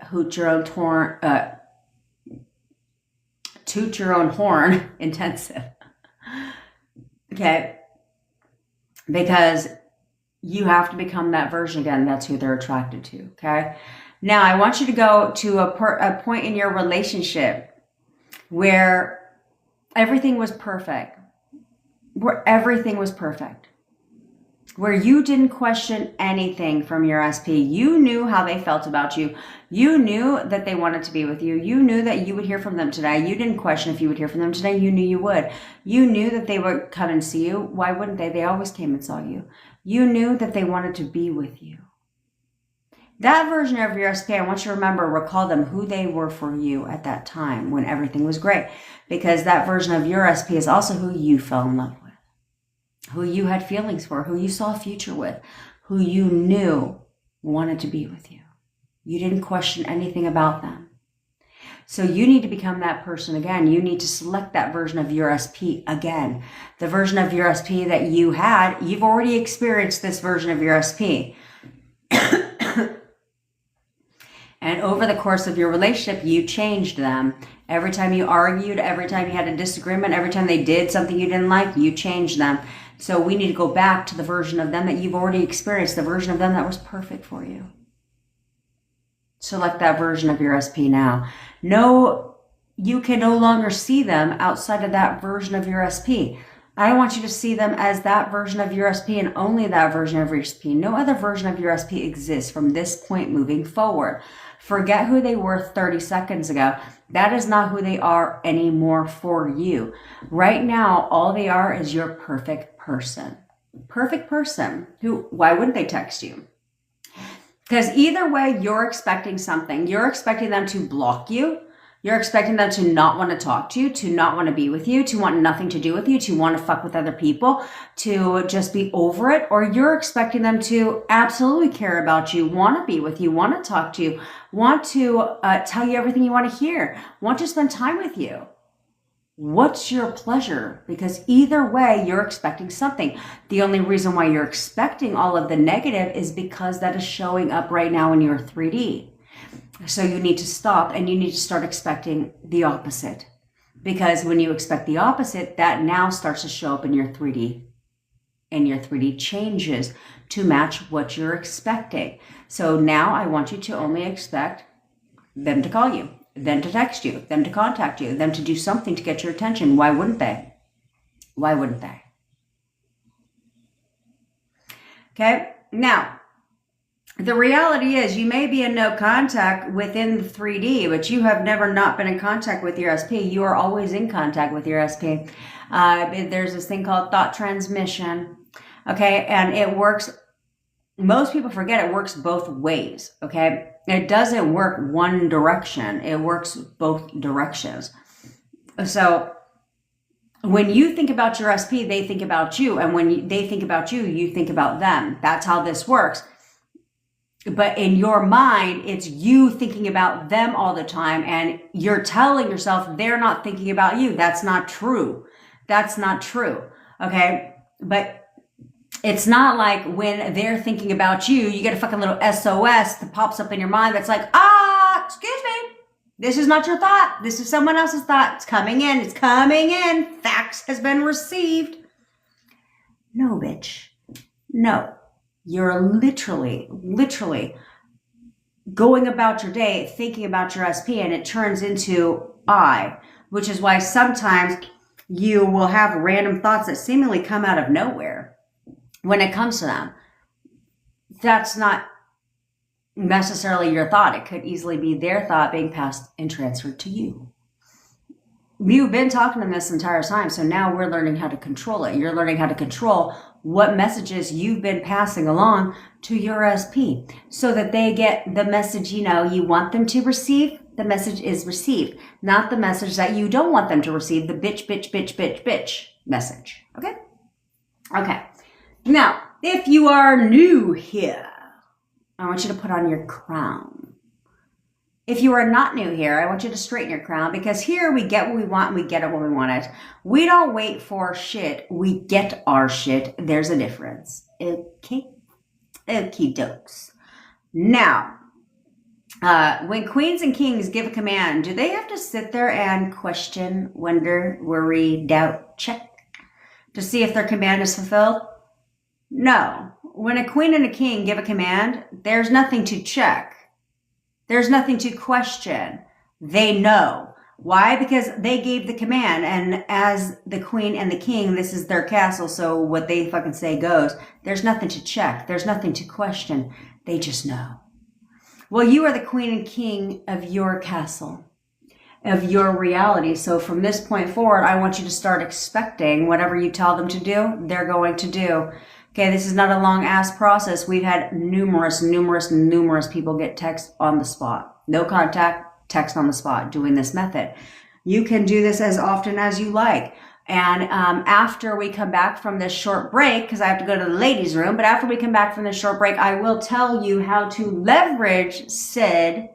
toot your own horn intensive. Okay, because you have to become that version again. That's who they're attracted to. Okay. Now I want you to go to a point in your relationship where everything was perfect, where you didn't question anything from your SP. You knew how they felt about you. You knew that they wanted to be with you. You knew that you would hear from them today. You didn't question if you would hear from them today. You knew you would. You knew that they would come and see you. Why wouldn't they? They always came and saw you. You knew that they wanted to be with you. That version of your SP, I want you to recall them, who they were for you at that time when everything was great. Because that version of your SP is also who you fell in love with, who you had feelings for, who you saw a future with, who you knew wanted to be with you. You didn't question anything about them. So you need to become that person again. You need to select that version of your SP again. The version of your SP that you had, you've already experienced this version of your SP. And over the course of your relationship, you changed them. Every time you argued, every time you had a disagreement, every time they did something you didn't like, you changed them. So we need to go back to the version of them that you've already experienced, the version of them that was perfect for you. Select that version of your SP now. No, you can no longer see them outside of that version of your SP. I want you to see them as that version of your SP and only that version of your SP. No other version of your SP exists from this point moving forward. Forget who they were 30 seconds ago. That is not who they are anymore for you. Right now, all they are is your perfect person. Perfect person. Why wouldn't they text you? Because either way, you're expecting something. You're expecting them to block you. You're expecting them to not want to talk to you, to not want to be with you, to want nothing to do with you, to want to fuck with other people, to just be over it. Or you're expecting them to absolutely care about you, want to be with you, want to talk to you, want to tell you everything you want to hear, want to spend time with you. What's your pleasure? Because either way, you're expecting something. The only reason why you're expecting all of the negative is because that is showing up right now in your 3D. So you need to stop and you need to start expecting the opposite. Because when you expect the opposite, that now starts to show up in your 3D. And your 3D changes to match what you're expecting. So now I want you to only expect them to call you, them to text you, them to contact you, them to do something to get your attention. Why wouldn't they? Why wouldn't they? Okay, now, the reality is you may be in no contact within the 3D, but you have never not been in contact with your SP. You are always in contact with your SP. There's this thing called thought transmission, okay? And it works, most people forget it works both ways, okay? It doesn't work one direction. It works both directions. So when you think about your SP, they think about you. And when they think about you, you think about them. That's how this works. But in your mind, it's you thinking about them all the time. And you're telling yourself they're not thinking about you. That's not true. That's not true. Okay. But it's not like when they're thinking about you, you get a fucking little SOS that pops up in your mind that's like, excuse me. This is not your thought. This is someone else's thought. It's coming in. It's coming in. Fax has been received. No, bitch. No. You're literally going about your day thinking about your SP, and it turns into I, which is why sometimes you will have random thoughts that seemingly come out of nowhere when it comes to them. That's not necessarily your thought. It could easily be their thought being passed and transferred to you. You've been talking to them this entire time, so now we're learning how to control it. You're learning how to control what messages you've been passing along to your SP so that they get the message, you want them to receive. The message is received, not the message that you don't want them to receive, the bitch message. Okay? Okay. Now, if you are new here, I want you to put on your crown. If you are not new here, I want you to straighten your crown, because here we get what we want and we get it when we want it. We don't wait for shit. We get our shit. There's a difference. Okay? Okie dokes. Now, when queens and kings give a command, do they have to sit there and question, wonder, worry, doubt, check to see if their command is fulfilled? No. When a queen and a king give a command, there's nothing to check. There's nothing to question. They know. Why? Because they gave the command, and as the queen and the king, this is their castle, so what they fucking say goes. There's nothing to check. There's nothing to question. They just know. Well, you are the queen and king of your castle, of your reality. So from this point forward, I want you to start expecting whatever you tell them to do, they're going to do. Okay, this is not a long ass process. We've had numerous people get text on the spot. No contact, text on the spot, doing this method. You can do this as often as you like. And after we come back from this short break, because I have to go to the ladies' room, but after we come back from this short break, I will tell you how to leverage said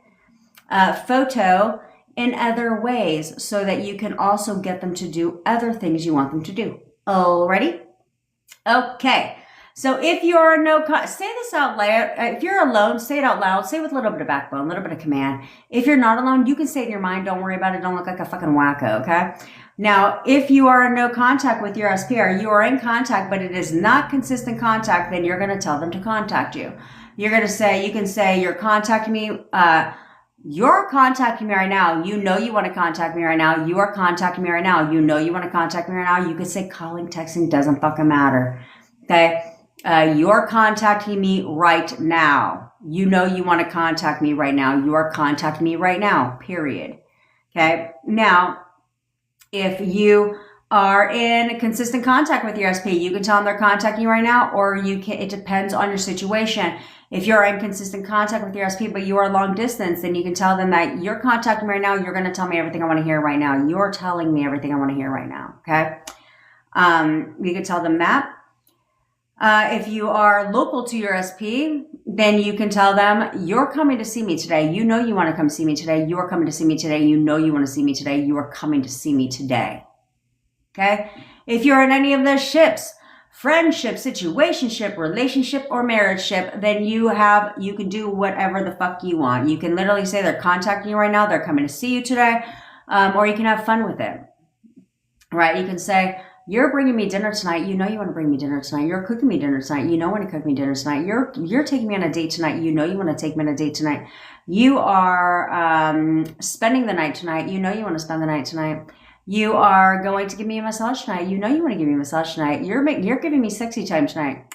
photo in other ways so that you can also get them to do other things you want them to do. Alrighty? Okay. So if you're say this out loud. If you're alone, say it out loud. Say it with a little bit of backbone, a little bit of command. If you're not alone, you can say it in your mind. Don't worry about it. Don't look like a fucking wacko, okay? Now, if you are in no contact with your SPR, you are in contact, but it is not consistent contact, then you're going to tell them to contact you. You're going to say, you can say, you're contacting me. You're contacting me right now. You know you want to contact me right now. You are contacting me right now. You know you want to contact me right now. You could say calling, texting, doesn't fucking matter. Okay? You're contacting me right now. You know you want to contact me right now. You are contacting me right now, period. Okay? Now, if you are in consistent contact with your SP, you can tell them they're contacting you right now, or it depends on your situation. If you're in consistent contact with your SP, but you are long distance, then you can tell them that you're contacting me right now. You're going to tell me everything I want to hear right now. You're telling me everything I want to hear right now. Okay? You can tell them that. If you are local to your SP, then you can tell them, you're coming to see me today. You know you want to come see me today. You're coming to see me today. You know you want to see me today. You are coming to see me today. Okay? If you're in any of those ships, friendship, situationship, relationship, or marriage ship, then you can do whatever the fuck you want. You can literally say they're contacting you right now. They're coming to see you today. Or you can have fun with it. Right? You can say, you're bringing me dinner tonight. You know you want to bring me dinner tonight. You're cooking me dinner tonight. You know when to cook me dinner tonight. You're taking me on a date tonight. You know you want to take me on a date tonight. You are spending the night tonight. You know you want to spend the night tonight. You are going to give me a massage tonight. You know you want to give me a massage tonight. You're giving me sexy time tonight.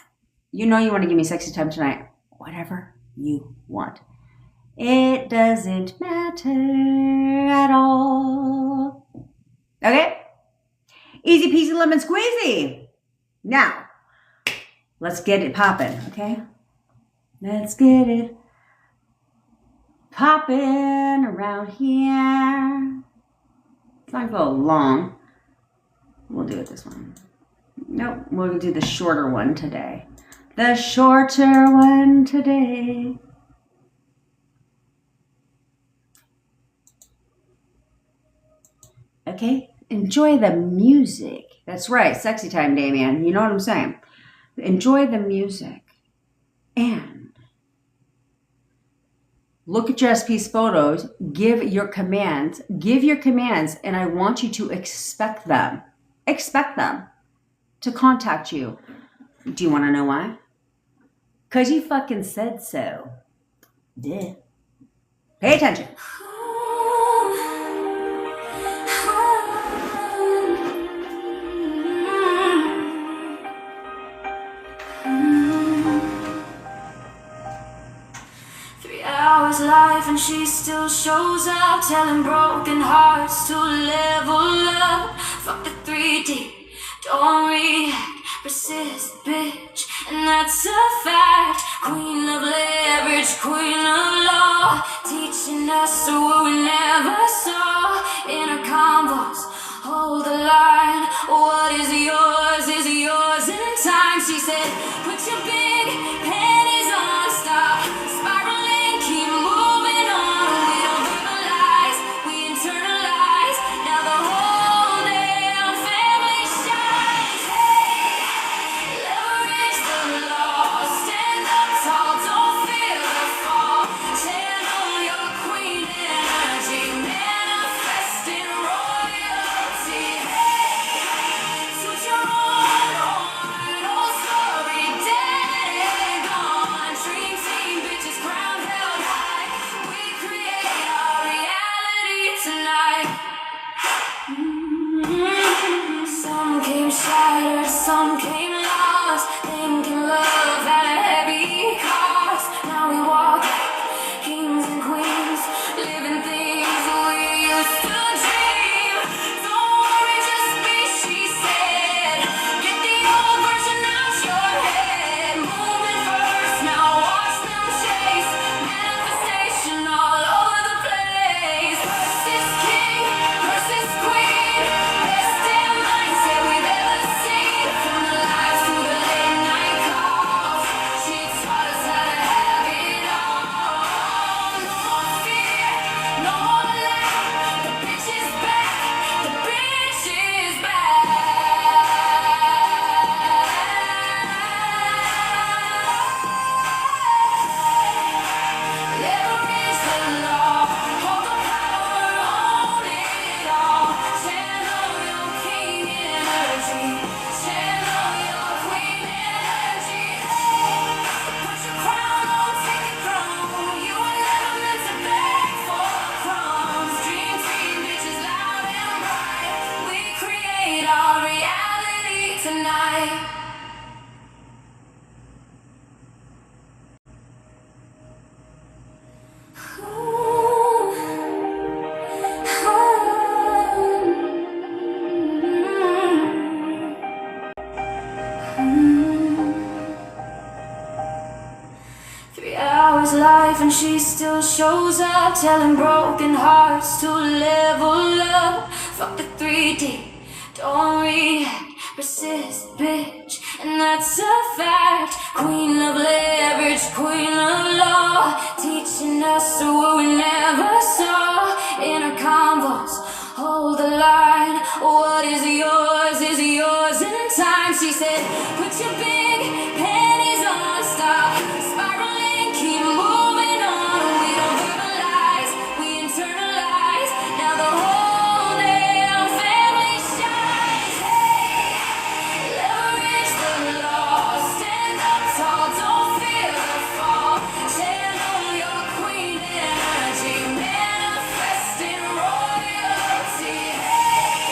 You know you want to give me sexy time tonight. Whatever you want. It doesn't matter at all. Okay? Easy peasy lemon squeezy. Now, let's get it popping, okay? Let's get it popping around here. It's not going to go long. We'll do it this one. Nope, we'll do the shorter one today. The shorter one today. Okay, enjoy the music. That's right, sexy time, Damien. You know what I'm saying? Enjoy the music. And look at your SP's photos. Give your commands. And I want you to expect them. Expect them to contact you. Do you want to know why? Because you fucking said so. Yeah. Pay attention. Life and she still shows up, telling broken hearts to level up. Fuck the 3D, don't react, persist, bitch, and that's a fact. Queen of leverage, queen of law, teaching us what we never saw. Inner combos, hold the line. What is yours in time. She said, put your big panties on, stop spiraling, keep moving on. We don't verbalize, we internalize. Now the whole damn family shines. Hey, leverage the law, stand up tall, don't fear the fall. Channel your queen energy, manifesting royalty. Hey, suit your own horn, old story dead and gone. Dream team bitches, crown held high. We create our reality tonight. Some came shattered, some came lost, thinking love had a heavy cost. Now we walk like kings and queens, living things we used to dream. Don't worry, just be, she said. Get the old version out your head. Moving first, now watch them chase. Manifestation all over the place. Versus king, versus queen. Best damn mindset we've ever seen. From the lives to the late night calls, she taught us how to have it all. No more fear, no more lack. The bitch is back, the bitch is back. Leverage the law, hold the power, own it all. Channel your king energy, channel your queen energy. Put your crown on, take it throne. You were never meant to beg for crumbs. Dream team bitches loud and bright. We create our reality tonight. Three hours life and she still shows up, telling broken hearts to level up. Fuck the 3D, don't react, persist, bitch, and that's a fact. Queen of leverage, queen of law, teaching us what we never saw. Inner combos, hold the line. What is yours in time. She said, put your big panties on, stop spiraling, keep moving on. We don't verbalize, we internalize. Now the whole damn family shines. Hey, leverage the law, stand up tall, don't fear the fall. Channel your queen energy, manifesting royalty. Hey,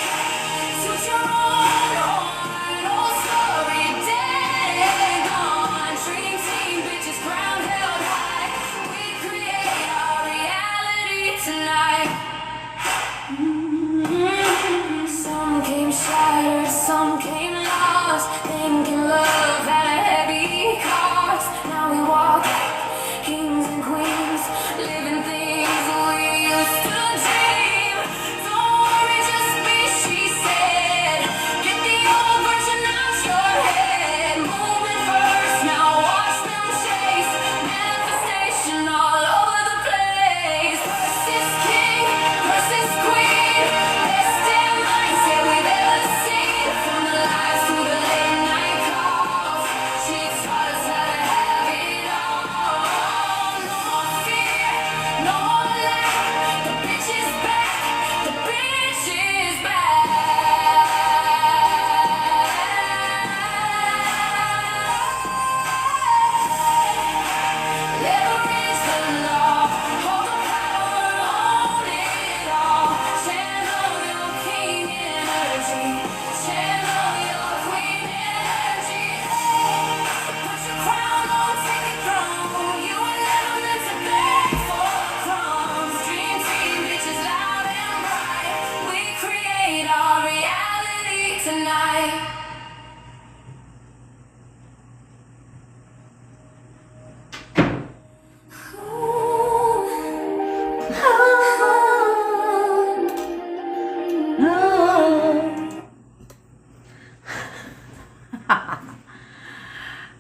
suit your own horn, old story dead and gone.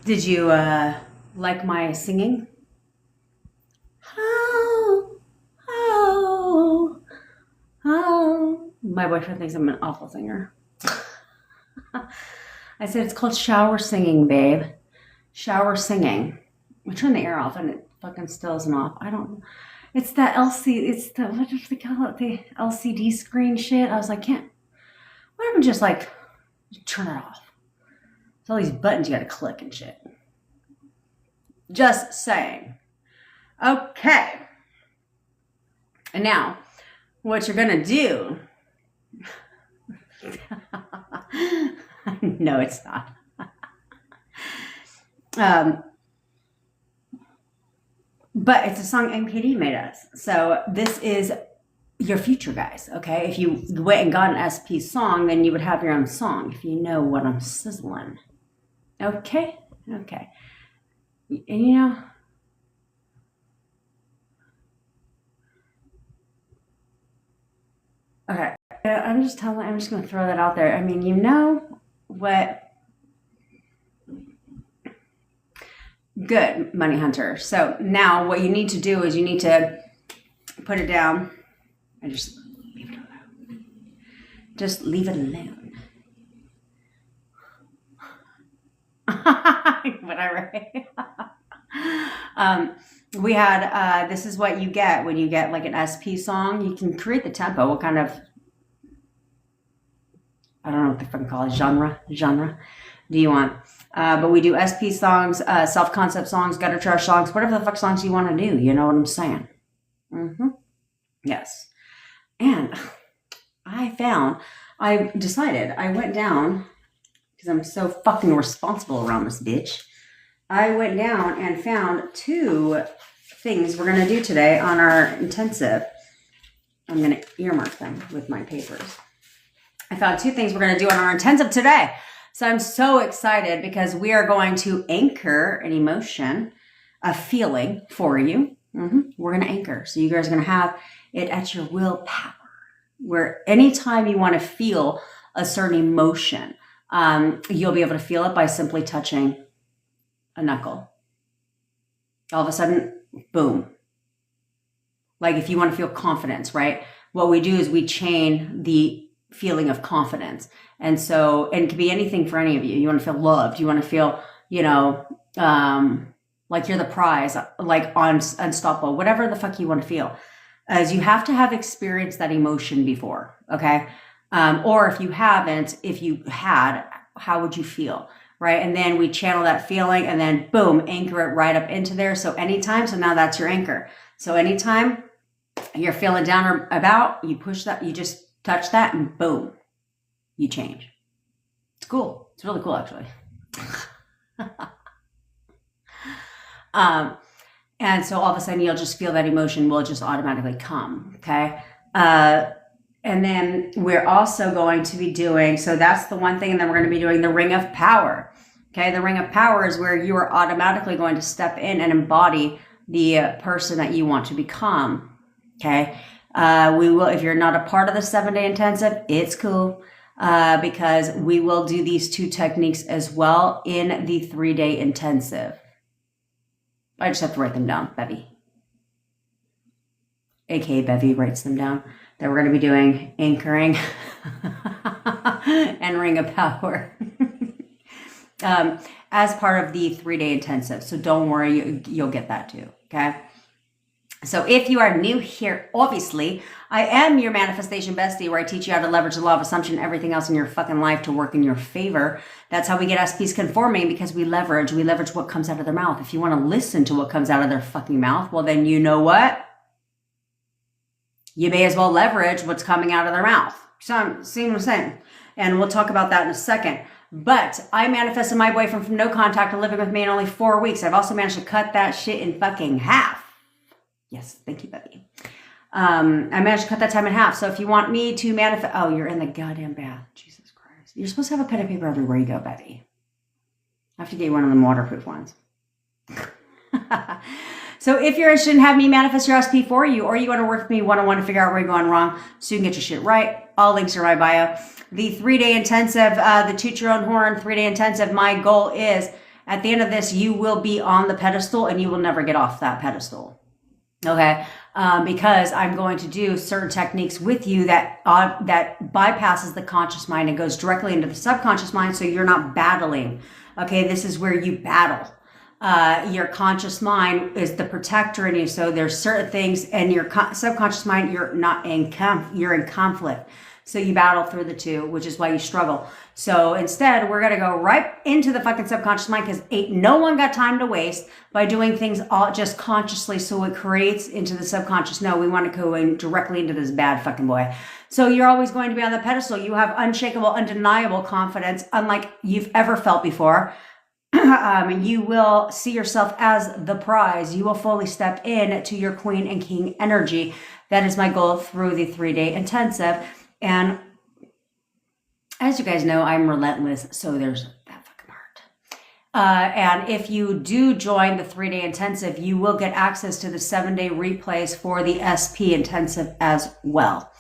Did you like my singing? Oh, oh, oh. My boyfriend thinks I'm an awful singer. I said it's called shower singing, babe. Shower singing. I turned the air off and it fucking still isn't off. I don't know. It's the what do they call it? The LCD screen shit. I was like, why don't we just like turn it off? It's all these buttons you gotta click and shit. Just saying. Okay. And now, what you're gonna do. No, it's not. But it's a song MKD made us. So this is your future, guys, okay? If you went and got an SP song, then you would have your own song, if you know what I'm sizzling. Okay? Okay. And you know... Okay. I'm just going to throw that out there. I mean, you know what... Good, Money Hunter. So now what you need to do is you need to put it down and just leave it alone. Just leave it alone. Whatever. We had, this is what you get when you get like an SP song. You can create the tempo. What kind of, I don't know what the fucking call it, genre do you want? But we do SP songs, self-concept songs, gutter trash songs, whatever the fuck songs you want to do. You know what I'm saying? Mm-hmm. Yes. And I decided, I went down, because I'm so fucking responsible around this bitch. I went down and found 2 things we're going to do today on our intensive. I'm going to earmark them with my papers. I found 2 things we're going to do on our intensive today. So I'm so excited because we are going to anchor an emotion, a feeling for you. We're going to anchor. So you guys are going to have it at your willpower, where anytime you want to feel a certain emotion, you'll be able to feel it by simply touching a knuckle. All of a sudden, boom. Like if you want to feel confidence, right? What we do is we chain the feeling of confidence. And so, and it could be anything for any of you. You want to feel loved. You want to feel, you know, like you're the prize, like unstoppable, whatever the fuck you want to feel. As you have to have experienced that emotion before. Okay. Or if you haven't, if you had, how would you feel? Right. And then we channel that feeling and then boom, anchor it right up into there. So anytime, so now that's your anchor. So anytime you're feeling down or about, you push that, you just touch that and boom, you change. It's cool. It's really cool, actually. And so all of a sudden you'll just feel that emotion will just automatically come. Okay. And then we're also going to be doing, so that's the one thing, and then we're going to be doing the ring of power. Okay. The ring of power is where you are automatically going to step in and embody the person that you want to become. Okay. We will, if you're not a part of the 7-day intensive, it's cool. Because we will do these 2 techniques as well in the 3-day intensive. I just have to write them down, Bevy. AKA Bevy writes them down. That we're going to be doing anchoring and ring of power as part of the 3-day intensive. So don't worry, you'll get that too. Okay. So if you are new here, obviously, I am your manifestation bestie, where I teach you how to leverage the law of assumption, everything else in your fucking life to work in your favor. That's how we get SPs conforming, because we leverage what comes out of their mouth. If you want to listen to what comes out of their fucking mouth, well, then you know what? You may as well leverage what's coming out of their mouth. So, see what I'm saying? And we'll talk about that in a second. But I manifested my boyfriend from no contact to living with me in only 4 weeks. I've also managed to cut that shit in fucking half. Yes, thank you, Bevy. I managed to cut that time in half. So if you want me to manifest... Oh, you're in the goddamn bath. Jesus Christ. You're supposed to have a pen and paper everywhere you go, Bevy. I have to get you one of them waterproof ones. So if you're interested in having me manifest your SP for you, or you want to work with me one-on-one to figure out where you're going wrong so you can get your shit right, all links are in my bio. The 3-day intensive, the Toot Your Own Horn 3-day intensive, my goal is At the end of this, you will be on the pedestal and you will never get off that pedestal. Okay. Because I'm going to do certain techniques with you that bypasses the conscious mind and goes directly into the subconscious mind. So you're not battling. Okay. This is where you battle. Your conscious mind is the protector in you. So there's certain things in your subconscious mind, you're in conflict. So you battle through the two, which is why you struggle. So instead, we're going to go right into the fucking subconscious mind because ain't no one got time to waste by doing things all just consciously. So it creates into the subconscious. No, we want to go in directly into this bad fucking boy. So you're always going to be on the pedestal. You have unshakable, undeniable confidence, unlike you've ever felt before. You will see yourself as the prize. You will fully step in to your queen and king energy. That is my goal through the 3-day intensive. And as you guys know, I'm relentless. So there's that fucking part. And if you do join the 3-day intensive, you will get access to the 7-day replays for the SP intensive as well.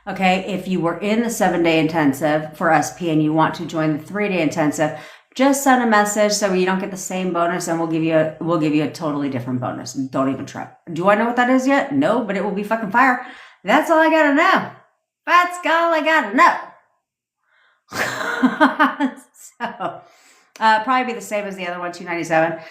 Okay. If you were in the 7-day intensive for SP and you want to join the 3-day intensive, just send a message so you don't get the same bonus and we'll give you a totally different bonus. Don't even try. Do I know what that is yet? No, but it will be fucking fire. That's all I gotta know. That's all I gotta know. So, probably be the same as the other one, $297.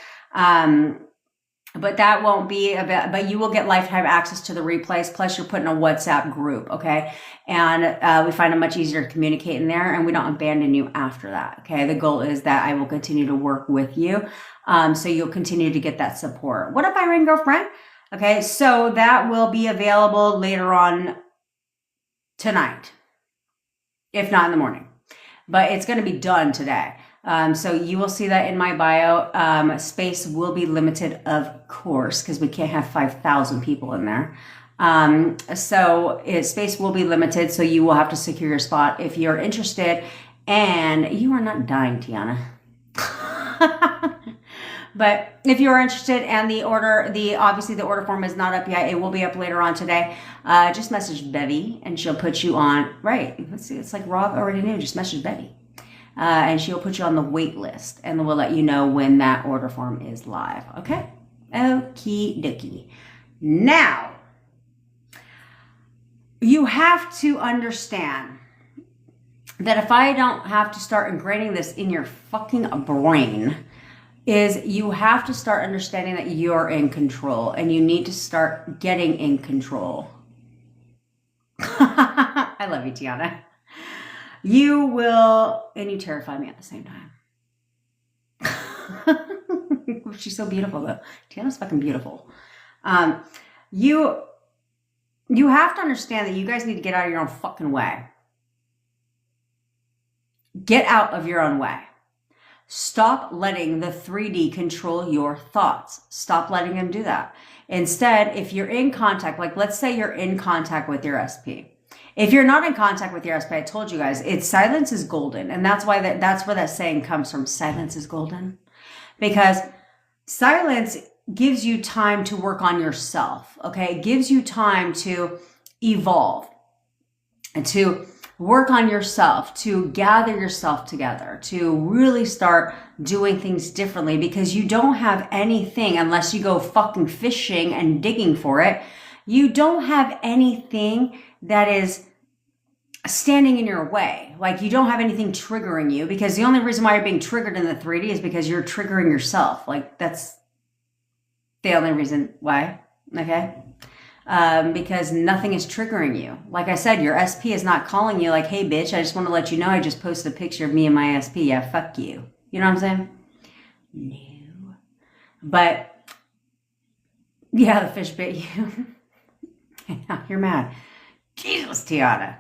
But that won't be but you will get lifetime access to the replays. Plus you're put in a WhatsApp group. Okay. And, we find it much easier to communicate in there and we don't abandon you after that. Okay. The goal is that I will continue to work with you. So you'll continue to get that support. What up, Irene girlfriend? Okay. So that will be available later on tonight, if not in the morning, but it's going to be done today. So you will see that in my bio. Space will be limited, of course, because we can't have 5,000 people in there. So space will be limited. So you will have to secure your spot if you're interested. And you are not dying, Tiana. But if you are interested and obviously the order form is not up yet, it will be up later on today. Just message Bevy and she'll put you on, right. Let's see. It's like Rob already knew. Just message Bevy. And she'll put you on the wait list and we'll let you know when that order form is live. Okay. Okie dokie. Now you have to understand that if I don't have to start ingraining this in your fucking brain, is you have to start understanding that you're in control and you need to start getting in control. I love you, Tiana. You will, and you terrify me at the same time. She's so beautiful though. Tiana's fucking beautiful. You have to understand that you guys need to get out of your own fucking way. Get out of your own way. Stop letting the 3D control your thoughts. Stop letting them do that. Instead, if you're in contact, like let's say you're in contact with your SP. If you're not in contact with your SP, I told you guys, it's silence is golden. And that's why that's where that saying comes from. Silence is golden. Because silence gives you time to work on yourself. Okay. It gives you time to evolve and to work on yourself, to gather yourself together, to really start doing things differently because you don't have anything unless you go fucking fishing and digging for it. You don't have anything that is standing in your way. Like you don't have anything triggering you because the only reason why you're being triggered in the 3D is because you're triggering yourself. Like that's the only reason why. Okay. Because nothing is triggering you. Like I said, your SP is not calling you like, hey, bitch, I just want to let you know I just posted a picture of me and my SP. Yeah, fuck you. You know what I'm saying? No. But, yeah, the fish bit you. You're mad. Jesus, Tiana.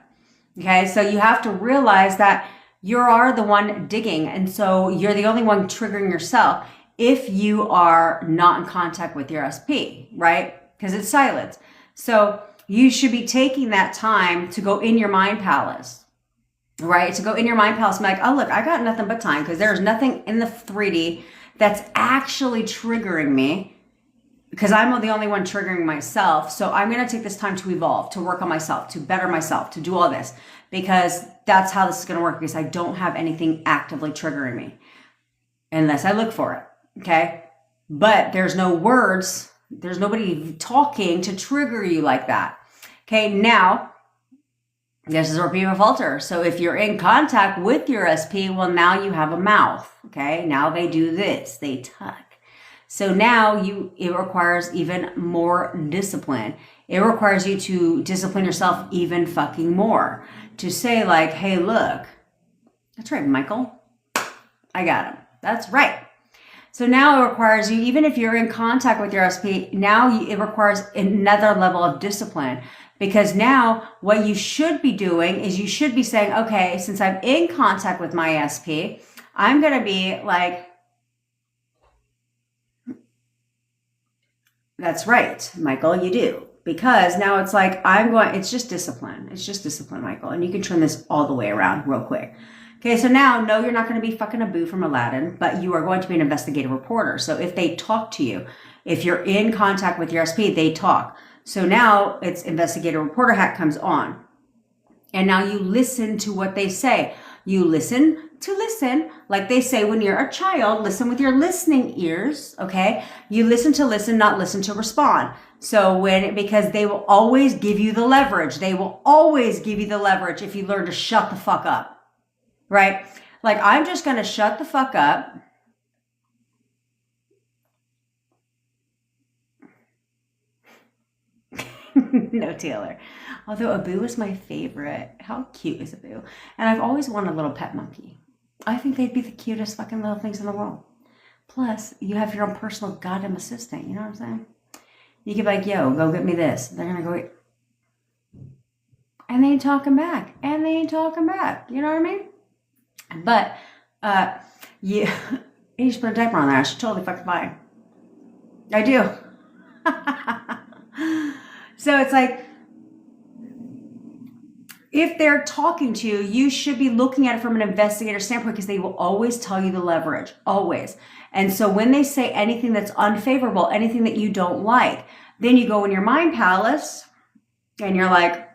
Okay, so you have to realize that you are the one digging. And so you're the only one triggering yourself if you are not in contact with your SP, right? Because it's silence. So you should be taking that time to go in your mind palace, right? To go in your mind palace and be like, oh, look, I got nothing but time because there's nothing in the 3D that's actually triggering me because I'm the only one triggering myself. So I'm going to take this time to evolve, to work on myself, to better myself, to do all this because that's how this is going to work because I don't have anything actively triggering me unless I look for it. Okay. But there's no words. There's nobody talking to trigger you like that. Okay. Now, this is where people falter. So if you're in contact with your SP, well, now you have a mouth. Okay. Now they do this. They tuck. So now it requires even more discipline. It requires you to discipline yourself even fucking more. To say like, hey, look, that's right, Michael. I got him. That's right. So now it requires you, even if you're in contact with your SP, now it requires another level of discipline. Because now what you should be doing is you should be saying, okay, since I'm in contact with my SP, I'm going to be like, that's right, Michael, you do. Because now it's like, it's just discipline. It's just discipline, Michael. And you can turn this all the way around real quick. Okay, so now, no, you're not going to be fucking Abu from Aladdin, but you are going to be an investigative reporter. So if they talk to you, if you're in contact with your SP, they talk. So now it's investigative reporter hat comes on. And now you listen to what they say. You listen to listen, like they say when you're a child, listen with your listening ears, okay? You listen to listen, not listen to respond. So because they will always give you the leverage. They will always give you the leverage if you learn to shut the fuck up, right? Like, I'm just going to shut the fuck up. No, Taylor. Although Abu is my favorite. How cute is Abu? And I've always wanted a little pet monkey. I think they'd be the cutest fucking little things in the world. Plus, you have your own personal goddamn assistant. You know what I'm saying? You could be like, yo, go get me this. They're going to go get... And they ain't talking back. And they ain't talking back. You know what I mean? But, you should put a diaper on there. I should totally fucking fine. I do. So it's like, if they're talking to you, you should be looking at it from an investigator standpoint, because they will always tell you the leverage, always. And so when they say anything that's unfavorable, anything that you don't like, then you go in your mind palace and you're like,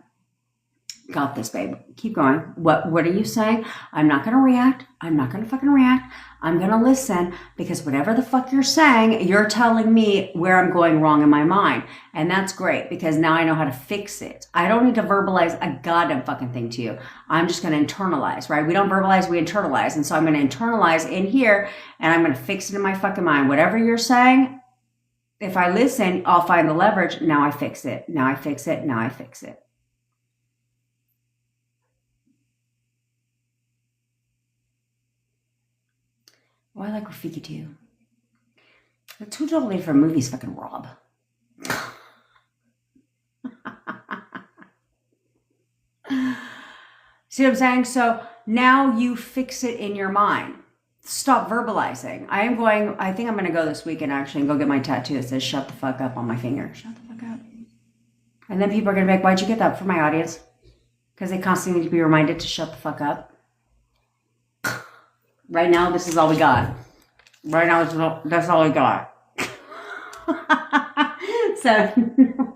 got this, babe. Keep going. What are you saying? I'm not going to react. I'm not going to fucking react. I'm going to listen, because whatever the fuck you're saying, you're telling me where I'm going wrong in my mind. And that's great, because now I know how to fix it. I don't need to verbalize a goddamn fucking thing to you. I'm just going to internalize, right? We don't verbalize, we internalize. And so I'm going to internalize in here, and I'm going to fix it in my fucking mind. Whatever you're saying, if I listen, I'll find the leverage. Now I fix it. Now I fix it. Now I fix it. Oh, I like Rafiki too. The two totally different movies, fucking Rob. See what I'm saying? So now you fix it in your mind. Stop verbalizing. I think I'm going to go this weekend actually and go get my tattoo that says shut the fuck up on my finger. Shut the fuck up. And then people are going to be like, why'd you get that? For my audience. Because they constantly need to be reminded to shut the fuck up. Right now, this is all we got. Right now, that's all we got. So,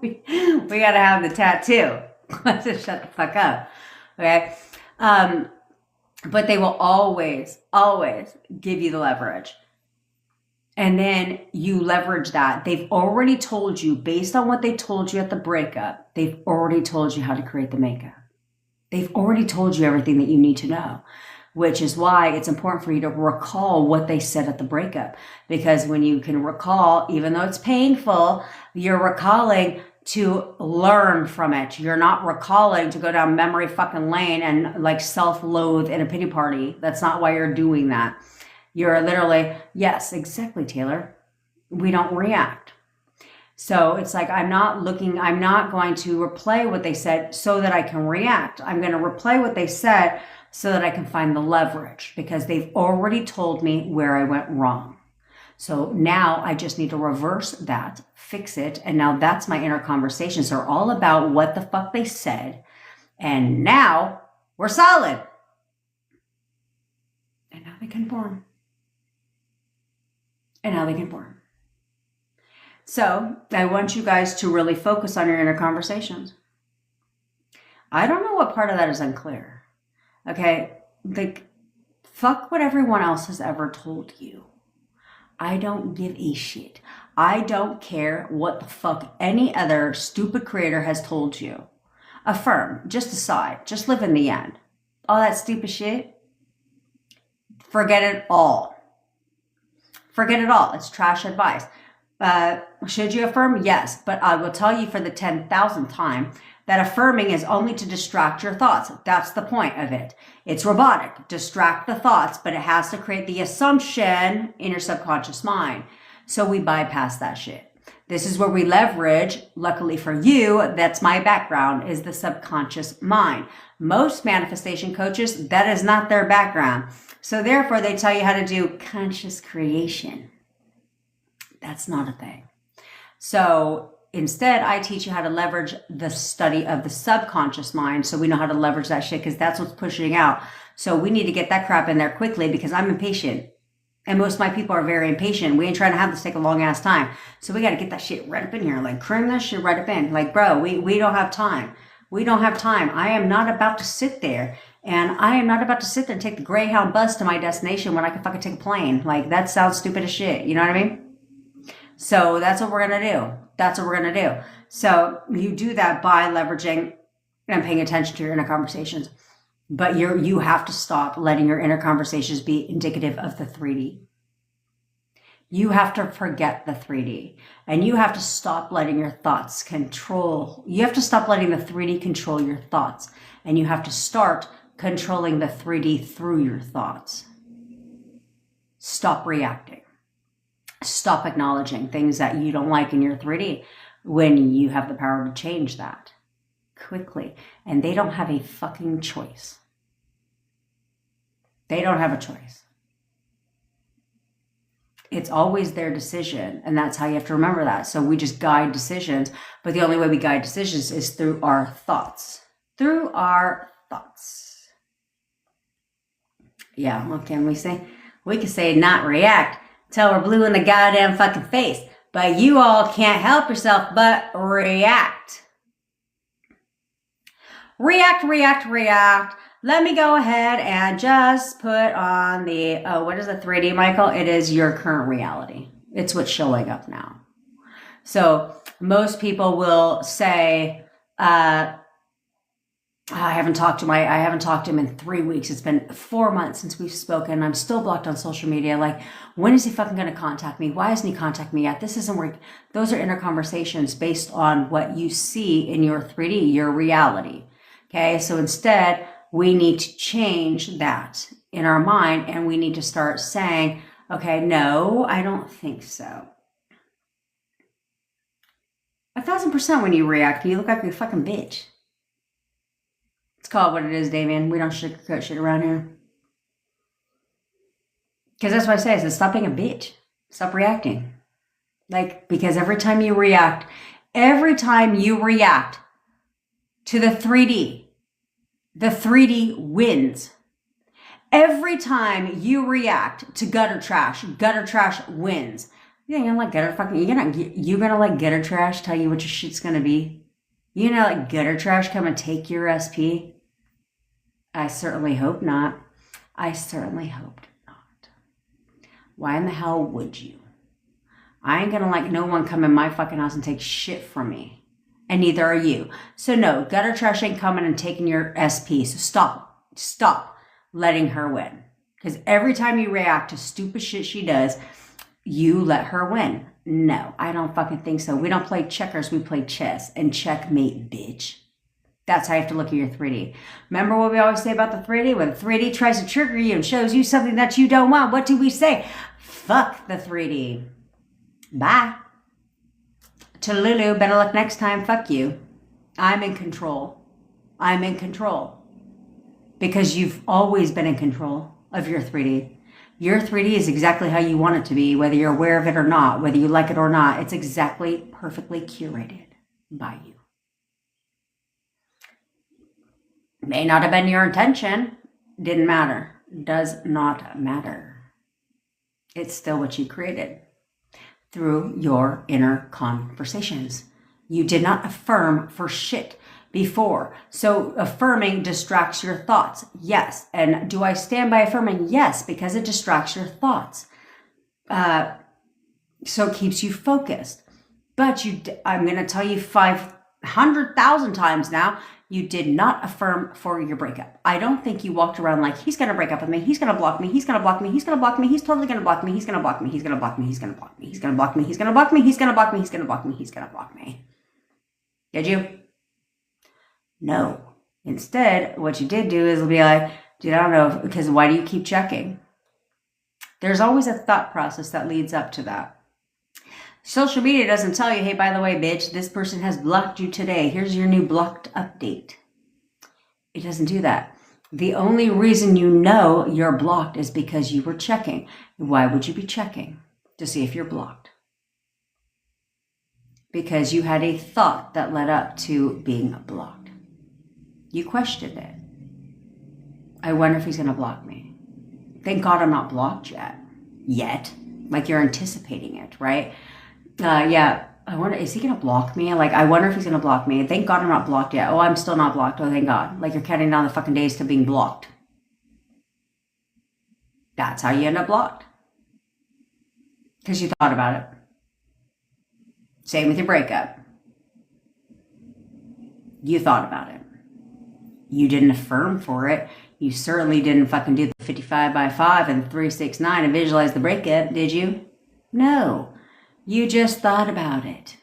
we got to have the tattoo. Let's just shut the fuck up. Okay? But they will always, always give you the leverage. And then you leverage that. They've already told you, based on what they told you at the breakup, they've already told you how to create the makeup. They've already told you everything that you need to know. Which is why it's important for you to recall what they said at the breakup. Because when you can recall, even though it's painful, you're recalling to learn from it. You're not recalling to go down memory fucking lane and like self-loathe in a pity party. That's not why you're doing that. You're literally, yes, exactly, Taylor. We don't react. So it's like, I'm not going to replay what they said so that I can react. I'm going to replay what they said so that I can find the leverage, because they've already told me where I went wrong. So now I just need to reverse that, fix it. And now that's my inner conversations are all about what the fuck they said. And now we're solid. And now they can form. And now they can form. So I want you guys to really focus on your inner conversations. I don't know what part of that is unclear. Okay, like, fuck what everyone else has ever told you. I don't give a shit. I don't care what the fuck any other stupid creator has told you. Affirm. Just decide. Just live in the end. All that stupid shit, forget it all. Forget it all. It's trash advice. Should you affirm? Yes. But I will tell you for the 10,000th time that affirming is only to distract your thoughts. That's the point of it. It's robotic. Distract the thoughts, but it has to create the assumption in your subconscious mind. So we bypass that shit. This is where we leverage, luckily for you, that's my background, is the subconscious mind. Most manifestation coaches, that is not their background. So therefore, they tell you how to do conscious creation. That's not a thing. So instead, I teach you how to leverage the study of the subconscious mind so we know how to leverage that shit because that's what's pushing out. So we need to get that crap in there quickly because I'm impatient. And most of my people are very impatient. We ain't trying to have this take a long ass time. So we got to get that shit right up in here. Like, cram that shit right up in. Like, bro, we don't have time. We don't have time. I am not about to sit there. And I am not about to sit there and take the Greyhound bus to my destination when I can fucking take a plane. Like, that sounds stupid as shit. You know what I mean? So that's what we're going to do. That's what we're going to do. So you do that by leveraging and paying attention to your inner conversations. But you have to stop letting your inner conversations be indicative of the 3D. You have to forget the 3D. And you have to stop letting your thoughts control. You have to stop letting the 3D control your thoughts. And you have to start controlling the 3D through your thoughts. Stop reacting. Stop acknowledging things that you don't like in your 3D when you have the power to change that quickly. And they don't have a fucking choice. They don't have a choice. It's always their decision. And that's how you have to remember that. So we just guide decisions. But the only way we guide decisions is through our thoughts. Through our thoughts. Yeah, what can we say? We can say not react till we're blue in the goddamn fucking face. But you all can't help yourself but react. React, react, react. Let me go ahead and just put on the, what is the 3D, Michael? It is your current reality. It's what's showing up now. So most people will say, I haven't talked to him in 3 weeks. It's been 4 months since we've spoken. I'm still blocked on social media. Like, when is he fucking going to contact me? Why hasn't he contacted me yet? This isn't working. Those are inner conversations based on what you see in your 3D, your reality. Okay. So instead, we need to change that in our mind and we need to start saying, okay, no, I don't think so. 1,000% when you react, you look like a fucking bitch. It's called what it is, Damien. We don't sugarcoat shit around here. Because that's what I say. I said, stop being a bitch. Stop reacting. Like, because every time you react to the 3D wins. Every time you react to gutter trash wins. You're gonna let gutter fucking, you're gonna let gutter trash tell you what your shit's gonna be? You're gonna let gutter trash come and take your SP? I certainly hope not. I certainly hoped not. Why in the hell would you? I ain't gonna let no one come in my fucking house and take shit from me. And neither are you. So no, gutter trash ain't coming and taking your SP. So stop letting her win. Because every time you react to stupid shit she does, you let her win. No, I don't fucking think so. We don't play checkers, we play chess. And checkmate, bitch. That's how you have to look at your 3D. Remember what we always say about the 3D? When the 3D tries to trigger you and shows you something that you don't want, what do we say? Fuck the 3D. Bye. To Lulu, better luck next time. Fuck you. I'm in control. I'm in control. Because you've always been in control of your 3D. Your 3D is exactly how you want it to be, whether you're aware of it or not, whether you like it or not. It's exactly perfectly curated by you. May not have been your intention. Didn't matter. Does not matter. It's still what you created. Through your inner conversations. You did not affirm for shit before. So affirming distracts your thoughts. Yes. And do I stand by affirming? Yes, because it distracts your thoughts. So it keeps you focused. But I'm going to tell you 500,000 times now, you did not affirm for your breakup. I don't think you walked around like, he's going to break up with me. He's going to block me. He's going to block me. He's going to block me. He's totally going to block me. He's going to block me. He's going to block me. He's going to block me. He's going to block me. He's going to block me. He's going to block me. He's going to block me. He's going to block me. Did you? No. Instead, what you did do is be like, dude, I don't know, because why do you keep checking? There's always a thought process that leads up to that. Social media doesn't tell you, hey, by the way, bitch, this person has blocked you today. Here's your new blocked update. It doesn't do that. The only reason you know you're blocked is because you were checking. Why would you be checking? To see if you're blocked. Because you had a thought that led up to being blocked. You questioned it. I wonder if he's going to block me. Thank God I'm not blocked yet. Like you're anticipating it, right? Yeah, I wonder, is he going to block me? Like, I wonder if he's going to block me. Thank God I'm not blocked yet. Oh, I'm still not blocked. Oh, thank God. Like, you're counting down the fucking days to being blocked. That's how you end up blocked. Because you thought about it. Same with your breakup. You thought about it. You didn't affirm for it. You certainly didn't fucking do the 55 by 5 and 369 and visualize the breakup, did you? No. You just thought about it.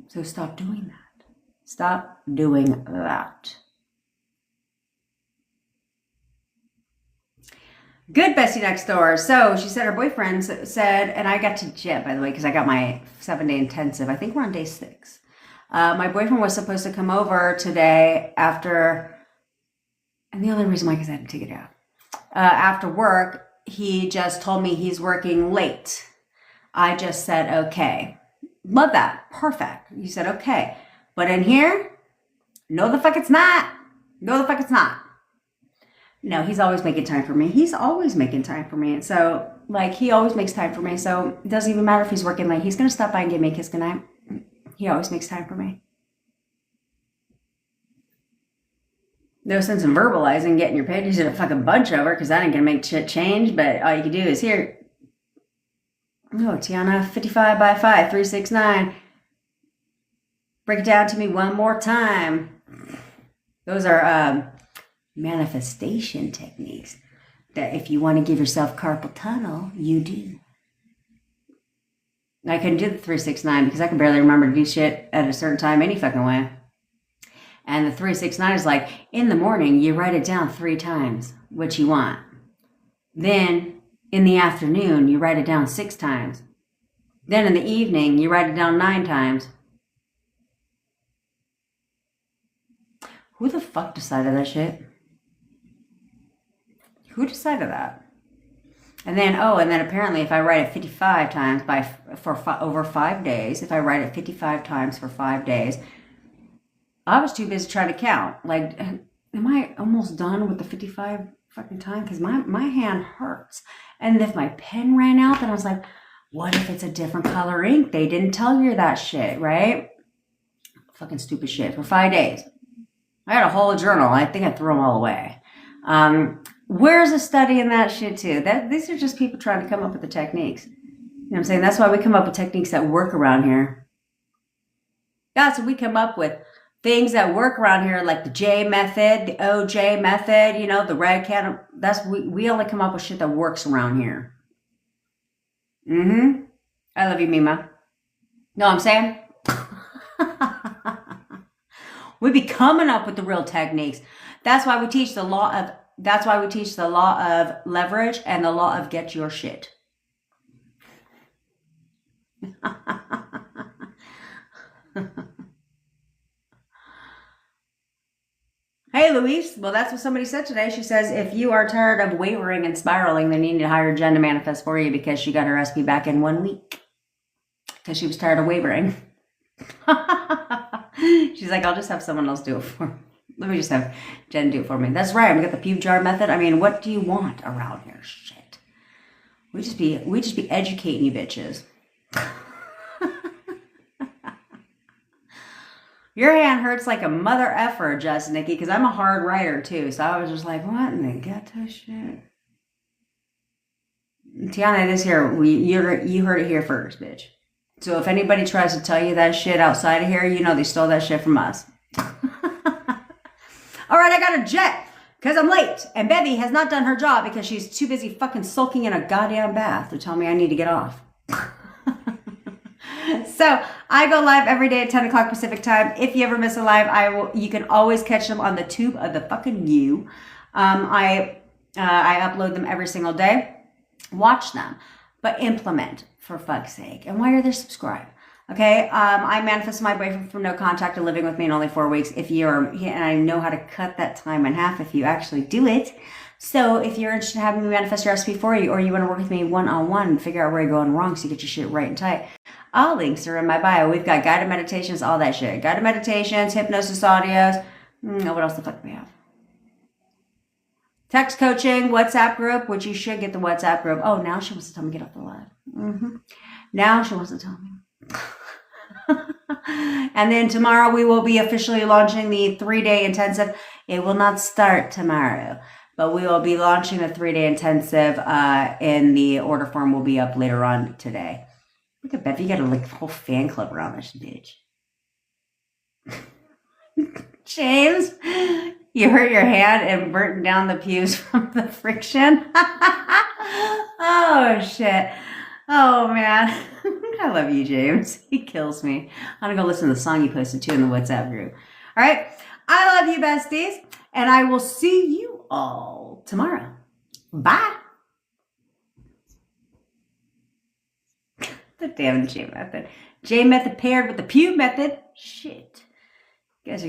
So stop doing that. Stop doing that. Good bestie next door. So she said her boyfriend said, and I got to jet, by the way, because I got my 7-day intensive. I think we're on day 6. My boyfriend was supposed to come over today after, and the only reason why, because I had to take it out. After work, he just told me he's working late. I just said, okay. Love that. Perfect. You said, okay. But in here, no the fuck it's not. No the fuck it's not. No, he's always making time for me. He's always making time for me. And so, like, he always makes time for me. So it doesn't even matter if he's working late. He's going to stop by and give me a kiss goodnight. He always makes time for me. No sense in verbalizing, getting your panties in a fucking bunch over, because that ain't going to make shit change. But all you can do is here. Oh, Tiana, 55 by 5, 369. Break it down to me one more time. Those are manifestation techniques that if you want to give yourself carpal tunnel, you do. I couldn't do the 369 because I can barely remember to do shit at a certain time any fucking way. And the 369 is like, in the morning, you write it down 3 times, what you want. Then in the afternoon, you write it down 6 times. Then in the evening, you write it down 9 times. Who the fuck decided that shit? Who decided that? And then apparently if I write it 55 times over 5 days, if I write it 55 times for 5 days, I was too busy trying to count. Like, am I almost done with the 55 fucking time? Because my hand hurts. And if my pen ran out, then I was like, what if it's a different color ink? They didn't tell you that shit, right? Fucking stupid shit. For 5 days. I had a whole journal. I think I threw them all away. Where's the study in that shit too? These are just people trying to come up with the techniques. You know what I'm saying? That's why we come up with techniques that work around here. That's what we come up with. Things that work around here, like the J method, the OJ method, the red can. We only come up with shit that works around here. I love you, Mima. Know what I'm saying? We be coming up with the real techniques. That's why we teach the law of leverage and the law of get your shit. Hey, Louise. Well, that's what somebody said today. She says, if you are tired of wavering and spiraling, then you need to hire Jen to manifest for you because she got her recipe back in 1 week. Because she was tired of wavering. She's like, I'll just have someone else do it for me. Let me just have Jen do it for me. That's right. We got the pube jar method. I mean, what do you want around here? Shit. We just be educating you bitches. Your hand hurts like a mother effer, just Nikki, because I'm a hard writer too. So I was just like, what in the ghetto shit? Tiana, this here, you heard it here first, bitch. So if anybody tries to tell you that shit outside of here, you know they stole that shit from us. All right, I got a jet because I'm late. And Bevy has not done her job because she's too busy fucking sulking in a goddamn bath to tell me I need to get off. So I go live every day at 10 o'clock Pacific time. If you ever miss a live, you can always catch them on the tube of the fucking you. I upload them every single day. Watch them, but implement, for fuck's sake. And while you're there, subscribe. Okay, I manifested my boyfriend from no contact to living with me in only 4 weeks. And I know how to cut that time in half if you actually do it. So if you're interested in having me manifest your recipe for you, or you want to work with me one-on-one and figure out where you're going wrong so you get your shit right and tight, all links are in my bio. We've got guided meditations, all that shit. Guided meditations, hypnosis audios. What else the fuck do we have? Text coaching, WhatsApp group, which you should get the WhatsApp group. Oh, now she wants to tell me to get off the live. Now she wants to tell me. And then tomorrow we will be officially launching the 3-day intensive. It will not start tomorrow, but we will be launching the 3-day intensive, and the order form will be up later on today. Look at Beth, you got a whole fan club around this bitch. James, you hurt your hand and burnt down the pews from the friction. Oh shit. Oh man. I love you, James. He kills me. I'm gonna go listen to the song you posted too in the WhatsApp group. All right. I love you, besties. And I will see you all tomorrow. Bye. The damn J method. J method paired with the pew method. Shit.